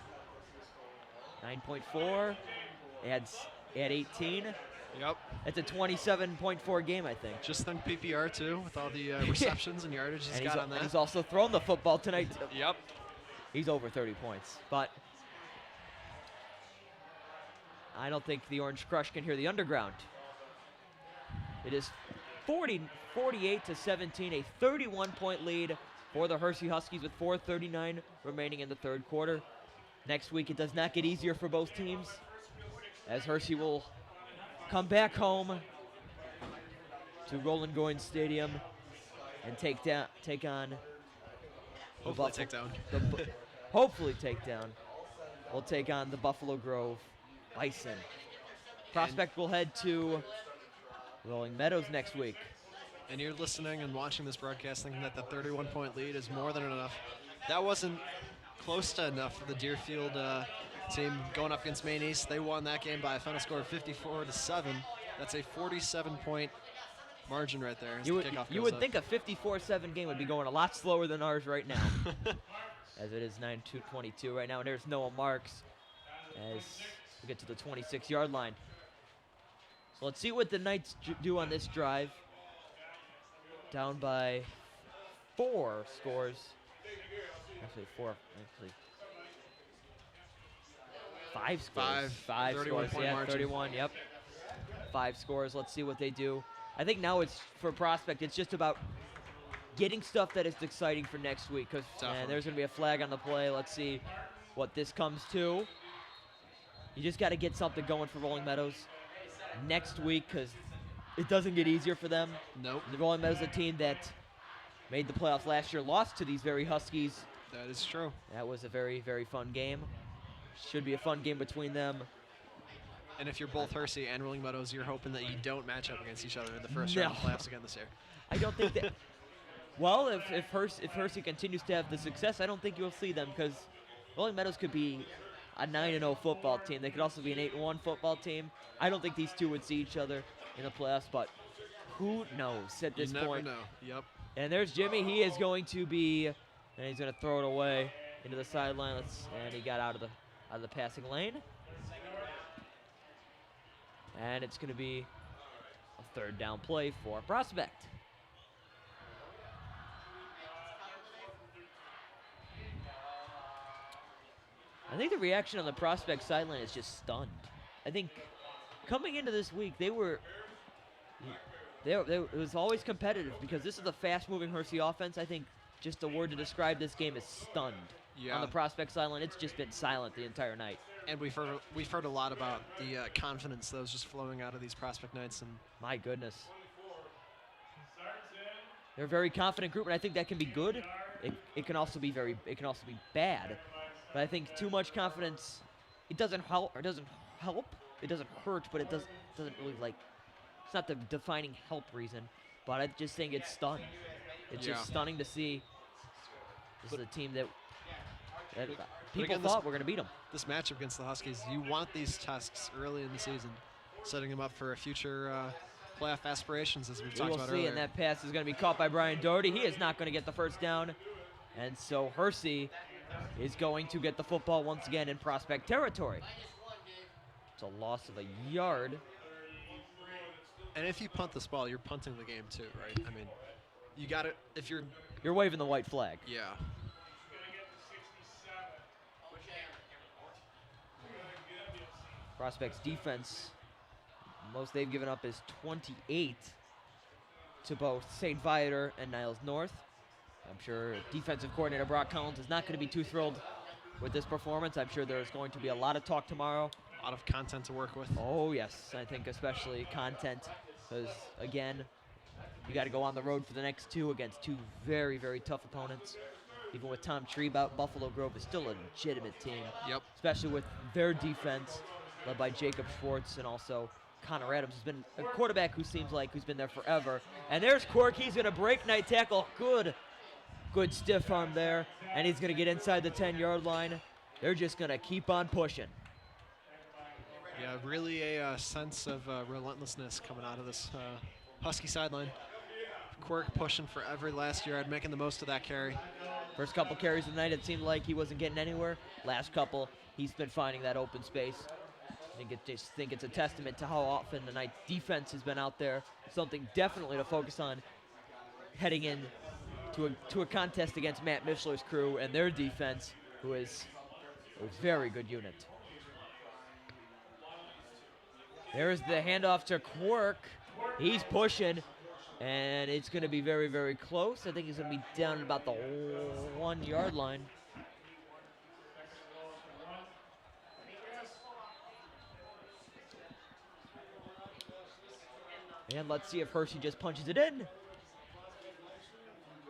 9.4. Adds 18. Yep. It's a 27.4 game, I think. Just think PPR, too, with all the receptions and yardage he's got on that. He's also thrown the football tonight. Yep. He's over 30 points. But I don't think the Orange Crush can hear the underground. It is 48-17, a 31-point lead for the Hersey Huskies with 4:39 remaining in the 3rd quarter. Next week, it does not get easier for both teams, as Hersey will come back home to Roland Goins Stadium and take on. Hopefully take down. Hopefully take down. We'll take on the Buffalo Grove Bison. Prospect will head to Rolling Meadows next week. And you're listening and watching this broadcast thinking that the 31-point lead is more than enough. That wasn't close to enough for the Deerfield team going up against Maine East. They won that game by a final score of 54-7. That's a 47-point margin right there. You would think a 54-7 game would be going a lot slower than ours right now, as it is 9-22 right now. And there's Noah Marks as we get to the 26-yard line. So let's see what the Knights do on this drive. Down by 4 scores. Actually, 5 scores. 5 31 scores. Yeah, margin. 31. Yep. 5 scores. Let's see what they do. I think now it's for Prospect. It's just about getting stuff that is exciting for next week. Because there's going to be a flag on the play. Let's see what this comes to. You just got to get something going for Rolling Meadows next week, because it doesn't get easier for them. Nope. The Rolling Meadows, a team that made the playoffs last year, lost to these very Huskies. That is true. That was a very, very fun game. Should be a fun game between them. And if you're both Hersey and Rolling Meadows, you're hoping that you don't match up against each other in the first round of playoffs again this year. I don't think that. Well, if Hersey continues to have the success, I don't think you'll see them, because Rolling Meadows could be a 9-0 football team. They could also be an 8-1 football team. I don't think these two would see each other in the playoffs, but who knows at this point? You never know. Yep. And there's Jimmy. He is going to be, and he's going to throw it away into the sideline. And he got out of the passing lane. And it's going to be third down play for Prospect. I think the reaction on the Prospect sideline is just stunned. I think coming into this week, it was always competitive because this is a fast-moving Hersey offense. I think just the word to describe this game is stunned. Yeah. On the Prospect sideline, it's just been silent the entire night. And we've heard a lot about the confidence that was just flowing out of these Prospect nights. And my goodness. They're a very confident group, and I think that can be good. It can also be bad. But I think too much confidence, it doesn't help. It doesn't hurt, but it doesn't really it's not the defining help reason. But I just think it's stunned. It's just stunning to see. This is a team that people thought were going to beat them. This matchup against the Huskies, you want these tests early in the season, setting them up for a future playoff aspirations, as we've talked about earlier. And that pass is going to be caught by Brian Doherty. He is not going to get the first down. And so Hersey is going to get the football once again in Prospect territory. It's a loss of a yard. And if you punt this ball, you're punting the game too, right? I mean, you got it. If you're waving the white flag. Yeah. Prospect's defense, most they've given up is 28 to both St. Viator and Niles North. I'm sure defensive coordinator Brock Collins is not going to be too thrilled with this performance. I'm sure there's going to be a lot of talk tomorrow. A lot of content to work with. Oh, yes. I think especially content because, again, you got to go on the road for the next two against two very, very tough opponents. Even with Tom Trebout, Buffalo Grove is still a legitimate team. Yep. Especially with their defense led by Jacob Schwartz and also Connor Adams has been a quarterback who's been there forever. And there's Quirk. He's going to break night tackle. Good stiff arm there. And he's going to get inside the 10-yard line. They're just going to keep on pushing. Yeah, really a sense of relentlessness coming out of this Husky sideline. Quirk pushing for every last yard, making the most of that carry. First couple carries of the night, it seemed like he wasn't getting anywhere. Last couple, he's been finding that open space. I think it's a testament to how often the Knights defense has been out there. Something definitely to focus on heading in to a contest against Matt Mischler's crew and their defense, who is a very good unit. There's the handoff to Quirk. He's pushing, and it's going to be very, very close. I think he's going to be down at about the 1 yard line. And let's see if Hersey just punches it in.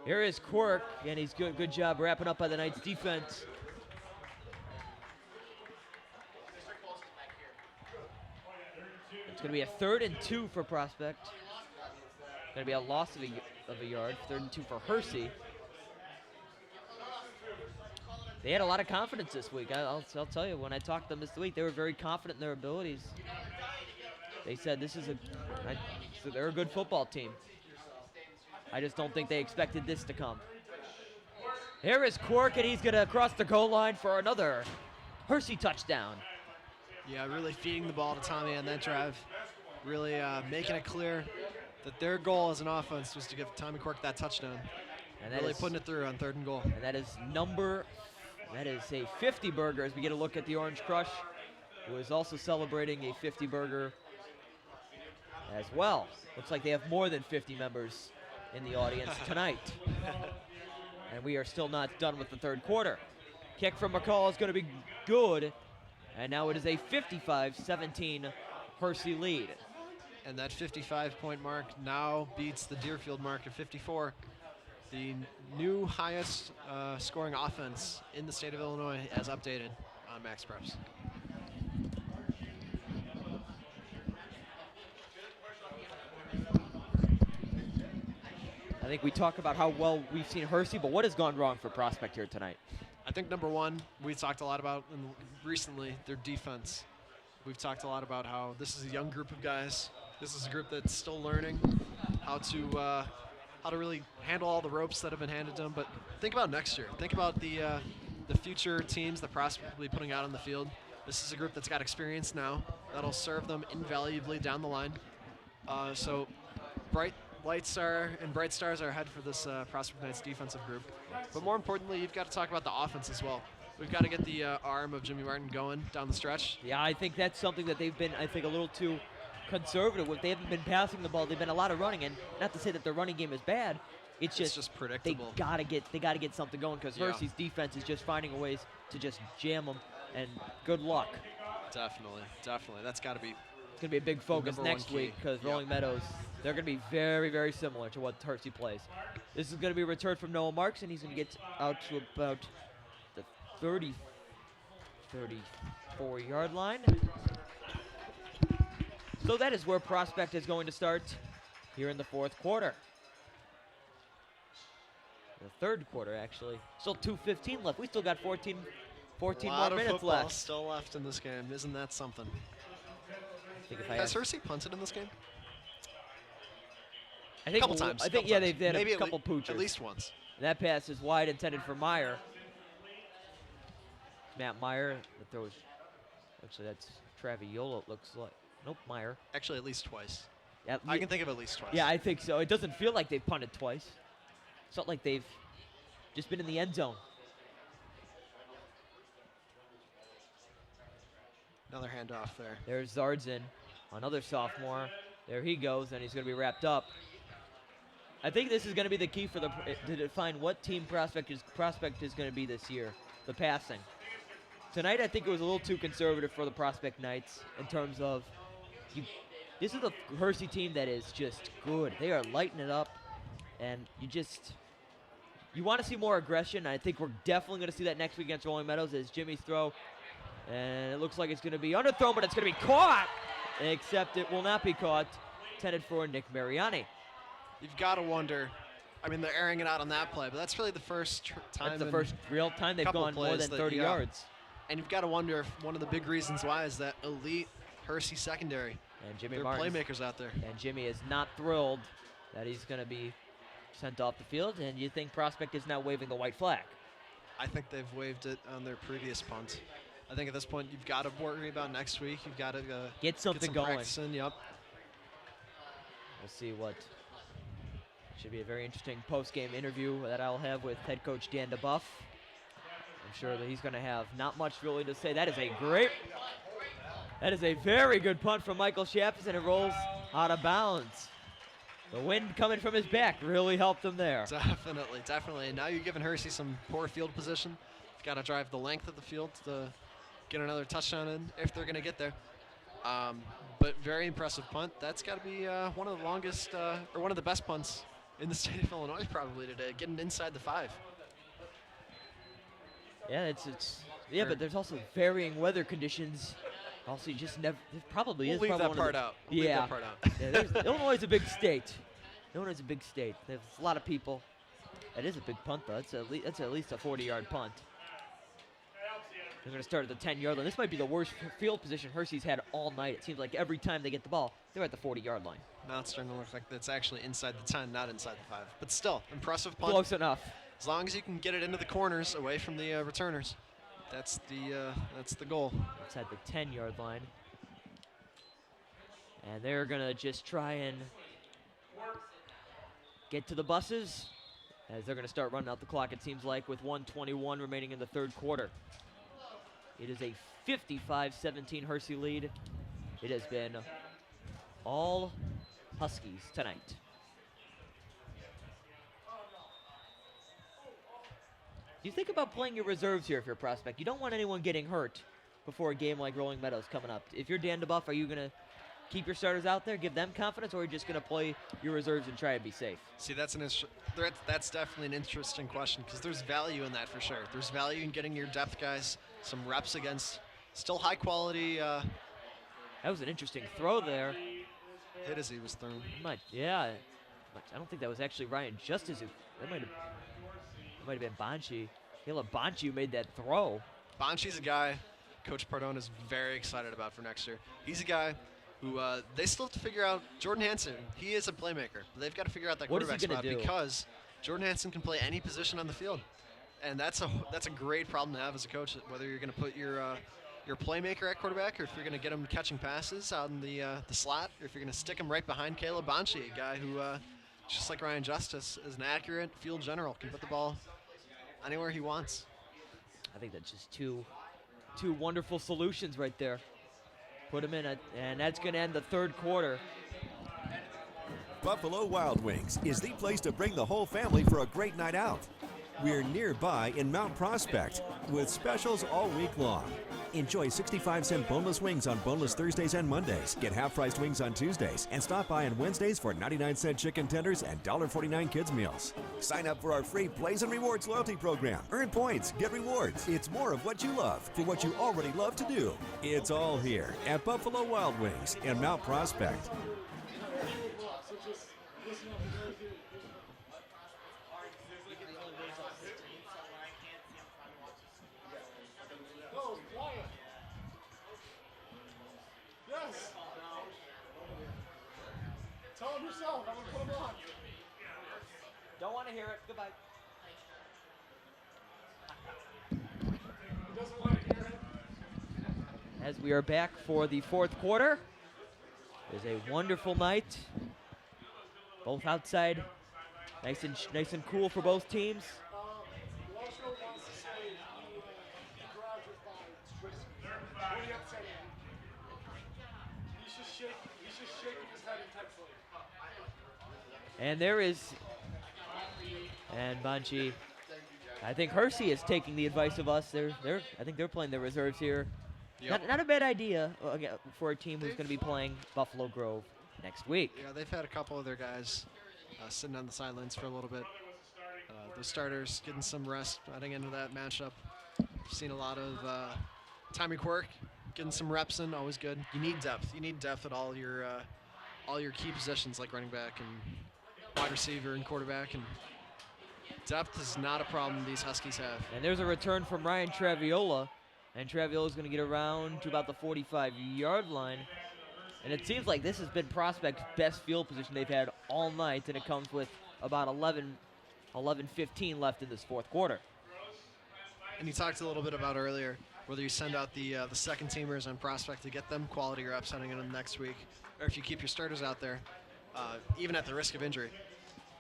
Here is Quirk, and he's good job wrapping up by the Knights defense. It's going to be a 3rd and 2 for Prospect. Going to be a loss of a yard. 3rd and 2 for Hersey. They had a lot of confidence this week. I'll tell you, when I talked to them this week, they were very confident in their abilities. They said they're a good football team. I just don't think they expected this to come. Here is Quirk, and he's going to cross the goal line for another Hersey touchdown. Yeah, really feeding the ball to Tommy on that drive. Really making it clear that their goal as an offense was to give Tommy Quirk that touchdown. And really putting it through on 3rd and goal. And that is a 50 burger as we get a look at the Orange Crush, who is also celebrating a 50 burger as well. Looks like they have more than 50 members in the audience tonight. And we are still not done with the 3rd quarter. Kick from McCall is going to be good. And now it is a 55-17 Hersey lead. And that 55-point mark now beats the Deerfield mark of 54. The new highest scoring offense in the state of Illinois as updated on Max Preps. I think we talk about how well we've seen Hersey, but what has gone wrong for Prospect here tonight? I think number one, we talked a lot about recently, their defense. We've talked a lot about how this is a young group of guys. This is a group that's still learning how to really handle all the ropes that have been handed to them. But think about next year. Think about the future teams that Prospect will be putting out on the field. This is a group that's got experience now that'll serve them invaluably down the line. So bright lights and bright stars are ahead for this Prospect Knights defensive group. But more importantly, you've got to talk about the offense as well. We've got to get the arm of Jimmy Martin going down the stretch. Yeah, I think that's something that they've been, I think, a little too conservative with. They haven't been passing the ball. They've been a lot of running, and not to say that their running game is bad. It's just predictable. They gotta get something going because Hersey's defense is just finding ways to just jam them. And good luck. Definitely. That's got to be. It's gonna be a big focus next week because Rolling Meadows, they're gonna be very, very similar to what Hersey plays. This is gonna be a return from Noah Marks, and he's gonna get out to about the 34-yard line. So that is where Prospect is going to start here in the fourth quarter. The third quarter, actually. Still 2:15 left. We still got 14 more minutes left. Still left in this game. Isn't that something? Has Hersey punted in this game? I think a couple times. I think they've had a couple poochers. At least once. That pass is wide, intended for Meyer. Matt Meyer. That throws. Actually, that's Traviola. It looks like. Nope, Meyer. Actually, at least twice. I can think of at least twice. Yeah, I think so. It doesn't feel like they've punted twice. It's not like they've just been in the end zone. Another handoff there. There's Zardzin, another sophomore. There he goes, and he's going to be wrapped up. I think this is going to be the key for to define what team Prospect is going to be this year, the passing. Tonight, I think it was a little too conservative for the Prospect Knights in terms of this is a Hersey team that is just good. They are lighting it up, and you want to see more aggression. I think we're definitely going to see that next week against Rolling Meadows as Jimmy's throw. And it looks like it's going to be underthrown, but it's going to be caught. Except it will not be caught. Intended for Nick Mariani. You've got to wonder. I mean, they're airing it out on that play, but that's really the first time. That's the first real time they've gone more than 30 yards. And you've got to wonder if one of the big reasons why is that elite Hersey secondary. And Jimmy They're Martin's, playmakers out there. And Jimmy is not thrilled that he's going to be sent off the field. And you think Prospect is now waving the white flag? I think they've waved it on their previous punt. I think at this point you've got to worry about next week. You've got to get something going. Practicing. Yep. We'll see what should be a very interesting post-game interview that I'll have with head coach Dan DeBuff. I'm sure that he's going to have not much really to say. That is a very good punt from Michael Shappes, and it rolls out of bounds. The wind coming from his back really helped him there. Definitely. And now you're giving Hersey some poor field position. You've got to drive the length of the field to get another touchdown in if they're going to get there. But very impressive punt. That's got to be one of the longest or one of the best punts in the state of Illinois probably today, getting inside the 5. Yeah, but there's also varying weather conditions. Also, you just never. There probably is. Leave that part out. Leave that part out. Illinois is a big state. Illinois is a big state. There's a lot of people. That is a big punt, though. That's at least a 40-yard punt. They're going to start at the 10-yard line. This might be the worst field position Hersey's had all night. It seems like every time they get the ball, they're at the 40-yard line. Now it's starting to look like it's actually inside the 10, not inside the 5. But still, impressive punt. Close enough. As long as you can get it into the corners away from the returners, that's the goal. Inside the 10-yard line. And they're going to just try and get to the buses as they're going to start running out the clock, it seems like, with 1:21 remaining in the third quarter. It is a 55-17 Hersey lead. It has been all Huskies tonight. You think about playing your reserves here if you're a Prospect. You don't want anyone getting hurt before a game like Rolling Meadows coming up. If you're Dan DeBuff, are you going to keep your starters out there, give them confidence, or are you just going to play your reserves and try to be safe? See, that's definitely an interesting question because there's value in that for sure. There's value in getting your depth guys some reps against still high quality. That was an interesting throw there. Hit as he was thrown. Yeah. I don't think that was actually Ryan Justice. That might have been Bonchi. Caleb Bonchi made that throw. Bonchi's a guy Coach Pardone is very excited about for next year. He's a guy who they still have to figure out. Jordan Hansen, he is a playmaker. But they've got to figure out that quarterback spot because Jordan Hansen can play any position on the field. And that's a great problem to have as a coach, whether you're going to put your you're a playmaker at quarterback, or if you're going to get him catching passes on the slot, or if you're going to stick him right behind Caleb Bonchi, a guy who, just like Ryan Justice, is an accurate field general, can put the ball anywhere he wants. I think that's just two wonderful solutions right there. Put him in, and that's going to end the third quarter. Buffalo Wild Wings is the place to bring the whole family for a great night out. We're nearby in Mount Prospect with specials all week long. Enjoy 65-cent boneless wings on boneless Thursdays and Mondays. Get half-priced wings on Tuesdays. And stop by on Wednesdays for 99-cent chicken tenders and $1.49 kids meals. Sign up for our free Plays and Rewards loyalty program. Earn points, get rewards. It's more of what you love for what you already love to do. It's all here at Buffalo Wild Wings in Mount Prospect. Yes. Tell him yourself. I'm gonna put him on. Don't want to hear it. Goodbye. He doesn't want to hear it. As we are back for the fourth quarter, it is a wonderful night. Both outside, nice and cool for both teams. Walshall wants to say the garage is by Chris. What are you upset at? He's just shaking his head intensely. And there is, and Banchi. I think Hersey is taking the advice of us. I think they're playing their reserves here. Yep. Not a bad idea for a team who's going to be playing Buffalo Grove next week. Yeah, they've had a couple of their guys sitting on the sidelines for a little bit. The starters getting some rest heading into that matchup. Seen a lot of Tommy Quirk getting some reps in, always good. You need depth. You need depth at all your key positions like running back and wide receiver and quarterback. And depth is not a problem these Huskies have. And there's a return from Ryan Traviola. And Traviola's going to get around to about the 45-yard line. And it seems like this has been Prospect's best field position they've had all night, and it comes with about 11:15 left in this fourth quarter. And you talked a little bit about earlier whether you send out the second teamers on Prospect to get them quality reps heading into the next week, or if you keep your starters out there, even at the risk of injury.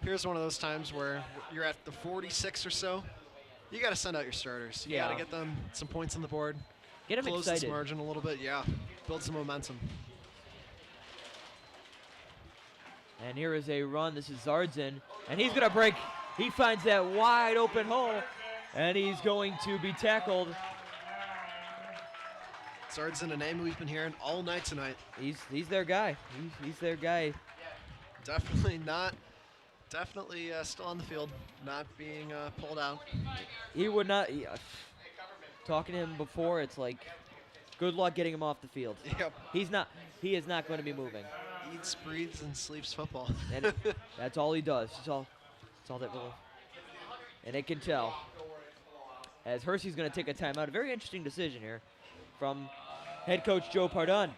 Here's one of those times where you're at the 46 or so. You got to send out your starters. You got to get them some points on the board. Get them close excited. This margin a little bit. Yeah, build some momentum. And here is a run. This is Zardzin, and he's going to break. He finds that wide open hole, and he's going to be tackled. Zardzin, a name we've been hearing all night tonight. He's their guy. He's their guy. Definitely not. Definitely still on the field, not being pulled out. He would not. Talking to him before, it's like, good luck getting him off the field. Yep. He is not going to be moving. Eats, breathes, and sleeps football. And that's all he does. That's all that really. And it can tell. As Hersey's going to take a timeout. A very interesting decision here from head coach Joe Pardon.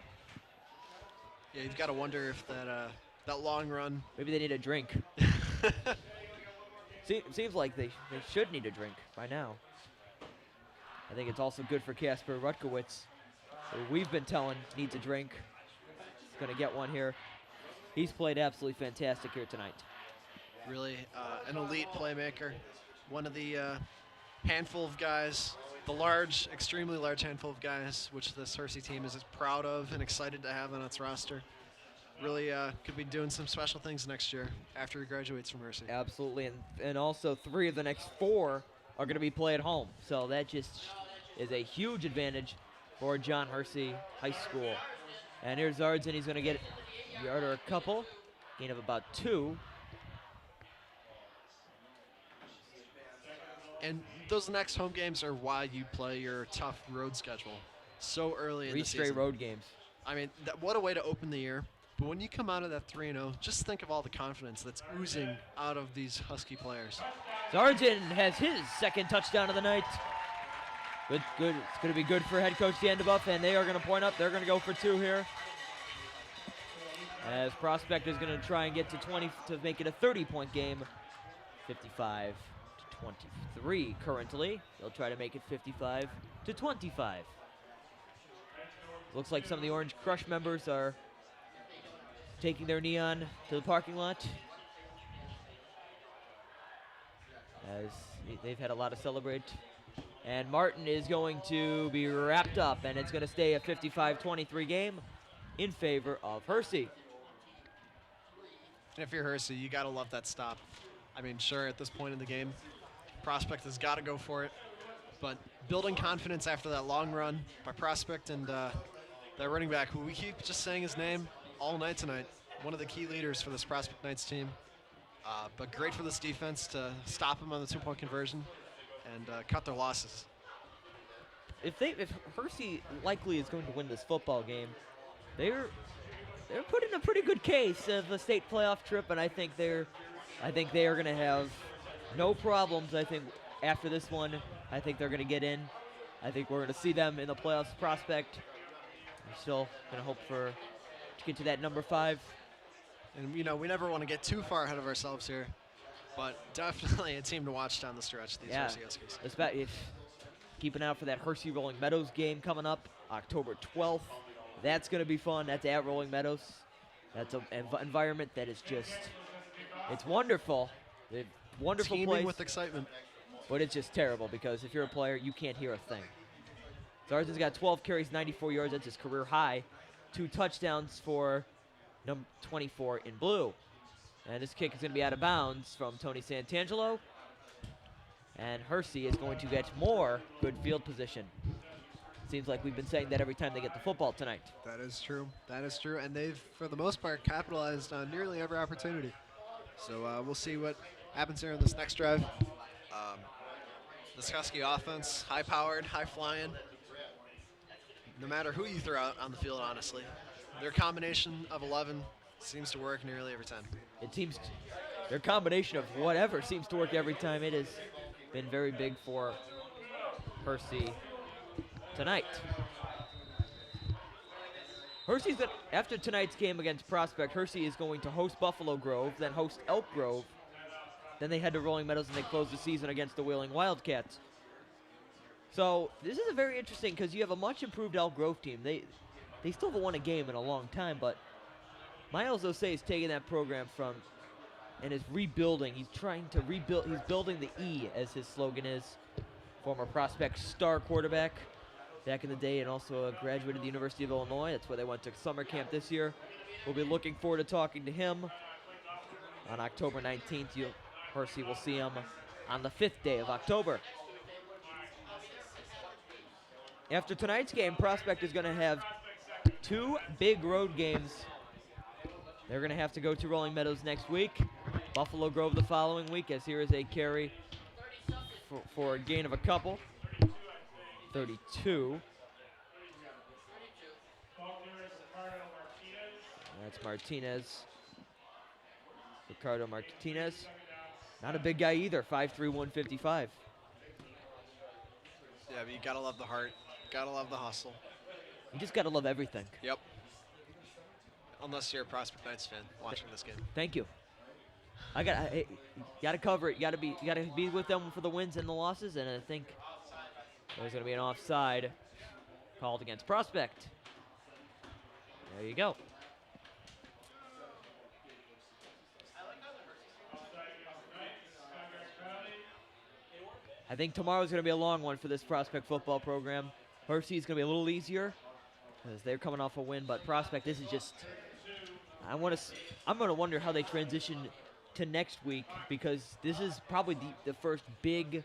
Yeah, you've got to wonder if that long run. Maybe they need a drink. Seems like they should need a drink by now. I think it's also good for Kasper Rutkowitz, who we've been telling needs a drink. He's going to get one here. He's played absolutely fantastic here tonight. Really an elite playmaker. One of the handful of guys, the large, extremely large handful of guys, which this Hersey team is proud of and excited to have on its roster. Really could be doing some special things next year after he graduates from Hersey. Absolutely, and also 3 of the next 4 are going to be played at home. So that just is a huge advantage for John Hersey High School. And here's Zardzin. He's going to get a yard or a couple. Gain of about 2. And those next home games are why you play your tough road schedule so early in the season. 3 straight road games. I mean, what a way to open the year. But when you come out of that 3-0, just think of all the confidence that's oozing out of these Husky players. Zardzin has his second touchdown of the night. Good. It's going to be good for head coach DeAndebuff, and they are going to point up. They're going to go for 2 here. As Prospect is going to try and get to 20 to make it a 30-point game. 55-23 currently. They'll try to make it 55-25. Looks like some of the Orange Crush members are taking their neon to the parking lot, as they've had a lot to celebrate. And Martin is going to be wrapped up, and it's going to stay a 55-23 game in favor of Hersey. And if you're Hersey, you got to love that stop. I mean, sure, at this point in the game, Prospect has got to go for it. But building confidence after that long run by Prospect and that running back, who we keep just saying his name all night tonight, one of the key leaders for this Prospect Knights team. But great for this defense to stop him on the 2-point conversion and cut their losses. If Hersey likely is going to win this football game, they're putting a pretty good case of a state playoff trip, and I think they are going to have no problems. I think after this one, I think they're going to get in. I think we're going to see them in the playoffs. Prospect, we're still going to hope to get to that number 5. And, we never want to get too far ahead of ourselves here, but definitely a team to watch down the stretch, these Hersey Huskies. Keep an eye out for that Hersey Rolling Meadows game coming up October 12th. That's going to be fun. That's at Rolling Meadows. That's an environment that is just, it's wonderful. It's a wonderful Teeming place. with excitement. But it's just terrible because if you're a player, you can't hear a thing. Zarsden's got 12 carries, 94 yards. That's his career high. 2 touchdowns for number 24 in blue. And this kick is going to be out of bounds from Tony Santangelo. And Hersey is going to get more good field position. Seems like we've been saying that every time they get the football tonight. That is true. That is true. And they've, for the most part, capitalized on nearly every opportunity. So we'll see what happens here in this next drive. This Husky offense, high-powered, high-flying. No matter who you throw out on the field, honestly. Their combination of 11 seems to work nearly every time. It seems their combination of whatever seems to work every time. It has been very big for Hersey tonight. After tonight's game against Prospect, Hersey is going to host Buffalo Grove, then host Elk Grove. Then they head to Rolling Meadows and they close the season against the Wheeling Wildcats. So this is a very interesting because you have a much improved Elk Grove team. They still haven't won a game in a long time, but Miles Osei is taking that program from and is rebuilding. He's trying to rebuild. He's building the E, as his slogan is. Former Prospect star quarterback back in the day, and also graduated the University of Illinois. That's where they went to summer camp this year. We'll be looking forward to talking to him on October 19th. Hersey will see him on the 5th day of October. After tonight's game, Prospect is going to have 2 big road games. They're going to have to go to Rolling Meadows next week, Buffalo Grove the following week, as here is a carry for a gain of a couple. 32. That's Martinez. Ricardo Martinez. Not a big guy either, 5'3", 155. Yeah, but you gotta love the heart. Gotta love the hustle. You just gotta love everything. Yep. Unless you're a Prospect Knights fan watching this game. Thank you. You gotta cover it. You gotta be with them for the wins and the losses, and I think there's gonna be an offside called against Prospect. There you go. I think tomorrow's going to be a long one for this Prospect football program. Hersey's going to be a little easier because they're coming off a win, but Prospect, this is just, I'm going to wonder how they transition to next week, because this is probably the first big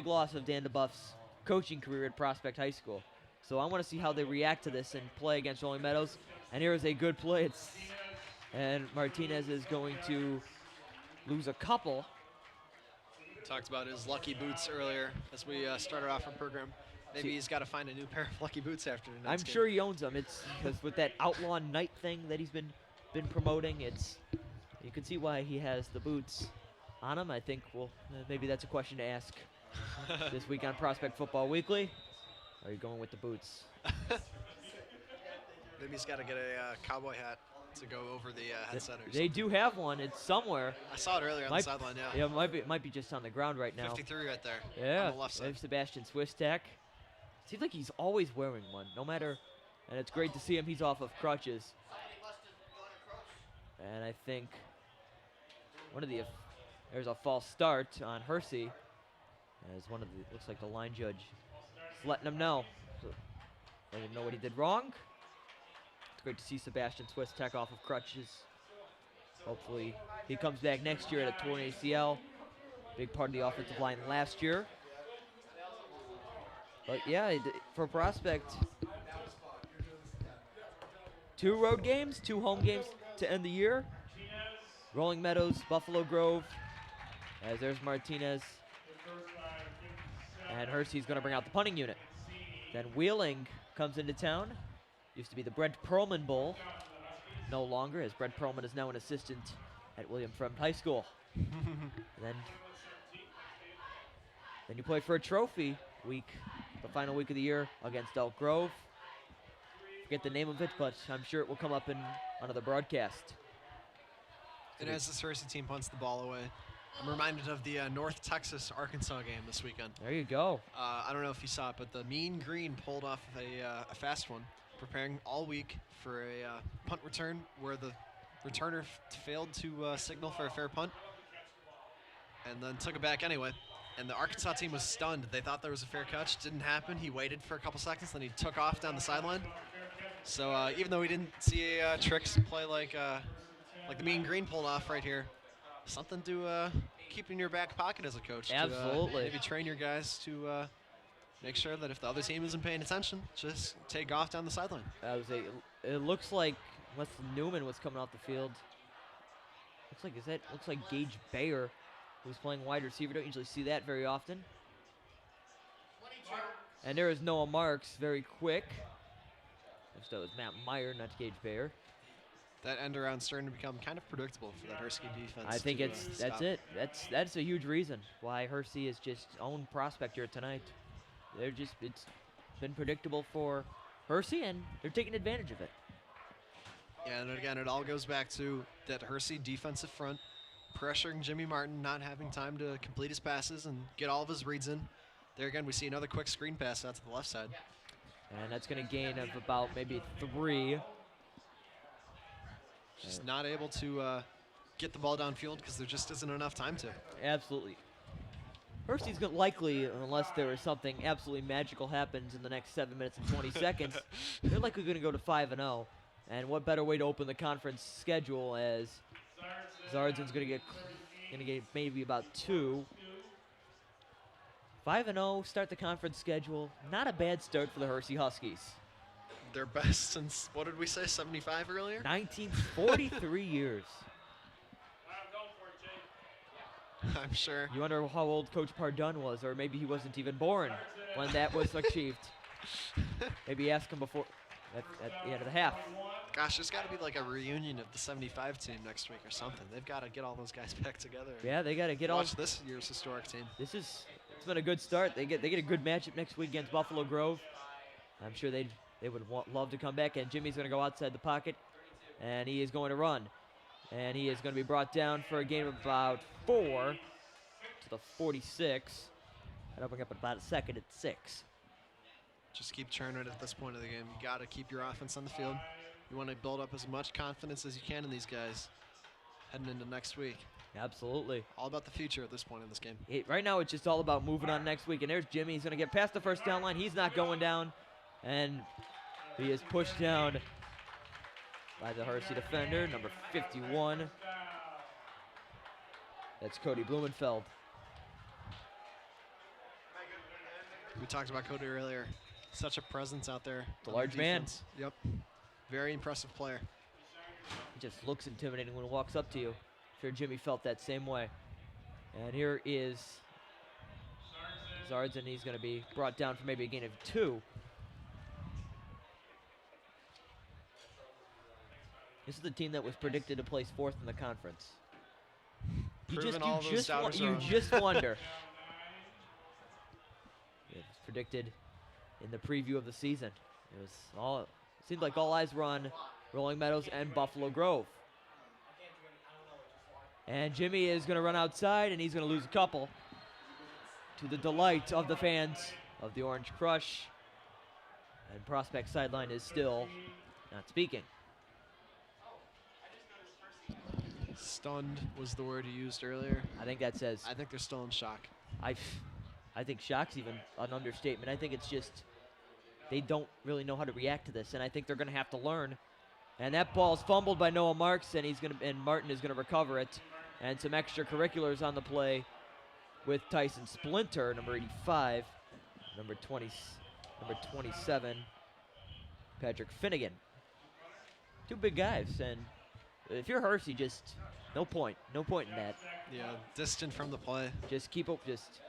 loss of Dan DeBuff's coaching career at Prospect High School. So I want to see how they react to this and play against Rolling Meadows. And here is a good play. And Martinez is going to lose a couple. Talked about his lucky boots earlier as we started off our program. Maybe he's got to find a new pair of lucky boots after tonight's I'm game. sure he owns them. It's because with that Outlaw Night thing that he's been promoting, you can see why he has the boots on him. I think maybe that's a question to ask this week on Prospect Football Weekly. Are you going with the boots? Maybe he's got to get a cowboy hat to go over the headset. They do have one. It's somewhere. I saw it earlier on the sideline. Yeah. Yeah, it might be just on the ground right now. 53 right there. Yeah. On the left side. Sebastian Swistak. Seems like he's always wearing one, no matter And it's great to see him. He's off of crutches. And I think there's a false start on Hersey. As looks like the line judge is letting him know. So letting him know what he did wrong. It's great to see Sebastian Swistek off of crutches. Hopefully he comes back next year at a torn ACL. Big part of the offensive line last year. But yeah, for Prospect, 2 road games, 2 home games to end the year. Rolling Meadows, Buffalo Grove, as there's Martinez. And Hersey's going to bring out the punting unit. Then Wheeling comes into town. Used to be the Brent Perlman Bowl. No longer, as Brent Perlman is now an assistant at William Fremd High School. then you play for a trophy week, the final week of the year against Elk Grove. Forget the name of it, but I'm sure it will come up in another broadcast. And as this Hersey team punts the ball away, I'm reminded of the North Texas-Arkansas game this weekend. There you go. I don't know if you saw it, but the Mean Green pulled off a fast one, preparing all week for a punt return where the returner failed to signal for a fair punt and then took it back anyway. And the Arkansas team was stunned. They thought there was a fair catch. Didn't happen. He waited for a couple seconds, then he took off down the sideline. So even though we didn't see a tricks play like the Mean Green pulled off right here, something to keep in your back pocket as a coach. Absolutely. To, maybe train your guys to make sure that if the other team isn't paying attention, just take off down the sideline. It looks like unless Newman was coming off the field. Looks like Gage Bayer, who's playing wide receiver. Don't usually see that very often. And there is Noah Marks, very quick. Which that was Matt Meyer, not Gage Bayer. That end around's starting to become kind of predictable for that Hersey defense. I think that's it. That's a huge reason why Hersey is just owned Prospect here tonight. It's been predictable for Hersey, and they're taking advantage of it. Yeah, and again, it all goes back to that Hersey defensive front pressuring Jimmy Martin, not having time to complete his passes and get all of his reads in. There again, we see another quick screen pass out to the left side. And that's going to gain of about maybe 3. Just not able to get the ball downfield because there just isn't enough time to. Absolutely. Hersey's going to likely, unless there is something absolutely magical happens in the next 7 minutes and 20 seconds, they're likely going to go to 5-0. And what better way to open the conference schedule as Zardzen's going to get maybe about 2. 5-0, start the conference schedule. Not a bad start for the Hersey Huskies. Their best since, what did we say, 75 earlier? 1943 years. I'm sure. You wonder how old Coach Pardun was, or maybe he wasn't even born when that was achieved. Maybe ask him before at the end of the half. Gosh, there's got to be like a reunion of the 75 team next week or something. They've got to get all those guys back together. Yeah, they got to get watch this year's historic team. It's been a good start. They get a good matchup next week against Buffalo Grove. I'm sure they would love to come back, and Jimmy's going to go outside the pocket, and he is going to run. And he is going to be brought down for a gain of about 4 to the 46. And opening up at about a second at 6. Just keep churning at this point of the game. You got to keep your offense on the field. You want to build up as much confidence as you can in these guys heading into next week. Absolutely. All about the future at this point in this game. Right now, it's just all about moving on next week. And there's Jimmy. He's going to get past the first down line. He's not going down. And he is pushed down by the Hersey defender, number 51. That's Cody Blumenfeld. We talked about Cody earlier. Such a presence out there. The large man. Yep. Very impressive player. He just looks intimidating when he walks up to you. I'm sure Jimmy felt that same way. And here is Zardzen. He's going to be brought down for maybe a gain of 2. This is the team that was predicted to place 4th in the conference. You just wonder. It was predicted in the preview of the season. It seemed like all eyes were on Rolling Meadows and Buffalo Grove. And Jimmy is going to run outside, and he's going to lose a couple, to the delight of the fans of the Orange Crush. And Prospect sideline is still not speaking. Stunned was the word you used earlier. I think that says, I think they're still in shock. I think shock's even an understatement. I think it's just they don't really know how to react to this, and I think they're going to have to learn. And that ball's fumbled by Noah Marks, and Martin is going to recover it. And some extracurriculars on the play with Tyson Splinter, number 85, number 27, Patrick Finnegan. Two big guys, and if you're Hersey, just no point in that. Yeah, distant from the play. Just keep up, just.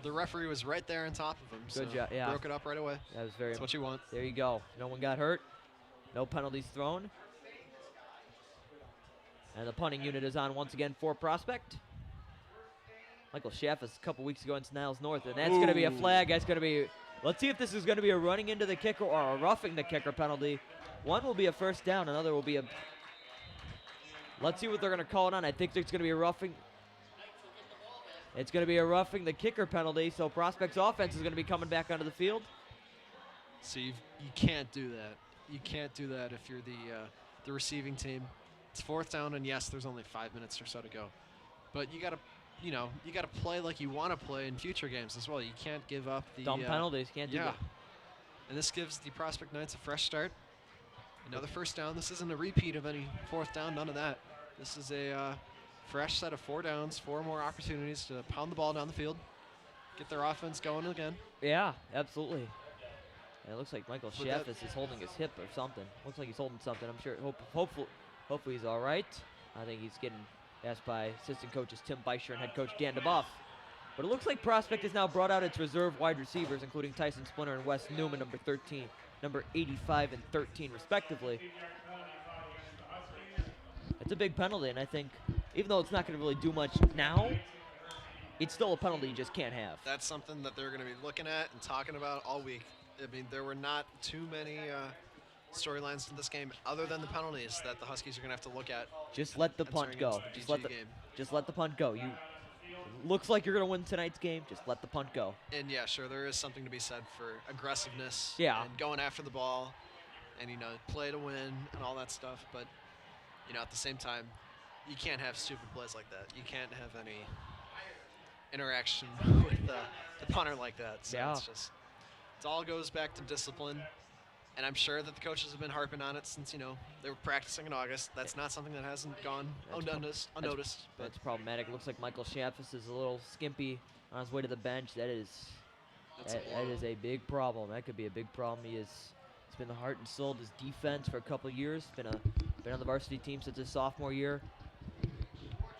The referee was right there on top of him. Good job, yeah. Broke it up right away. That was very. That's what you want. There you go. No one got hurt. No penalties thrown. And the punting unit is on once again for Prospect. Michael Schaffus a couple weeks ago against Niles North, and that's going to be a flag. That's going to be. Let's see if this is going to be a running into the kicker or a roughing the kicker penalty. One will be a first down. Another will be a. Let's see what they're going to call it on. I think there's going to be a roughing. It's going to be a roughing the kicker penalty, so Prospect's offense is going to be coming back onto the field. So you can't do that. You can't do that if you're the receiving team. It's fourth down, and yes, there's only 5 minutes or so to go. But you gotta play like you want to play in future games as well. You can't give up the dumb penalties. Can't do that. And this gives the Prospect Knights a fresh start. Another first down. This isn't a repeat of any fourth down. None of that. This is a fresh set of 4 downs, 4 more opportunities to pound the ball down the field, get their offense going again. Yeah, absolutely. And it looks like Michael Schaffus is holding his hip or something. Looks like he's holding something. I'm sure. Hopefully he's all right. I think he's getting asked by assistant coaches Tim Beischer and head coach Dan DeBuff. But it looks like Prospect has now brought out its reserve wide receivers, including Tyson Splinter and Wes Newman, number 85 and 13, respectively. It's a big penalty, and I think, even though it's not going to really do much now, it's still a penalty you just can't have. That's something that they're going to be looking at and talking about all week. I mean, there were not too many storylines in this game other than the penalties that the Huskies are going to have to look at. Just let the punt go. Just let the punt go. Looks like you're going to win tonight's game. Just let the punt go. And yeah, sure, there is something to be said for aggressiveness. Yeah. And going after the ball, and play to win and all that stuff. But at the same time, you can't have stupid plays like that. You can't have any interaction with the punter like that. So yeah. It all goes back to discipline. And I'm sure that the coaches have been harping on it since, they were practicing in August. That's not something that hasn't gone unnoticed. That's problematic. It looks like Michael Schaffus is a little skimpy on his way to the bench. That is a big problem. That could be a big problem. He's been the heart and soul of his defense for a couple of years. Been on the varsity team since his sophomore year.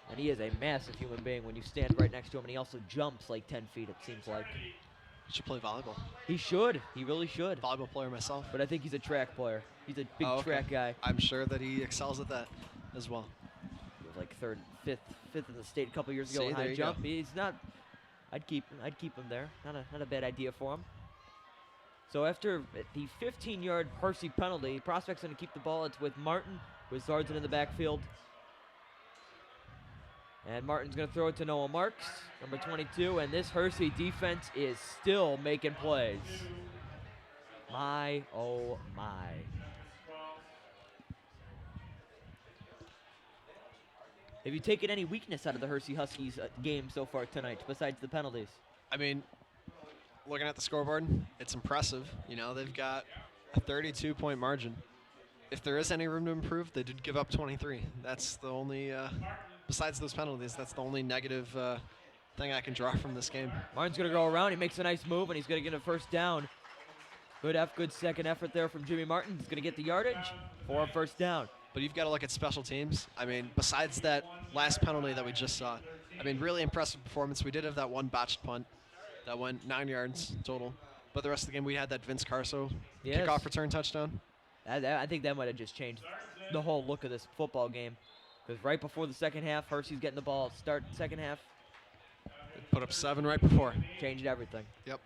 And he is a massive human being when you stand right next to him, and he also jumps like 10 feet, it seems like. Should play volleyball. He should. He really should. Volleyball player myself. But I think he's a track player. He's a big track guy. I'm sure that he excels at that as well. He was like fifth in the state a couple years ago in high jump. Go. He's not. I'd keep him there. Not a bad idea for him. So after the 15-yard Hersey penalty, Prospect's going to keep the ball. It's with Martin, with Sargent in the backfield. And Martin's going to throw it to Noah Marks, number 22. And this Hersey defense is still making plays. My, oh my. Have you taken any weakness out of the Hersey Huskies game so far tonight, besides the penalties? I mean, looking at the scoreboard, it's impressive. They've got a 32-point margin. If there is any room to improve, they did give up 23. That's the only... Besides those penalties, that's the only negative thing I can draw from this game. Martin's going to go around. He makes a nice move, and he's going to get a first down. Good second effort there from Jimmy Martin. He's going to get the yardage for a first down. But you've got to look at special teams. I mean, besides that last penalty that we just saw, really impressive performance. We did have that one botched punt that went 9 yards total. But the rest of the game, we had that Vince Carso kickoff return touchdown. I think that might have just changed the whole look of this football game. Because right before the second half, Hersey's getting the ball. Start second half. Put up 7 right before. Changed everything. Yep.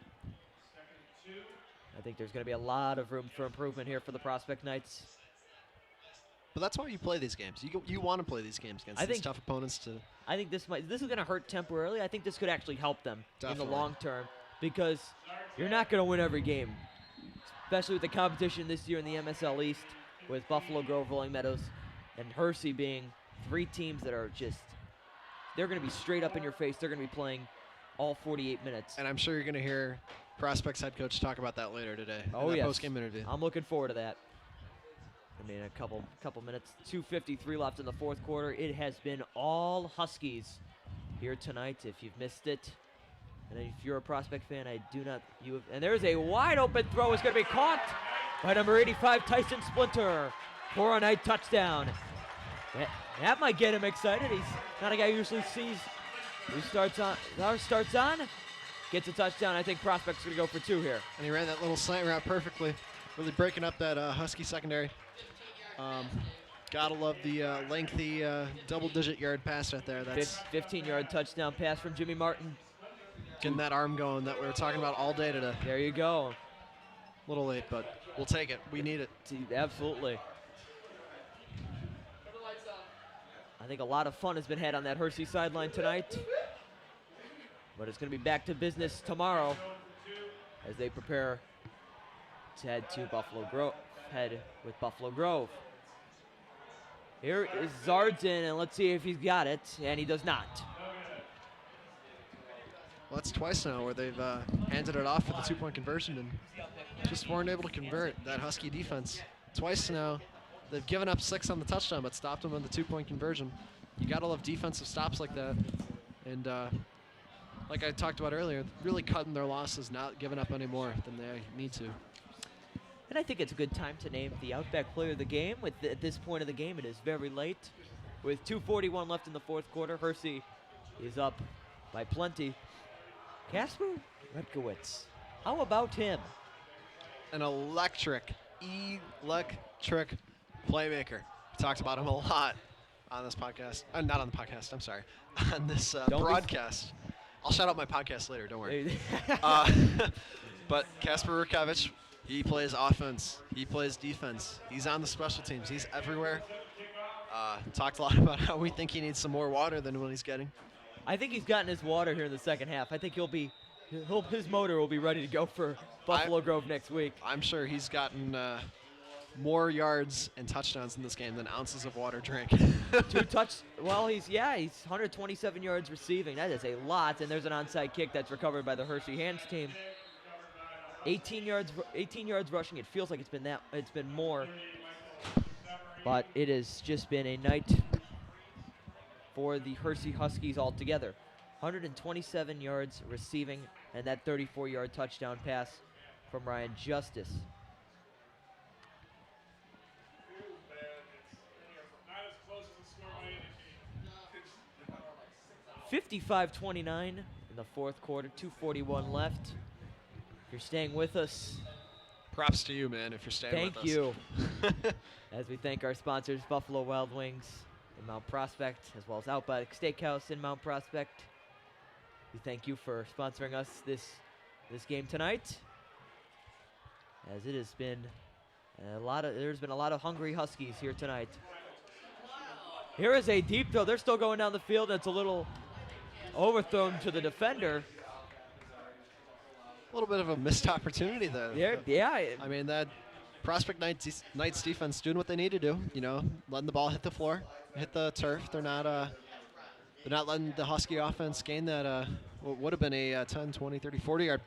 I think there's going to be a lot of room for improvement here for the Prospect Knights. But that's why you play these games. You want to play these games against these tough opponents. I think this is going to hurt temporarily. I think this could actually help them in the long term. Because you're not going to win every game. especially with the competition this year in the MSL East, with Buffalo Grove, Rolling Meadows, and Hersey being 3 teams that are just, they're going to be straight up in your face. They're going to be playing all 48 minutes. And I'm sure you're going to hear Prospects head coach talk about that later today in that post-game interview. I'm looking forward to that. I mean, a couple minutes. 2:53 left in the fourth quarter. It has been all Huskies here tonight. If you've missed it, and if you're a Prospect fan, and there's a wide open throw. It's going to be caught by number 85, Tyson Splinter, for a night touchdown. That might get him excited. He's not a guy who usually starts on, gets a touchdown. I think Prospect's going to go for 2 here. And he ran that little slant route perfectly, really breaking up that Husky secondary. Gotta love the lengthy double-digit yard pass right there. That's 15-yard touchdown pass from Jimmy Martin. Getting that arm going that we were talking about all day today. There you go. A little late, but we'll take it. We need it. Absolutely. I think a lot of fun has been had on that Hersey sideline tonight. But it's going to be back to business tomorrow as they prepare to head with Buffalo Grove. Here is Zardson, and let's see if he's got it, and he does not. Well, that's twice now where they've handed it off for the 2-point conversion and just weren't able to convert that Husky defense. Twice now, they've given up 6 on the touchdown, but stopped them on the 2-point conversion. You gotta love defensive stops like that. And like I talked about earlier, really cutting their losses, not giving up any more than they need to. And I think it's a good time to name the Outback Player of the game. At this point of the game, it is very late. With 2:41 left in the fourth quarter, Hersey is up by plenty. Kasper Redkowitz, how about him? An electric playmaker. We talked about him a lot on this podcast. Not on the podcast, I'm sorry. On this broadcast. I'll shout out my podcast later, don't worry. But Kasper Redkowitz, he plays offense. He plays defense. He's on the special teams. He's everywhere. Talked a lot about how we think he needs some more water than what he's getting. I think he's gotten his water here in the second half. I think his motor will be ready to go for Buffalo Grove next week. I'm sure he's gotten more yards and touchdowns in this game than ounces of water drank. He's 127 yards receiving. That is a lot, and there's an onside kick that's recovered by the Hersey Hands team. 18 yards rushing. It feels like it's been more, but it has just been a night for the Hersey Huskies altogether. 127 yards receiving, and that 34-yard touchdown pass from Ryan Justice. 55-29 in the fourth quarter, 2:41 left. If you're staying with us, props to you, man, if you're staying with us. Thank you. As we thank our sponsors, Buffalo Wild Wings in Mount Prospect, as well as Outback Steakhouse in Mount Prospect. We thank you for sponsoring us this game tonight, as it has been there's been a lot of hungry Huskies here tonight. Here is a deep throw. They're still going down the field, and it's a little overthrown to the defender. A little bit of a missed opportunity there. Yeah. I mean, that Prospect Knights defense doing what they need to do. You know, letting the ball hit the floor, hit the turf. They're not letting the Husky offense gain that what would have been a 10, 20, 30, 40-yard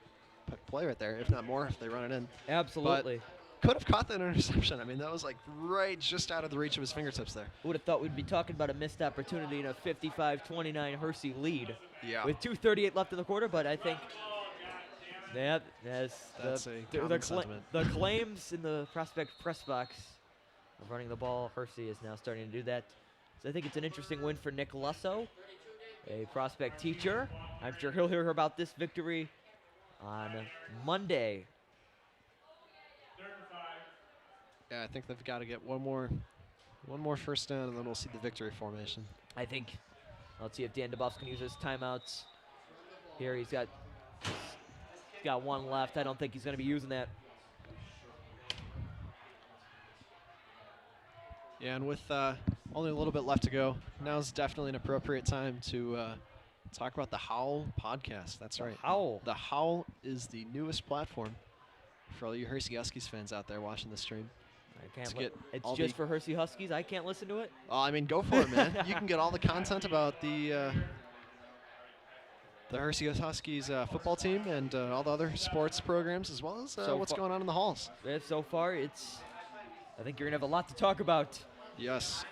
play right there, if not more, if they run it in. Absolutely. But could have caught that interception. I mean, that was like right just out of the reach of his fingertips there. Would have thought we'd be talking about a missed opportunity in a 55-29 Hersey lead. Yeah. With 2:38 left in the quarter, but I think that's the claims in the Prospect press box of running the ball. Hersey is now starting to do that. So I think it's an interesting win for Nick Lusso, a Prospect teacher. I'm sure he'll hear about this victory on Monday. Yeah, I think they've got to get one more first down, and then we'll see the victory formation. I think. Let's see if Dan DeBuffs can use his timeouts. Here he's got one left. I don't think he's going to be using that. Yeah, and with only a little bit left to go, now's definitely an appropriate time to talk about the Howl podcast. That's right. Howl. The Howl is the newest platform for all you Hersey Huskies fans out there watching the stream. I can't. To get It's all just the- for Hersey Huskies. I can't listen to it. Oh, I mean, go for it, man. You can get all the content about the Hersey Huskies football team and all the other sports programs, as well as So what's fa- going on in the halls. So far, I think you're gonna have a lot to talk about. Yes,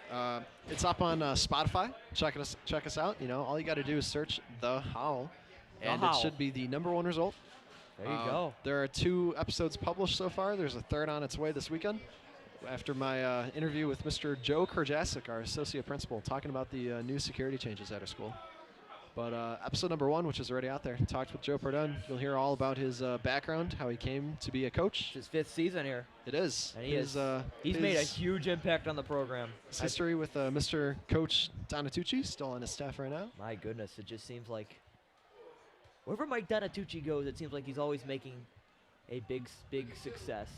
it's up on Spotify. Check us out. You know, all you got to do is search The Howl, and Howl. it should be the #1 result. There you go. There are 2 episodes published so far. There's a 3rd on its way this weekend. After my interview with Mr. Joe Kerjasic, our associate principal, talking about the new security changes at our school. But episode #1, which is already out there, talked with Joe Pardun. You'll hear all about his background, how he came to be a coach. It's his 5th season here, It is. and he's he's made a huge impact on the program. His history with Mr. Coach Donatucci, still on his staff right now. My goodness, it just seems like wherever Mike Donatucci goes, it seems like he's always making a big success.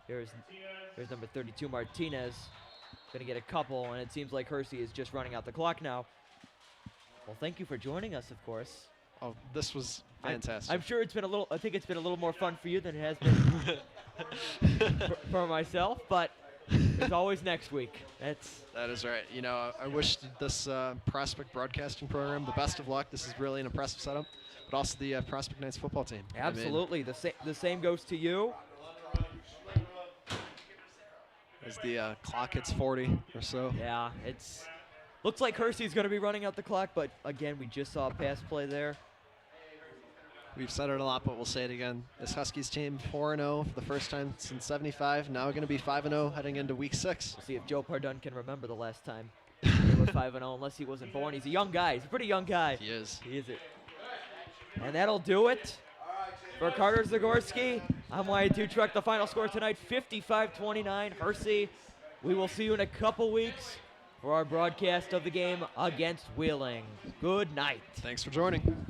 Here's number 32, Martinez. Going to get a couple, and it seems like Hersey is just running out the clock now. Well, thank you for joining us, of course. Oh, this was fantastic. I'm sure I think it's been a little more fun for you than it has been for myself, but there's always next week. That is right. You know, I wish this Prospect broadcasting program the best of luck. This is really an impressive setup, but also the Prospect Knights football team. Absolutely. The same goes to you. As the clock hits 40 or so. Yeah, looks like Hersey's going to be running out the clock, but again, we just saw a pass play there. We've said it a lot, but we'll say it again. This Huskies team 4-0 for the first time since '75. Now going to be 5-0 heading into week 6. We'll see if Joe Pardun can remember the last time they were 5-0, unless he wasn't born. He's a young guy. He's a pretty young guy. He is. He is it. And that'll do it for Carter Zagorski. I'm Wyatt Dutrek. The final score tonight, 55-29. Hersey. We will see you in a couple weeks for our broadcast of the game against Wheeling. Good night. Thanks for joining.